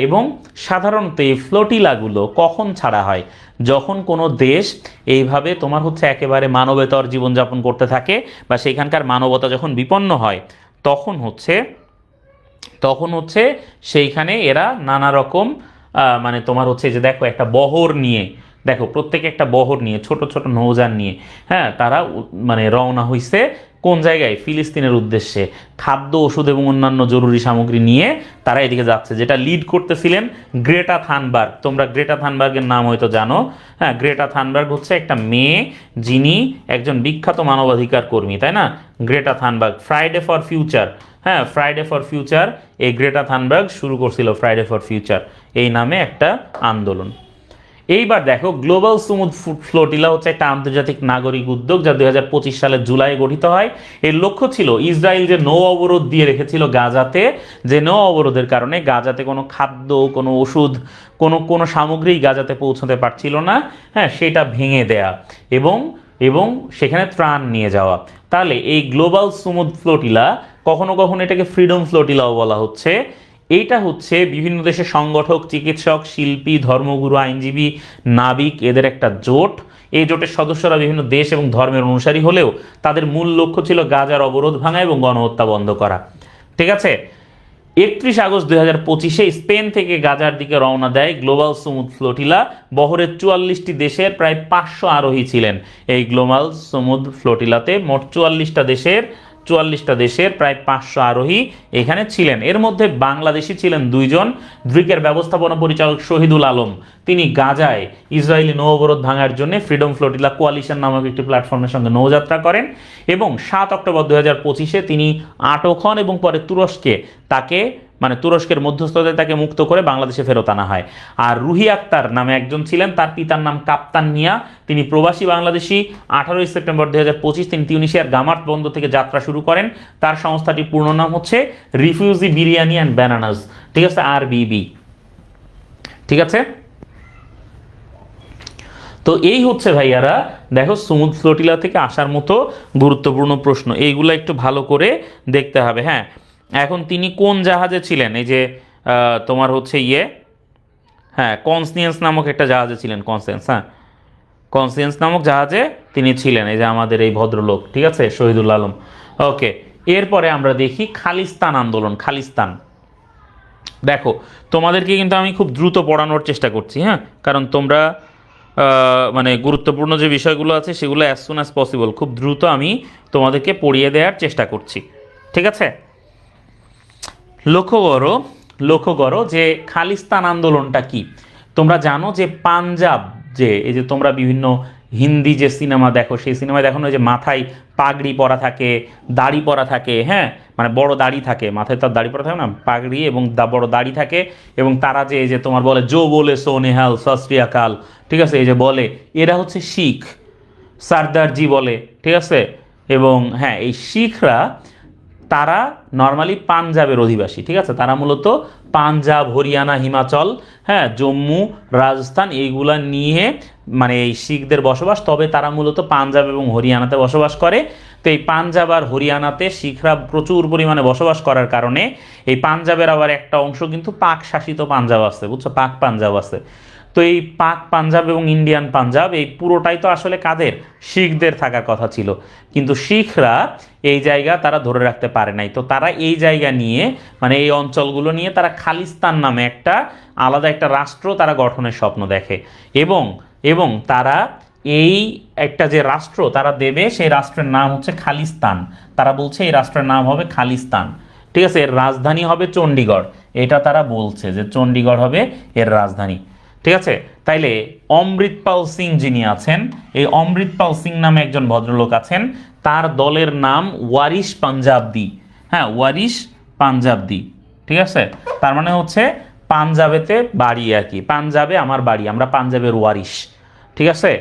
এবং সাধারণত এই ফ্লোটিলাগুলো কখন ছাড়া হয়? যখন কোনো দেশ এইভাবে তোমার হচ্ছে একেবারে মানবেতর জীবনযাপন করতে থাকে বা সেখানকার মানবতা যখন বিপন্ন হয়, তখন হচ্ছে সেইখানে এরা নানা রকম মানে তোমার হচ্ছে যে দেখো একটা বহর নিয়ে, দেখো প্রত্যেকে একটা বহর নিয়ে, ছোট ছোট নৌযান নিয়ে তারা মানে রওনা হইছে কোন জায়গায়? ফিলিস্তিনের উদ্দেশ্যে। খাদ্য, ওষুধ এবং অন্যান্য জরুরি সামগ্রী নিয়ে তারা এদিকে যাচ্ছে, যেটা লিড করতেছিলেন গ্রেটা থানবার্গ। তোমরা গ্রেটা থানবার্গের নাম হয়তো জানো। গ্রেটা থানবার্গ হচ্ছে একটা মেয়ে, যিনি একজন বিখ্যাত মানবাধিকার কর্মী, তাই না? Greta Thunberg Friday for future, Friday for future, এই গ্রেটা থানবার্গ শুরু করছিল ফ্রাইডে ফর ফিউচার এই নামে একটা আন্দোলন। এইবার দেখো, গ্লোবাল স্মুথ ফ্লোটিলা হচ্ছে একটা আন্তর্জাতিক নাগরিক উদ্যোগ যা 2025 সালের জুলাই গঠিত হয়। এর লক্ষ্য ছিল ইসরায়েল যে নৌ অবরোধ দিয়ে রেখেছিল গাজাতে, যে নৌ অবরোধের কারণে গাজাতে কোনো খাদ্য, কোনো ওষুধ, কোনো কোনো সামগ্রী গাজাতে পৌঁছতে পারছিল না, হ্যাঁ, সেটা ভেঙে দেয়া এবং এবং সেখানে ত্রাণ নিয়ে যাওয়া। তাহলে এই গ্লোবাল স্মুথ ফ্লোটিলা, কখনো কখনো এটাকে ফ্রিডম ফ্লোটিলাও বলা হচ্ছে, এইটা হচ্ছে বিভিন্ন দেশের সংগঠক, চিকিৎসক, শিল্পী, ধর্মগুরু, আইনজীবী, নাবিক, এদের একটা জোট। এই জোটের সদস্যরা বিভিন্ন দেশ এবং ধর্মের অনুসারী হলেও তাদের মূল লক্ষ্য ছিল গাজার অবরোধ ভাঙা এবং গণহত্যা বন্ধ করা। ঠিক আছে, 31 আগস্ট 2025-এ স্পেন থেকে গাজার দিকে রওনা দেয় গ্লোবাল স্মুথ ফ্লোটিলা। বহরের 44টি দেশের প্রায় 500 আরোহী ছিলেন এই গ্লোবাল স্মুথ ফ্লোটিলাতে। মোট 44টা দেশের প্রায় 500 আরোহী এখানে ছিলেন। এর মধ্যে বাংলাদেশি ছিলেন 2 জন। ড্রিকের ব্যবস্থাপনা পরিচালক শহীদুল আলম, তিনি গাজায় ইসরায়েলি নৌ অবরোধ ভাঙার জন্য ফ্রিডম ফ্লোটিলা কোয়ালিশন নামক একটি প্ল্যাটফর্মের সঙ্গে নৌযাত্রা করেন এবং 7 অক্টোবর 2025-এ তিনি আটক হন এবং পরে তুরস্কের মধ্যস্থতায় তাকে মুক্ত করে বাংলাদেশে ফেরত আনা হয়। আর রুহি আক্তার নামে একজন ছিলেন, তার পিতার নাম কাপ্তান মিয়া, তিনি প্রবাসী বাংলাদেশি। 18 সেপ্টেম্বর 2025 তিনি তিউনিসিয়ার গামার্ট বন্দর থেকে যাত্রা শুরু করেন। তার সংস্থাটির পূর্ণ নাম হচ্ছে রিফিউজি বিরিয়ানি অ্যান্ড ব্যানানাস, ঠিক আছে, RBB। ঠিক আছে, তো এই হচ্ছে ভাইয়ারা, দেখো স্মুথ ফ্লোটিলা থেকে আসার মতো গুরুত্বপূর্ণ প্রশ্ন, এইগুলো একটু ভালো করে দেখতে হবে। হ্যাঁ, এখন তিনি কোন জাহাজে ছিলেন? এই যে তোমার হচ্ছে কনসিয়েন্স নামক একটা জাহাজে ছিলেন, কনসিয়েন্স নামক জাহাজে তিনি ছিলেন, এই যে আমাদের এই ভদ্রলোক, ঠিক আছে, শহীদুল আলম। ওকে, এরপরে আমরা দেখি খালিস্তান আন্দোলন। খালিস্তান, দেখো তোমাদেরকে কিন্তু আমি খুব দ্রুত পড়ানোর চেষ্টা করছি, হ্যাঁ, কারণ তোমরা মানে গুরুত্বপূর্ণ যে বিষয়গুলো আছে সেগুলো অ্যাজ সুন অ্যাজ পসিবল খুব দ্রুত আমি তোমাদেরকে পড়িয়ে দেওয়ার চেষ্টা করছি। ঠিক আছে, লক্ষ্য করো যে খালিস্তান আন্দোলনটা কি। তোমরা জানো যে পাঞ্জাব, যে এই যে তোমরা বিভিন্ন হিন্দি যে সিনেমা দেখো, সেই সিনেমায় দেখো না যে মাথায় পাগড়ি পরা থাকে, দাড়ি পরা থাকে, হ্যাঁ, মানে বড় দাড়ি থাকে, মাথায় তার দাড়ি পরা থাকে না, পাগড়ি এবং বড় দাড়ি থাকে, এবং তারা যে এই যে তোমার বলে জো বলে সো নেহাল সত শ্রী আকাল, ঠিক আছে, এই যে বলে, এরা হচ্ছে শিখ, সর্দারজি বলে, ঠিক আছে। এবং হ্যাঁ, এই শিখরা তারা নর্মালি পাঞ্জাবের অধিবাসী, ঠিক আছে, তারা মূলত পাঞ্জাব, হরিয়ানা, হিমাচল, হ্যাঁ, জম্মু, রাজস্থান, এইগুলা নিয়ে মানে এই শিখদের বসবাস। তবে তারা মূলত পাঞ্জাব এবং হরিয়ানাতে বসবাস করে। তো এই পাঞ্জাব আর হরিয়ানাতে শিখরা প্রচুর পরিমাণে বসবাস করার কারণে এই পাঞ্জাবের আবার একটা অংশ কিন্তু পাক শাসিত পাঞ্জাব আছে, বুঝছো, পাক পাঞ্জাব আছে। তো এই পাক পাঞ্জাব এবং ইন্ডিয়ান পাঞ্জাব, এই পুরোটাই তো আসলে কাদের? শিখদের থাকার কথা ছিল, কিন্তু শিখরা এই জায়গা তারা ধরে রাখতে পারে নাই। তো তারা এই জায়গা নিয়ে, মানে এই অঞ্চলগুলো নিয়ে তারা খালিস্তান নামে একটা আলাদা একটা রাষ্ট্র তারা গঠনের স্বপ্ন দেখে, এবং তারা এই একটা যে রাষ্ট্র তারা দেবে, সেই রাষ্ট্রের নাম হচ্ছে খালিস্তান। তারা বলছে এই রাষ্ট্রের নাম হবে খালিস্তান, ঠিক আছে, এর রাজধানী হবে চণ্ডীগড়, এটা তারা বলছে যে চণ্ডীগড় হবে এর রাজধানী। ঠিক আছে, তাইলে অমৃতপাল সিং যিনি আছেন, এই অমৃতপাল সিং নামে একজন ভদ্রলোক আছেন, তার দলের নাম ওয়ারিশ পাঞ্জাবদি। হ্যাঁ, ওয়ারিশ পাঞ্জাবদি, ঠিক আছে, তার মানে হচ্ছে পাঞ্জাবেতে বাড়ি আর কি, পাঞ্জাবে আমার বাড়ি, আমরা পাঞ্জাবের ওয়ারিশ, ঠিক আছে,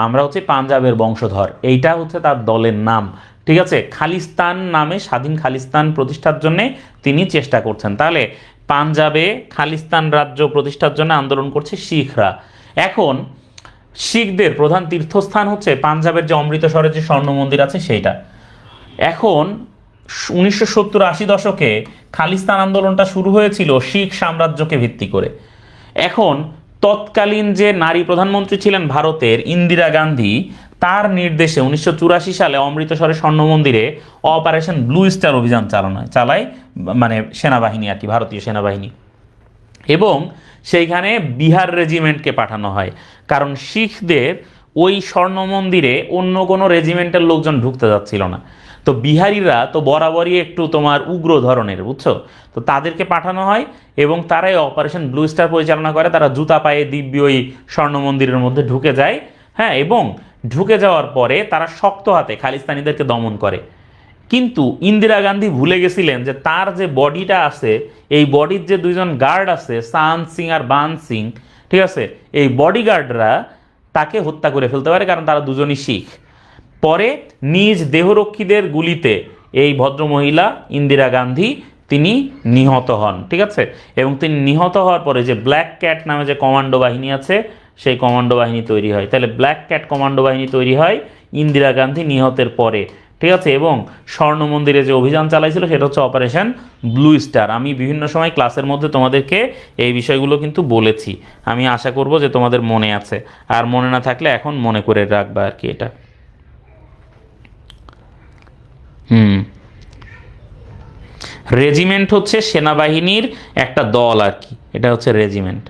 আমরা হচ্ছে পাঞ্জাবের বংশধর, এইটা হচ্ছে তার দলের নাম। ঠিক আছে, খালিস্তান নামে স্বাধীন খালিস্তান প্রতিষ্ঠার জন্য তিনি চেষ্টা করছেন। তাহলে পাঞ্জাবে খালিস্তান রাজ্য প্রতিষ্ঠার জন্য আন্দোলন করছে শিখরা। এখন শিখদের প্রধান তীর্থস্থান হচ্ছে পাঞ্জাবের যে অমৃতসরের যে স্বর্ণ মন্দির আছে সেইটা। এখন 1970-80 দশকে খালিস্তান আন্দোলনটা শুরু হয়েছিল শিখ সাম্রাজ্যকে ভিত্তি করে। এখন তৎকালীন যে নারী প্রধানমন্ত্রী ছিলেন ভারতের, ইন্দিরা গান্ধী, তার নির্দেশে 1984 সালে অমৃতসরের স্বর্ণ মন্দিরে অপারেশন ব্লু স্টার অভিযান চালায় মানে সেনাবাহিনী আর কি, ভারতীয় সেনাবাহিনী, এবং সেইখানে বিহার রেজিমেন্টকে পাঠানো হয়, কারণ শিখদের ওই স্বর্ণ মন্দিরে অন্য কোনো রেজিমেন্টের লোকজন ঢুকতে যাচ্ছিল না। তো বিহারিরা তো বরাবরই একটু তোমার উগ্র ধরনের, বুঝছো, তো তাদেরকে পাঠানো হয় এবং তারাই অপারেশন ব্লু স্টার পরিচালনা করে। তারা জুতা পায়ে দিব্যি ওই স্বর্ণ মন্দিরের মধ্যে ঢুকে যায়, হ্যাঁ, এবং ঢুকে যাওয়ার পরে তারা শক্ত হাতে খালিস্তানিদেরকে দমন করে। কিন্তু ইন্দিরা গান্ধী ভুলে গেছিলেন যে তার যে বডিটা আছে, এই বডির যে দুইজন গার্ড আছে, সান সিং আর বান সিং, ঠিক আছে, এই বডিগার্ডরা তাকে হত্যা করে ফেলতে পারে, কারণ তারা দুজনই শিখ। পরে নিজ দেহরক্ষীদের গুলিতে এই ভদ্রমহিলা ইন্দিরা গান্ধী তিনি নিহত হন। ঠিক আছে, এবং তিনি নিহত হওয়ার পরে যে ব্ল্যাক ক্যাট নামে যে কমান্ডো বাহিনী আছে, সেই কমান্ডো বাহিনী তৈরি হয়। তাহলে ব্ল্যাক ক্যাট কমান্ডো বাহিনী তৈরি হয় ইন্দিরা গান্ধী নিহতের পরে। ঠিক আছে, এবং স্বর্ণ মন্দিরে যে অভিযান চালাইছিল সেটা হচ্ছে অপারেশন ব্লু স্টার। আমি বিভিন্ন সময় ক্লাসের মধ্যে তোমাদেরকে এই বিষয়গুলো কিন্তু বলেছি। আমি আশা করব যে তোমাদের মনে আছে, আর মনে না থাকলে এখন মনে করে রাখবা আর কি এটা। রেজিমেন্ট হচ্ছে সেনাবাহিনীর একটা দল আর কি, এটা হচ্ছে রেজিমেন্ট।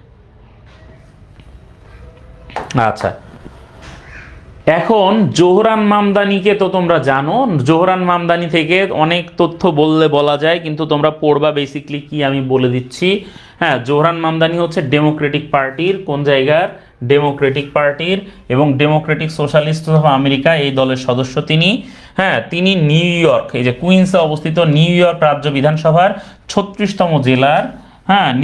আচ্ছা, এখন জোহরান মামদানিকে তো তোমরা জানো। জোহরান মামদানি থেকে অনেক তথ্য বললে বলা যায়, কিন্তু তোমরা পড়বা বেসিকলি কি আমি বলে দিচ্ছি। হ্যাঁ, জোহরান মামদানি হচ্ছে ডেমোক্রেটিক পার্টির, কোন জায়গার, ডেমোক্রেটিক পার্টির এবং ডেমোক্রেটিক সোশ্যালিস্ট অফ আমেরিকা এই দলের সদস্য তিনি। হ্যাঁ, তিনি নিউ ইয়র্ক, এই যে কুইন্সে অবস্থিত নিউ ইয়র্ক রাজ্য বিধানসভার 36তম জেলার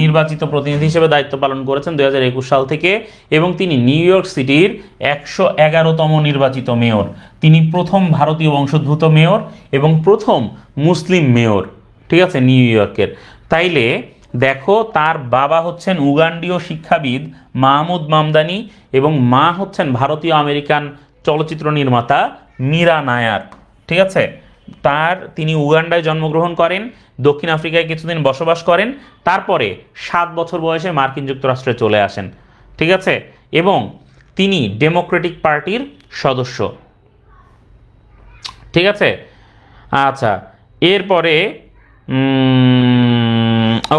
নির্বাচিত প্রতিনিধি হিসেবে দায়িত্ব পালন করেছেন 2021 সাল থেকে, এবং তিনি নিউ ইয়র্ক সিটির 111তম নির্বাচিত মেয়র। তিনি প্রথম ভারতীয় বংশোদ্ভূত মেয়র এবং প্রথম মুসলিম মেয়র। ঠিক আছে, নিউ ইয়র্কের। তাইলে দেখো, তার বাবা হচ্ছেন উগান্ডীয় শিক্ষাবিদ মাহমুদ মামদানি এবং মা হচ্ছেন ভারতীয় আমেরিকান চলচ্চিত্র নির্মাতা মীরা নায়ার। ঠিক আছে, তিনি উগান্ডায় জন্মগ্রহণ করেন, দক্ষিণ আফ্রিকায় কিছুদিন বসবাস করেন, তারপরে 7 বছর বয়সে মার্কিন যুক্তরাষ্ট্রে চলে আসেন। ঠিক আছে, এবং তিনি ডেমোক্রেটিক পার্টির সদস্য। ঠিক আছে, আচ্ছা, এরপরে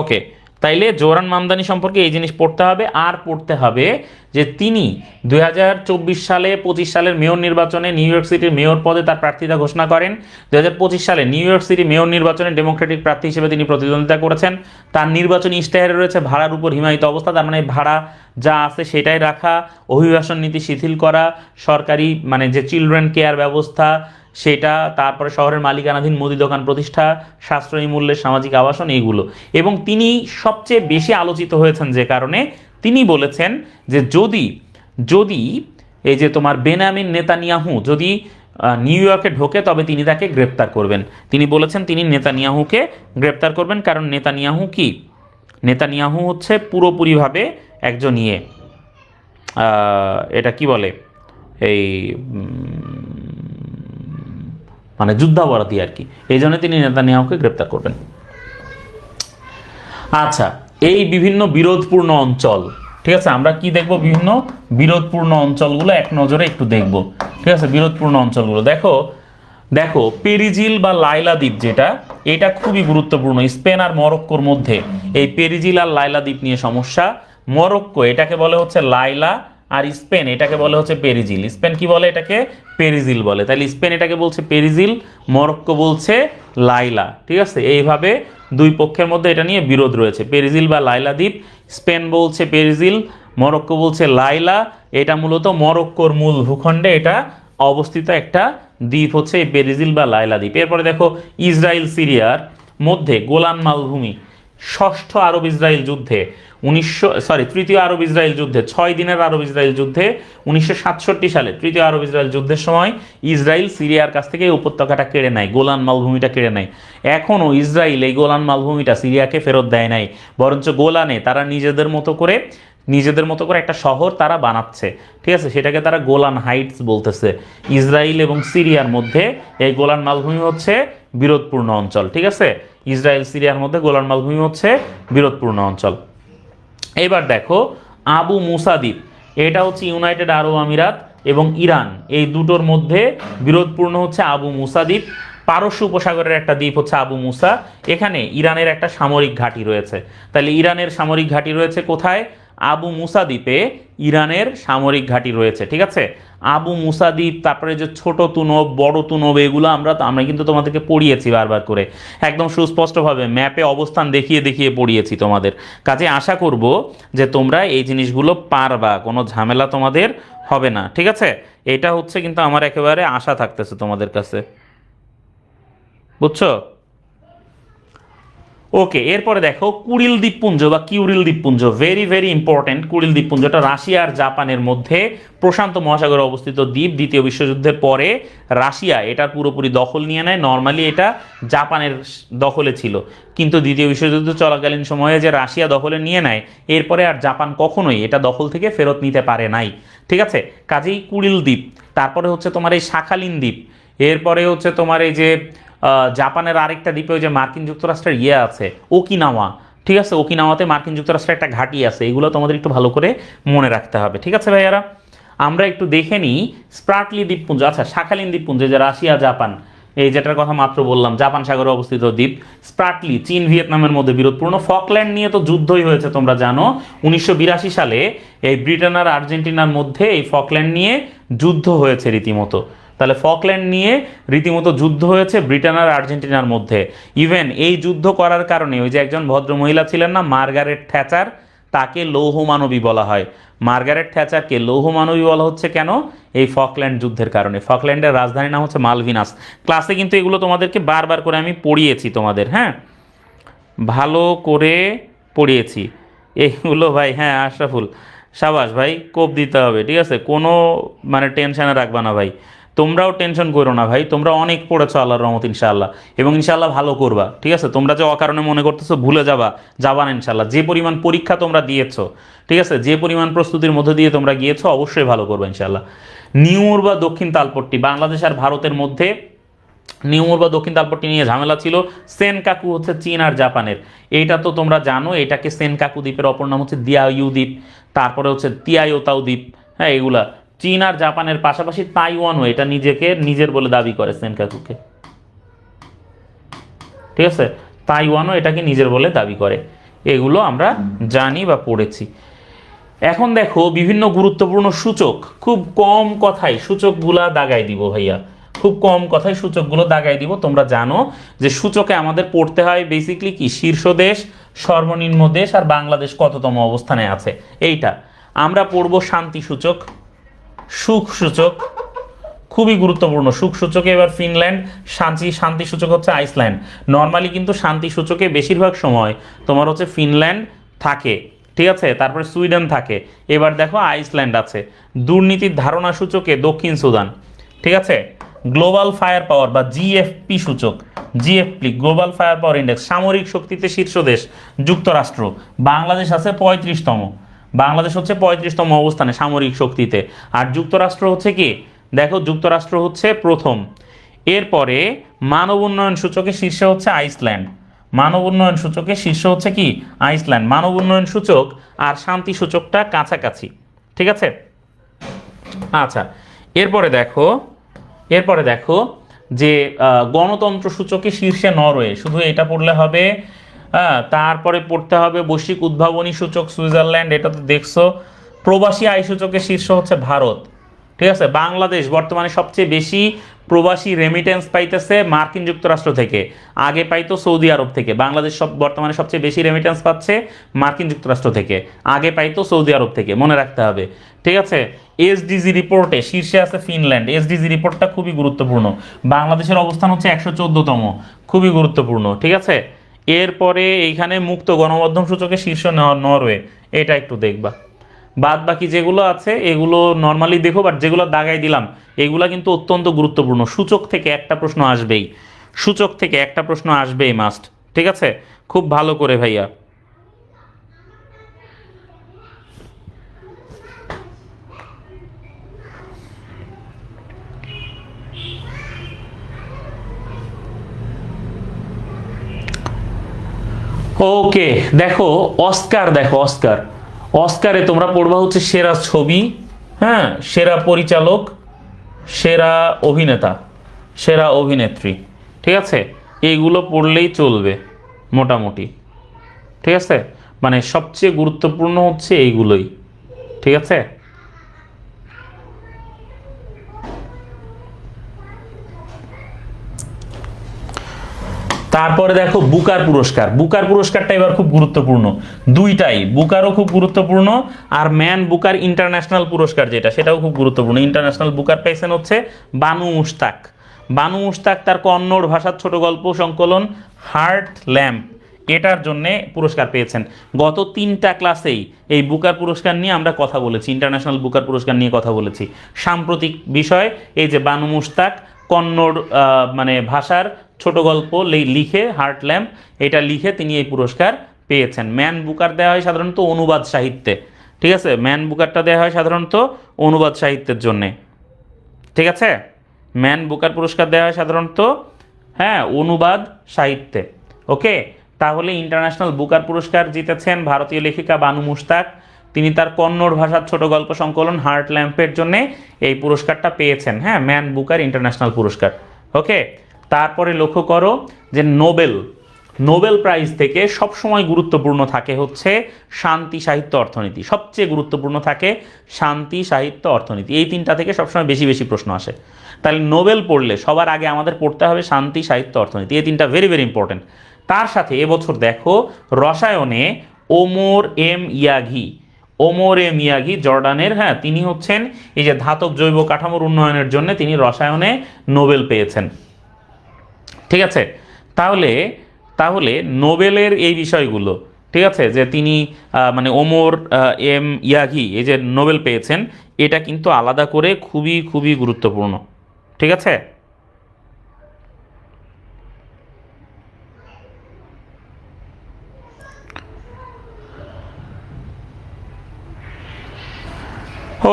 ওকে, তাইলে জোহরান মামদানি সম্পর্কে এই জিনিস পড়তে হবে। আর পড়তে হবে যে তিনি 2024 সালে 25 সালের মেয়র নির্বাচনে নিউ ইয়র্ক সিটির মেয়র পদে তার প্রার্থিতা ঘোষণা করেন। 2025 সালে নিউ ইয়র্ক সিটি মেয়র নির্বাচনে ডেমোক্রেটিক প্রার্থী হিসেবে তিনি প্রতিদ্বন্দ্বিতা করেছেন। তার নির্বাচনী ইশতেহারে রয়েছে ভাড়ার উপর হিমায়িত অবস্থা, তার মানে ভাড়া যা আছে সেটাই রাখা, অভিবাসন নীতি শিথিল করা, সরকারি মানে যে চিলড্রেন কেয়ার ব্যবস্থা সেটা, তারপরে শহরের মালিকানাধীন মুদি দোকান প্রতিষ্ঠা, সাশ্রয়ী মূল্যের সামাজিক আবাসন, এইগুলো। এবং তিনি সবচেয়ে বেশি আলোচিত হয়েছেন যে কারণে, তিনি বলেছেন যে যদি এই যে তোমার বেনামিন নেতানিয়াহু যদি নিউ ইয়র্কে ঢোকে তবে তিনি তাকে গ্রেপ্তার করবেন। তিনি বলেছেন তিনি নেতানিয়াহুকে গ্রেপ্তার করবেন, কারণ নেতানিয়াহু হচ্ছে পুরোপুরিভাবে একজন এটা কি বলে, এই মানে যুদ্ধাপরাধী আর কি, এই জন্য তিনি নেতানিয়াহুকে গ্রেপ্তার করবেন। আচ্ছা, এই বিভিন্ন বিরোধপূর্ণ অঞ্চল, ঠিক আছে, আমরা কি দেখব, বিভিন্ন বিরোধপূর্ণ অঞ্চলগুলো এক নজরে একটু দেখব। ঠিক আছে, বিরোধপূর্ণ অঞ্চলগুলো দেখো পেরিজিল বা লাইলা দ্বীপ, এটা খুবই গুরুত্বপূর্ণ। স্পেন আর মরক্কোর মধ্যে এই পেরিজিল আর লাইলা দ্বীপ নিয়ে সমস্যা। মরক্কো এটাকে বলে হচ্ছে লাইলা, আর স্পেন এটাকে বলে হচ্ছে পেরিজিল। স্পেন কি বলে, এটাকে পেরিজিল বলে। তাহলে স্পেন এটাকে বলছে পেরিজিল, মরক্কো বলছে লাইলা। ঠিক আছে, এইভাবে দুই পক্ষের মধ্যে এটা নিয়ে বিরোধ রয়েছে, পেরিজিল বা লাইলা দ্বীপ। স্পেন বলছে পেরিজিল, মরক্কো বলছে লাইলা। এটা মূলত মরক্কোর মূল ভূখণ্ডে এটা অবস্থিত একটা দ্বীপ হচ্ছে এই পেরিজিল বা লাইলা দ্বীপ। এরপরে দেখো, ইসরায়েল সিরিয়ার মধ্যে গোলান মালভূমি, ষষ্ঠ আরব ইসরায়েল যুদ্ধে তৃতীয় আরব ইসরায়েল যুদ্ধে, 6 দিনের আরব ইসরায়েল যুদ্ধে 1967 সালে তৃতীয় আরব ইসরায়েল যুদ্ধের সময় ইসরায়েল সিরিয়ার কাছ থেকে এই উপত্যকাটা কেড়ে নেয়, গোলান মালভূমিটা কেড়ে নেয়। এখনও ইসরায়েল এই গোলান মালভূমিটা সিরিয়াকে ফেরত দেয় নাই, বরঞ্চ গোলানে তারা নিজেদের মতো করে একটা শহর তারা বানাচ্ছে। ঠিক আছে, সেটাকে তারা গোলান হাইটস বলতেছে। ইসরায়েল এবং সিরিয়ার মধ্যে এই গোলান মালভূমি হচ্ছে বিরোধপূর্ণ অঞ্চল। ঠিক আছে, ইসরায়েল সিরিয়ার মধ্যে গোলান মালভূমি হচ্ছে বিরোধপূর্ণ অঞ্চল। এবার দেখো, আবু মুসা দ্বীপ, এটা হচ্ছে ইউনাইটেড আরব আমিরাত এবং ইরান এই দুটোর মধ্যে বিরোধপূর্ণ হচ্ছে আবু মুসা দ্বীপ। পারস্য উপসাগরের একটা দ্বীপ হচ্ছে আবু মুসা, এখানে ইরানের একটা সামরিক ঘাঁটি রয়েছে। তাহলে ইরানের সামরিক ঘাঁটি রয়েছে কোথায়, আবু মুসা দ্বীপে ইরানের সামরিক ঘাঁটি রয়েছে। ঠিক আছে, আবু মুসা দ্বীপ, তারপরে যে ছোট তুনব, বড় তুনব, এগুলো আমরা কিন্তু তোমাদেরকে পড়িয়েছি বারবার করে, একদম সুস্পষ্টভাবে ম্যাপে অবস্থান দেখিয়ে দেখিয়ে পড়িয়েছি তোমাদের কাছে। আশা করব যে তোমরা এই জিনিসগুলো পারবা, কোনো ঝামেলা তোমাদের হবে না। ঠিক আছে, এটা হচ্ছে কিন্তু আমার একেবারে আশা থাকতেছে তোমাদের কাছে, বুঝছো? ওকে, এরপরে দেখো কুরিল দ্বীপপুঞ্জ বা কিউরিল দ্বীপপুঞ্জ, ভেরি ভেরি ইম্পর্টেন্ট। কুরিল দ্বীপপুঞ্জটা রাশিয়া আর জাপানের মধ্যে প্রশান্ত মহাসাগরে অবস্থিত দ্বীপ। দ্বিতীয় বিশ্বযুদ্ধের পরে রাশিয়া এটার পুরোপুরি দখল নিয়ে নেয়। নর্মালি এটা জাপানের দখলে ছিল, কিন্তু দ্বিতীয় বিশ্বযুদ্ধ চলাকালীন সময়ে যে রাশিয়া দখলে নিয়ে নেয়, এরপরে আর জাপান কখনোই এটা দখল থেকে ফেরত নিতে পারে নাই। ঠিক আছে, কাজেই কুরিল দ্বীপ, তারপরে হচ্ছে তোমার এই শাখালিন দ্বীপ, এরপরে হচ্ছে তোমার এই যে জাপানের আরেকটা দ্বীপে ওই যে মার্কিন যুক্তরাষ্ট্রের আছে ওকিনাওয়া। ঠিক আছে, ওকিনাওয়াতে মার্কিন যুক্তরাষ্ট্রের একটা ঘাঁটি আছে। এগুলো তোমাদের একটু ভালো করে মনে রাখতে হবে। ঠিক আছে ভাইয়ারা, আমরা একটু দেখে নিই স্প্রাটলি দ্বীপপুঞ্জ। আচ্ছা, শাখালিন দ্বীপপুঞ্জ যে রাশিয়া জাপান, এই যেটার কথা মাত্র বললাম, জাপান সাগরে অবস্থিত দ্বীপ। স্প্রাটলি চীন ভিয়েতনামের মধ্যে বিরোধপূর্ণ। ফকল্যান্ড নিয়ে তো যুদ্ধই হয়েছে তোমরা জানো, 1982 সালে এই ব্রিটেন আর আর্জেন্টিনার মধ্যে এই ফকল্যান্ড নিয়ে যুদ্ধ হয়েছে রীতিমতো। তাহলে ফকল্যান্ড নিয়ে রীতিমতো যুদ্ধ হয়েছে ব্রিটেন আর আর্জেন্টিনার মধ্যে। ইভেন এই যুদ্ধ করার কারণে ওই যে একজন ভদ্র মহিলা ছিলেন না, মার্গারেট থ্যাচার, তাকে লৌহ মানবী বলা হয়। মার্গারেট থ্যাচারকে লৌহ মানবী বলা হচ্ছে কেন? এই ফকল্যান্ড যুদ্ধের কারণে। ফকল্যান্ডের রাজধানীর নাম হচ্ছে মালভিনাস। ক্লাসে কিন্তু এগুলো তোমাদেরকে বারবার করে আমি পড়িয়েছি তোমাদের, হ্যাঁ, ভালো করে পড়িয়েছি এগুলো ভাই। হ্যাঁ আশরাফুল, সাবাস ভাই, কোপ দিতে হবে। ঠিক আছে, কোনো মানে টেনশনে রাখবা না ভাই, তোমরাও টেনশন করো না ভাই, তোমরা অনেক পড়েছো আল্লাহর রহমত ইনশাআল্লাহ, এবং ইনশাআল্লাহ ভালো করবা। ঠিক আছে, তোমরা যে অকারণে মনে করতেছো ভুলে যাবা না ইনশাআল্লাহ। যে পরিমাণ পরীক্ষা তোমরা দিয়েছো, ঠিক আছে, যে পরিমাণ প্রস্তুতির মধ্যে দিয়ে তোমরা গিয়েছো, অবশ্যই ভালো করবা ইনশাআল্লাহ। নিউর বা দক্ষিণ তালপট্টি, বাংলাদেশ আর ভারতের মধ্যে নিউর বা দক্ষিণ তালপট্টি নিয়ে ঝামেলা ছিল। সেনকাকু হচ্ছে চীন আর জাপানের, এইটা তো তোমরা জানো। এটাকে সেনকাকু দ্বীপের অপর নাম হচ্ছে দিয়াইউ দ্বীপ, তারপরে হচ্ছে তিয়াইওতাও দ্বীপ। হ্যাঁ, এগুলা চীন আর জাপানের পাশাপাশি তাইওয়ানও এটা নিজেকে নিজের বলে দাবি করে, সেনকাকুকে। ঠিক আছে, তাইওয়ানও এটাকে নিজের বলে দাবি করে। এগুলো আমরা জানি বা পড়েছি। এখন দেখো বিভিন্ন গুরুত্বপূর্ণ সূচক, খুব কম কথায় সূচকগুলা দাগাই দিব ভাইয়া, খুব কম কথায় সূচকগুলো দাগাই দিব। তোমরা জানো যে সূচকে আমাদের পড়তে হয় বেসিকলি কি, শীর্ষ দেশ, সর্বনিম্ন দেশ, আর বাংলাদেশ কততম অবস্থানে আছে এইটা। আমরা পড়ব শান্তি সূচক, সুখ সূচক, খুবই গুরুত্বপূর্ণ। সুখ সূচকে এবার ফিনল্যান্ড, শান্তি সূচক হচ্ছে আইসল্যান্ড। নর্মালি কিন্তু শান্তি সূচকে বেশিরভাগ সময় তোমার হচ্ছে ফিনল্যান্ড থাকে, ঠিক আছে, তারপরে সুইডেন থাকে। এবার দেখো আইসল্যান্ড আছে। দুর্নীতির ধারণা সূচকে দক্ষিণ সুদান। ঠিক আছে, গ্লোবাল ফায়ার পাওয়ার বা জিএফপি সূচক, জিএফপি গ্লোবাল ফায়ার পাওয়ার ইন্ডেক্স, সামরিক শক্তিতে শীর্ষ দেশ যুক্তরাষ্ট্র। বাংলাদেশ আছে 35তম, বাংলাদেশ হচ্ছে 35তম অবস্থানে সামরিক শক্তিতে। আর যুক্তরাষ্ট্র হচ্ছে কি, দেখো যুক্তরাষ্ট্র হচ্ছে প্রথম। এরপরে মানব উন্নয়ন সূচকে শীর্ষে হচ্ছে আইসল্যান্ড, মানব উন্নয়ন সূচকে শীর্ষ হচ্ছে কি, আইসল্যান্ড। মানব উন্নয়ন সূচক আর শান্তি সূচকটা কাছাকাছি। ঠিক আছে, আচ্ছা, এরপরে দেখো যে গণতন্ত্র সূচকে শীর্ষে নরওয়ে, শুধু এটা পড়লে হবে। তারপরে পড়তে হবে বৈশ্বিক উদ্ভাবনী সূচক সুইজারল্যান্ড, এটা তো দেখছো। প্রবাসী আয় সূচকে শীর্ষ হচ্ছে ভারত। ঠিক আছে, বাংলাদেশ বর্তমানে সবচেয়ে বেশি প্রবাসী রেমিটেন্স পাইতেছে মার্কিন যুক্তরাষ্ট্র থেকে, আগে পাইতো সৌদি আরব থেকে। বাংলাদেশ বর্তমানে সবচেয়ে বেশি রেমিটেন্স পাচ্ছে মার্কিন যুক্তরাষ্ট্র থেকে, আগে পাইতো সৌদি আরব থেকে, মনে রাখতে হবে। ঠিক আছে, এসডিজি রিপোর্টে শীর্ষে আছে ফিনল্যান্ড। এসডিজি রিপোর্টটা খুবই গুরুত্বপূর্ণ। বাংলাদেশের অবস্থান হচ্ছে 114তম, খুবই গুরুত্বপূর্ণ। ঠিক আছে, এরপরে এইখানে মুক্ত গণমাধ্যম সূচকে শীর্ষ নরওয়ে, এটা একটু দেখবা। বাদ বাকি যেগুলো আছে এগুলো নর্মালি দেখো, বাট যেগুলো দাগাই দিলাম এগুলো কিন্তু অত্যন্ত গুরুত্বপূর্ণ। সূচক থেকে একটা প্রশ্ন আসবেই, সূচক থেকে একটা প্রশ্ন আসবেই মাস্ট। ঠিক আছে, খুব ভালো করে ভাইয়া। ওকে, দেখো অস্কার, দেখো অস্কার, অস্কারে তোমরা পড়বা হচ্ছে সেরা ছবি, হ্যাঁ, সেরা পরিচালক, সেরা অভিনেতা, সেরা অভিনেত্রী। ঠিক আছে, এইগুলো পড়লেই চলবে মোটামুটি। ঠিক আছে, মানে সবচেয়ে গুরুত্বপূর্ণ হচ্ছে এইগুলোই। ঠিক আছে, তারপরে দেখো বুকার পুরস্কার। বুকার পুরস্কারটা এবার খুব গুরুত্বপূর্ণ, দুইটাই, বুকারও খুব গুরুত্বপূর্ণ আর ম্যান বুকার ইন্টারন্যাশনাল পুরস্কার যেটা, সেটাও খুব গুরুত্বপূর্ণ। ইন্টারন্যাশনাল বুকার পেয়েছেন হচ্ছে বানু মুশতাক। বানু মুশতাক তার কন্নড় ভাষার ছোট গল্প সংকলন হার্ট ল্যাম্প, এটার জন্যে পুরস্কার পেয়েছেন। গত 3টা ক্লাসেই এই বুকার পুরস্কার নিয়ে আমরা কথা বলেছি, ইন্টারন্যাশনাল বুকার পুরস্কার নিয়ে কথা বলেছি। সাম্প্রতিক বিষয় এই যে বানু মুশতাক কন্নড় মানে ভাষার ছোট গল্প লিখে হার্ট ল্যাম্প এটা লিখে তিনি এই পুরস্কার পেয়েছেন। ম্যান বুকার দেওয়া হয় সাধারণত অনুবাদ সাহিত্যে, ঠিক আছে, ম্যান বুকারটা দেওয়া হয় সাধারণত অনুবাদ সাহিত্যের জন্যে, ঠিক আছে, ম্যান বুকার পুরস্কার দেওয়া হয় সাধারণত হ্যাঁ অনুবাদ সাহিত্যে। ওকে, তাহলে ইন্টারন্যাশনাল বুকার পুরস্কার জিতেছেন ভারতীয় লেখিকা বানু মুশতাক। তিনি তার কন্নড় ভাষার ছোট গল্প সংকলন হার্ট ল্যাম্পের জন্য এই পুরস্কারটা পেয়েছেন, হ্যাঁ, ম্যান বুকার ইন্টারন্যাশনাল পুরস্কার। ওকে, তারপরে লক্ষ্য করো যে নোবেল প্রাইজ থেকে সবসময় গুরুত্বপূর্ণ থাকে হচ্ছে শান্তি, সাহিত্য, অর্থনীতি। সবচেয়ে গুরুত্বপূর্ণ থাকে শান্তি, সাহিত্য, অর্থনীতি। এই 3টা থেকে সবসময় বেশি বেশি প্রশ্ন আসে। তাহলে নোবেল পড়লে সবার আগে আমাদের পড়তে হবে শান্তি, সাহিত্য, অর্থনীতি। এই 3টা ভেরি ভেরি ইম্পর্টেন্ট। তার সাথে এবছর দেখো রসায়নে ওমর এম ইয়াগি জর্ডানের, হ্যাঁ, তিনি হচ্ছেন এই যে ধাতব জৈব কাঠামোর উন্নয়নের জন্য তিনি রসায়নে নোবেল পেয়েছেন, ঠিক আছে। তাহলে নোবেলের এই বিষয়গুলো, ঠিক আছে, যে তিনি মানে ওমর এম ইয়াগি এই যে নোবেল পেয়েছেন, এটা কিন্তু আলাদা করে খুবই খুবই গুরুত্বপূর্ণ, ঠিক আছে।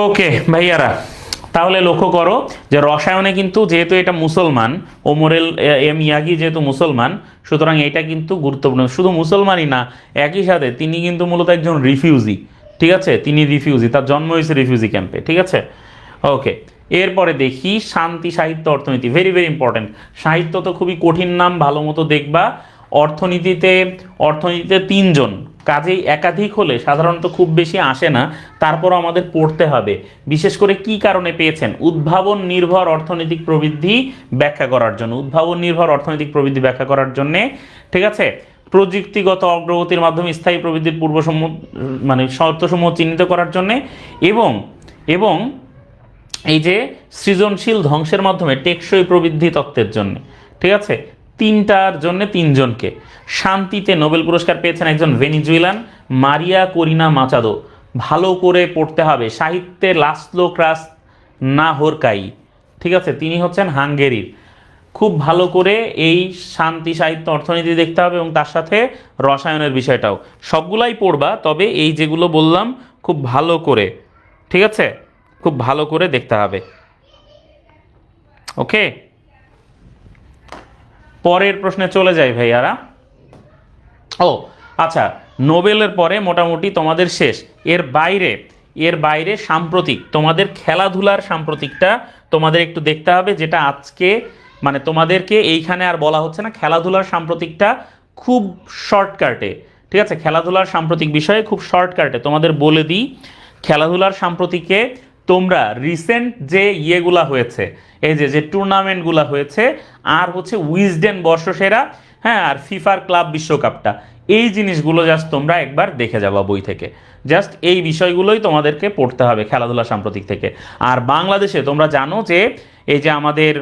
ওকে ভাইয়ারা, তাহলে লক্ষ্য করো যে রসায়নে কিন্তু যেহেতু এটা মুসলমান, ওমরেল এম ইয়াগি যেহেতু মুসলমান, সুতরাং এটা কিন্তু গুরুত্বপূর্ণ। শুধু মুসলমানই না, একই সাথে তিনি কিন্তু মূলত একজন রিফিউজি, ঠিক আছে, তিনি রিফিউজি, তার জন্ম হয়েছে রিফিউজি ক্যাম্পে, ঠিক আছে। ওকে, এরপরে দেখি শান্তি, সাহিত্য, অর্থনীতি। Very very important. সাহিত্য তো খুবই কঠিন নাম, ভালো মতো দেখবা। অর্থনীতিতে 3জন, কাজেই একাধিক হলে সাধারণত খুব বেশি আসে না, তারপরও আমাদের পড়তে হবে। বিশেষ করে কি কারণে পেয়েছেন? উদ্ভাবন নির্ভর অর্থনৈতিক প্রবৃদ্ধি ব্যাখ্যা করার জন্য, উদ্ভাবন নির্ভর অর্থনৈতিক প্রবৃদ্ধি ব্যাখ্যা করার জন্যে, ঠিক আছে। প্রযুক্তিগত অগ্রগতির মাধ্যমে স্থায়ী প্রবৃদ্ধির পূর্বসমূহ মানে শর্তসমূহ চিহ্নিত করার জন্যে, এবং এই যে সৃজনশীল ধ্বংসের মাধ্যমে টেকসই প্রবৃদ্ধি তত্ত্বের জন্য, ঠিক আছে। 3টার জন্য 3জনকে। শান্তিতে নোবেল পুরস্কার পেয়েছেন একজন ভেনিজুয়েলান, মারিয়া করিনা মাচাদো। ভালো করে পড়তে হবে। সাহিত্যে লাসলো ক্রাসনাহোরকাই, ঠিক আছে, তিনি হচ্ছেন হাঙ্গেরির। খুব ভালো করে এই শান্তি, সাহিত্য, অর্থনীতি দেখতে হবে এবং তার সাথে রসায়নের বিষয়টাও। সবগুলাই পড়বা, তবে এই যেগুলো বললাম খুব ভালো করে, ঠিক আছে, খুব ভালো করে দেখতে হবে। ওকে, পরের প্রশ্নে চলে যাই ভাইয়ারা। ও আচ্ছা, নোবেলের পরে মোটামুটি তোমাদের শেষ। এর বাইরে সাম্প্রতিক তোমাদের খেলাধুলার সাম্প্রতিকটা তোমাদের একটু দেখতে হবে, যেটা আজকে মানে তোমাদেরকে এইখানে আর বলা হচ্ছে না। খেলাধুলার সাম্প্রতিকটা খুব শর্টকাটে, ঠিক আছে, খেলাধুলার সাম্প্রতিক বিষয়ে খুব শর্টকাটে তোমাদের বলে দিই। খেলাধুলার সাম্প্রতিকে তোমরা রিসেন্ট যে ইয়েগুলা হয়েছে, এই যে টুর্নামেন্টগুলা হয়েছে, আর হচ্ছে উইজডেন বর্ষসেরা, হ্যাঁ, আর ফিফার ক্লাব বিশ্বকাপটা, এই জিনিসগুলো জাস্ট তোমরা একবার দেখে যাবা বই থেকে। জাস্ট এই বিষয়গুলোই তোমাদেরকে পড়তে হবে খেলাধুলা সাম্প্রতিক থেকে। আর বাংলাদেশে তোমরা জানো যে এই যে আমাদের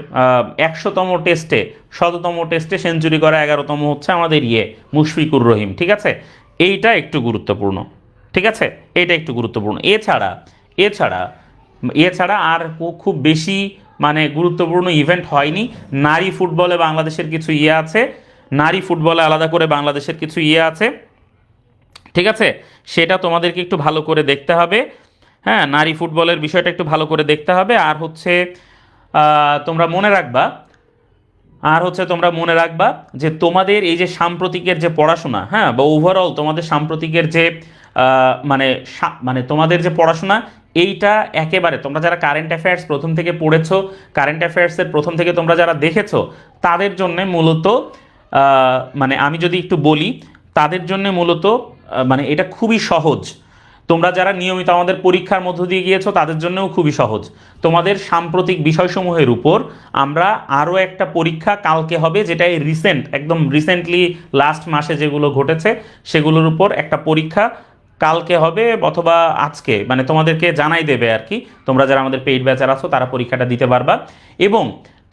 100তম টেস্টে 100তম টেস্টে সেঞ্চুরি করা 11তম হচ্ছে আমাদের মুশফিকুর রহিম, ঠিক আছে। এইটা একটু গুরুত্বপূর্ণ, ঠিক আছে, এইটা একটু গুরুত্বপূর্ণ। এছাড়া আর খুব বেশি মানে গুরুত্বপূর্ণ ইভেন্ট হয়নি। নারী ফুটবলে বাংলাদেশের কিছু আছে, নারী ফুটবলে আলাদা করে বাংলাদেশের কিছু আছে, ঠিক আছে, সেটা তোমাদেরকে একটু ভালো করে দেখতে হবে। হ্যাঁ, নারী ফুটবলের বিষয়টা একটু ভালো করে দেখতে হবে। আর হচ্ছে তোমরা মনে রাখবা যে তোমাদের এই যে সাম্প্রতিকের যে পড়াশোনা, হ্যাঁ, বা ওভারঅল তোমাদের সাম্প্রতিকের যে মানে তোমাদের যে পড়াশোনা, এইটা একেবারে তোমরা যারা কারেন্ট অ্যাফেয়ার্স প্রথম থেকে পড়েছো, কারেন্ট অ্যাফেয়ার্সের প্রথম থেকে তোমরা যারা দেখেছো, তাদের জন্য মূলত মানে আমি যদি একটু বলি, তাদের জন্য মূলত মানে এটা খুবই সহজ। তোমরা যারা নিয়মিত আমাদের পরীক্ষার মধ্য দিয়ে গিয়েছো, তাদের জন্যও খুবই সহজ। তোমাদের সাম্প্রতিক বিষয়সমূহের উপর আমরা আরও একটা পরীক্ষা কালকে হবে, যেটা এই একদম রিসেন্টলি লাস্ট মাসে যেগুলো ঘটেছে সেগুলোর উপর একটা পরীক্ষা কালকে হবে, অথবা আজকে, মানে তোমাদেরকে জানাই দেবে আর কি। তোমরা যারা আমাদের পেইড ব্যাচার আছো তারা পরীক্ষাটা দিতে পারবা। এবং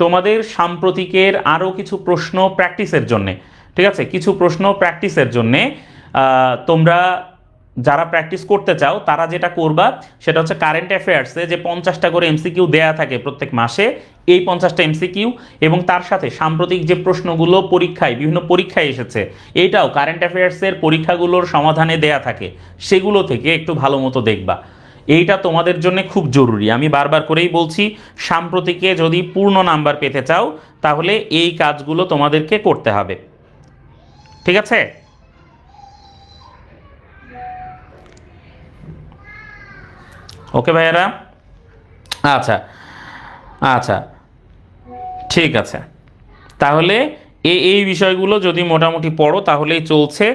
তোমাদের সাম্প্রতিকের আরও কিছু প্রশ্ন প্র্যাকটিসের জন্যে, ঠিক ঠিক আছে? কিছু প্রশ্ন প্র্যাকটিসের জন্যে তোমরা যারা প্র্যাকটিস করতে চাও তারা যেটা করবা সেটা হচ্ছে কারেন্ট অ্যাফেয়ার্সে যে 50টা করে এমসিকিউ দেয়া থাকে প্রত্যেক মাসে, এই 50টা এমসিকিউ এবং তার সাথে সাম্প্রতিক যে প্রশ্নগুলো পরীক্ষায় বিভিন্ন পরীক্ষায় এসেছে এটাও কারেন্ট অ্যাফেয়ার্সের পরীক্ষাগুলোর সমাধানে দেয়া থাকে, সেগুলো থেকে একটু ভালো মতো দেখবা। এইটা তোমাদের জন্য খুব জরুরি। আমি বারবার করেই বলছি, সাম্প্রতিকে যদি পূর্ণ নাম্বার পেতে চাও তাহলে এই কাজগুলো তোমাদেরকে করতে হবে। ঠিক আছে? ওকে ভাইয়েরা? আচ্ছা আচ্ছা, ঠিক আছে। তাহলে এই বিষয়গুলো যদি মোটামুটি পড়ো তাহলেই চলছে।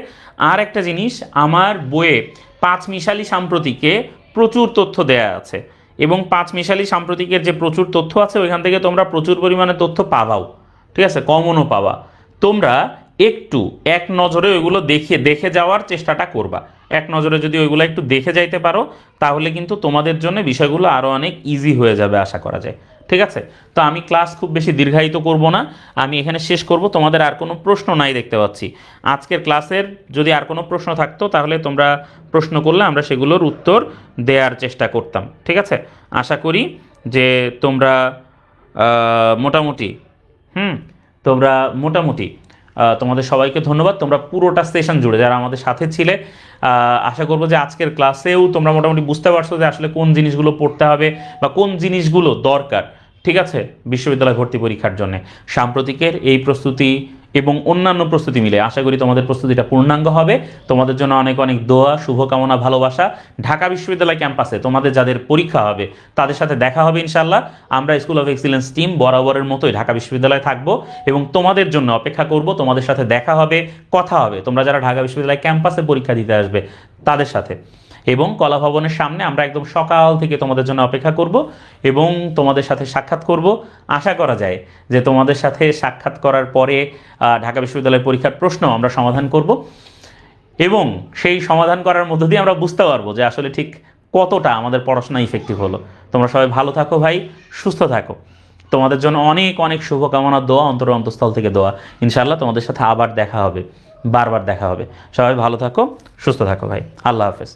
আর একটা জিনিস, আমার বইয়ে পাঁচমিশালি সাম্প্রতিকে প্রচুর তথ্য দেয়া আছে এবং পাঁচমিশালি সাম্প্রতিকের যে প্রচুর তথ্য আছে ওইখান থেকে তোমরা প্রচুর পরিমাণে তথ্য পাবাও, ঠিক আছে? কমনও পাবা। তোমরা একটু এক নজরে ওইগুলো দেখে যাওয়ার চেষ্টাটা করবা। এক নজরে যদি ওইগুলো একটু দেখে যাইতে পারো তাহলে কিন্তু তোমাদের জন্য বিষয়গুলো আরও অনেক ইজি হয়ে যাবে আশা করা যায়। ঠিক আছে? তো আমি ক্লাস খুব বেশি দীর্ঘায়িত করব না, আমি এখানে শেষ করব। তোমাদের আর কোনো প্রশ্ন নাই দেখতে পাচ্ছি। আজকের ক্লাসের যদি আর কোনো প্রশ্ন থাকতো তাহলে তোমরা প্রশ্ন করলে আমরা সেগুলোর উত্তর দেওয়ার চেষ্টা করতাম। ঠিক আছে? আশা করি যে তোমরা মোটামুটি তোমরা মোটামুটি তোমাদের সবাইকে ধন্যবাদ। তোমরা পুরোটা সেশন জুড়ে যারা আমাদের সাথে ছিলে, আশা করবো যে আজকের ক্লাসেও তোমরা মোটামুটি বুঝতে পারছো যে আসলে কোন জিনিসগুলো পড়তে হবে বা কোন জিনিসগুলো দরকার। ঠিক আছে? বিশ্ববিদ্যালয় ভর্তি পরীক্ষার জন্য সাম্প্রতিকের এই প্রস্তুতি এবং অন্যান্য প্রস্তুতি মিলে আশা করি তোমাদের প্রস্তুতিটা পূর্ণাঙ্গ হবে। তোমাদের জন্য অনেক অনেক দোয়া, শুভকামনা, ভালোবাসা। ঢাকা বিশ্ববিদ্যালয় ক্যাম্পাসে তোমাদের যাদের পরীক্ষা হবে তাদের সাথে দেখা হবে ইনশাল্লাহ। আমরা স্কুল অফ এক্সিলেন্স টিম বরাবরের মতোই ঢাকা বিশ্ববিদ্যালয়ে থাকবো এবং তোমাদের জন্য অপেক্ষা করব। তোমাদের সাথে দেখা হবে, কথা হবে, তোমরা যারা ঢাকা বিশ্ববিদ্যালয় ক্যাম্পাসে পরীক্ষা দিতে আসবে তাদের সাথে। এবং কলা ভবনের সামনে আমরা একদম সকাল থেকে তোমাদের জন্য অপেক্ষা করব এবং তোমাদের সাথে সাক্ষাৎ করব। আশা করা যায় যে তোমাদের সাথে সাক্ষাৎ করার পরে ঢাকা বিশ্ববিদ্যালয়ের পরীক্ষার প্রশ্ন আমরা সমাধান করব এবং সেই সমাধান করার মধ্য দিয়ে আমরা বুঝতে পারবো যে আসলে ঠিক কতটা আমাদের পড়াশোনা ইফেক্টিভ হলো। তোমরা সবাই ভালো থাকো ভাই, সুস্থ থাকো। তোমাদের জন্য অনেক অনেক শুভকামনা, দোয়া, অন্তঃস্থল থেকে দোয়া। ইনশাআল্লাহ তোমাদের সাথে আবার দেখা হবে, বারবার দেখা হবে। সবাই ভালো থাকো, সুস্থ থাকো ভাই। আল্লাহ হাফেজ।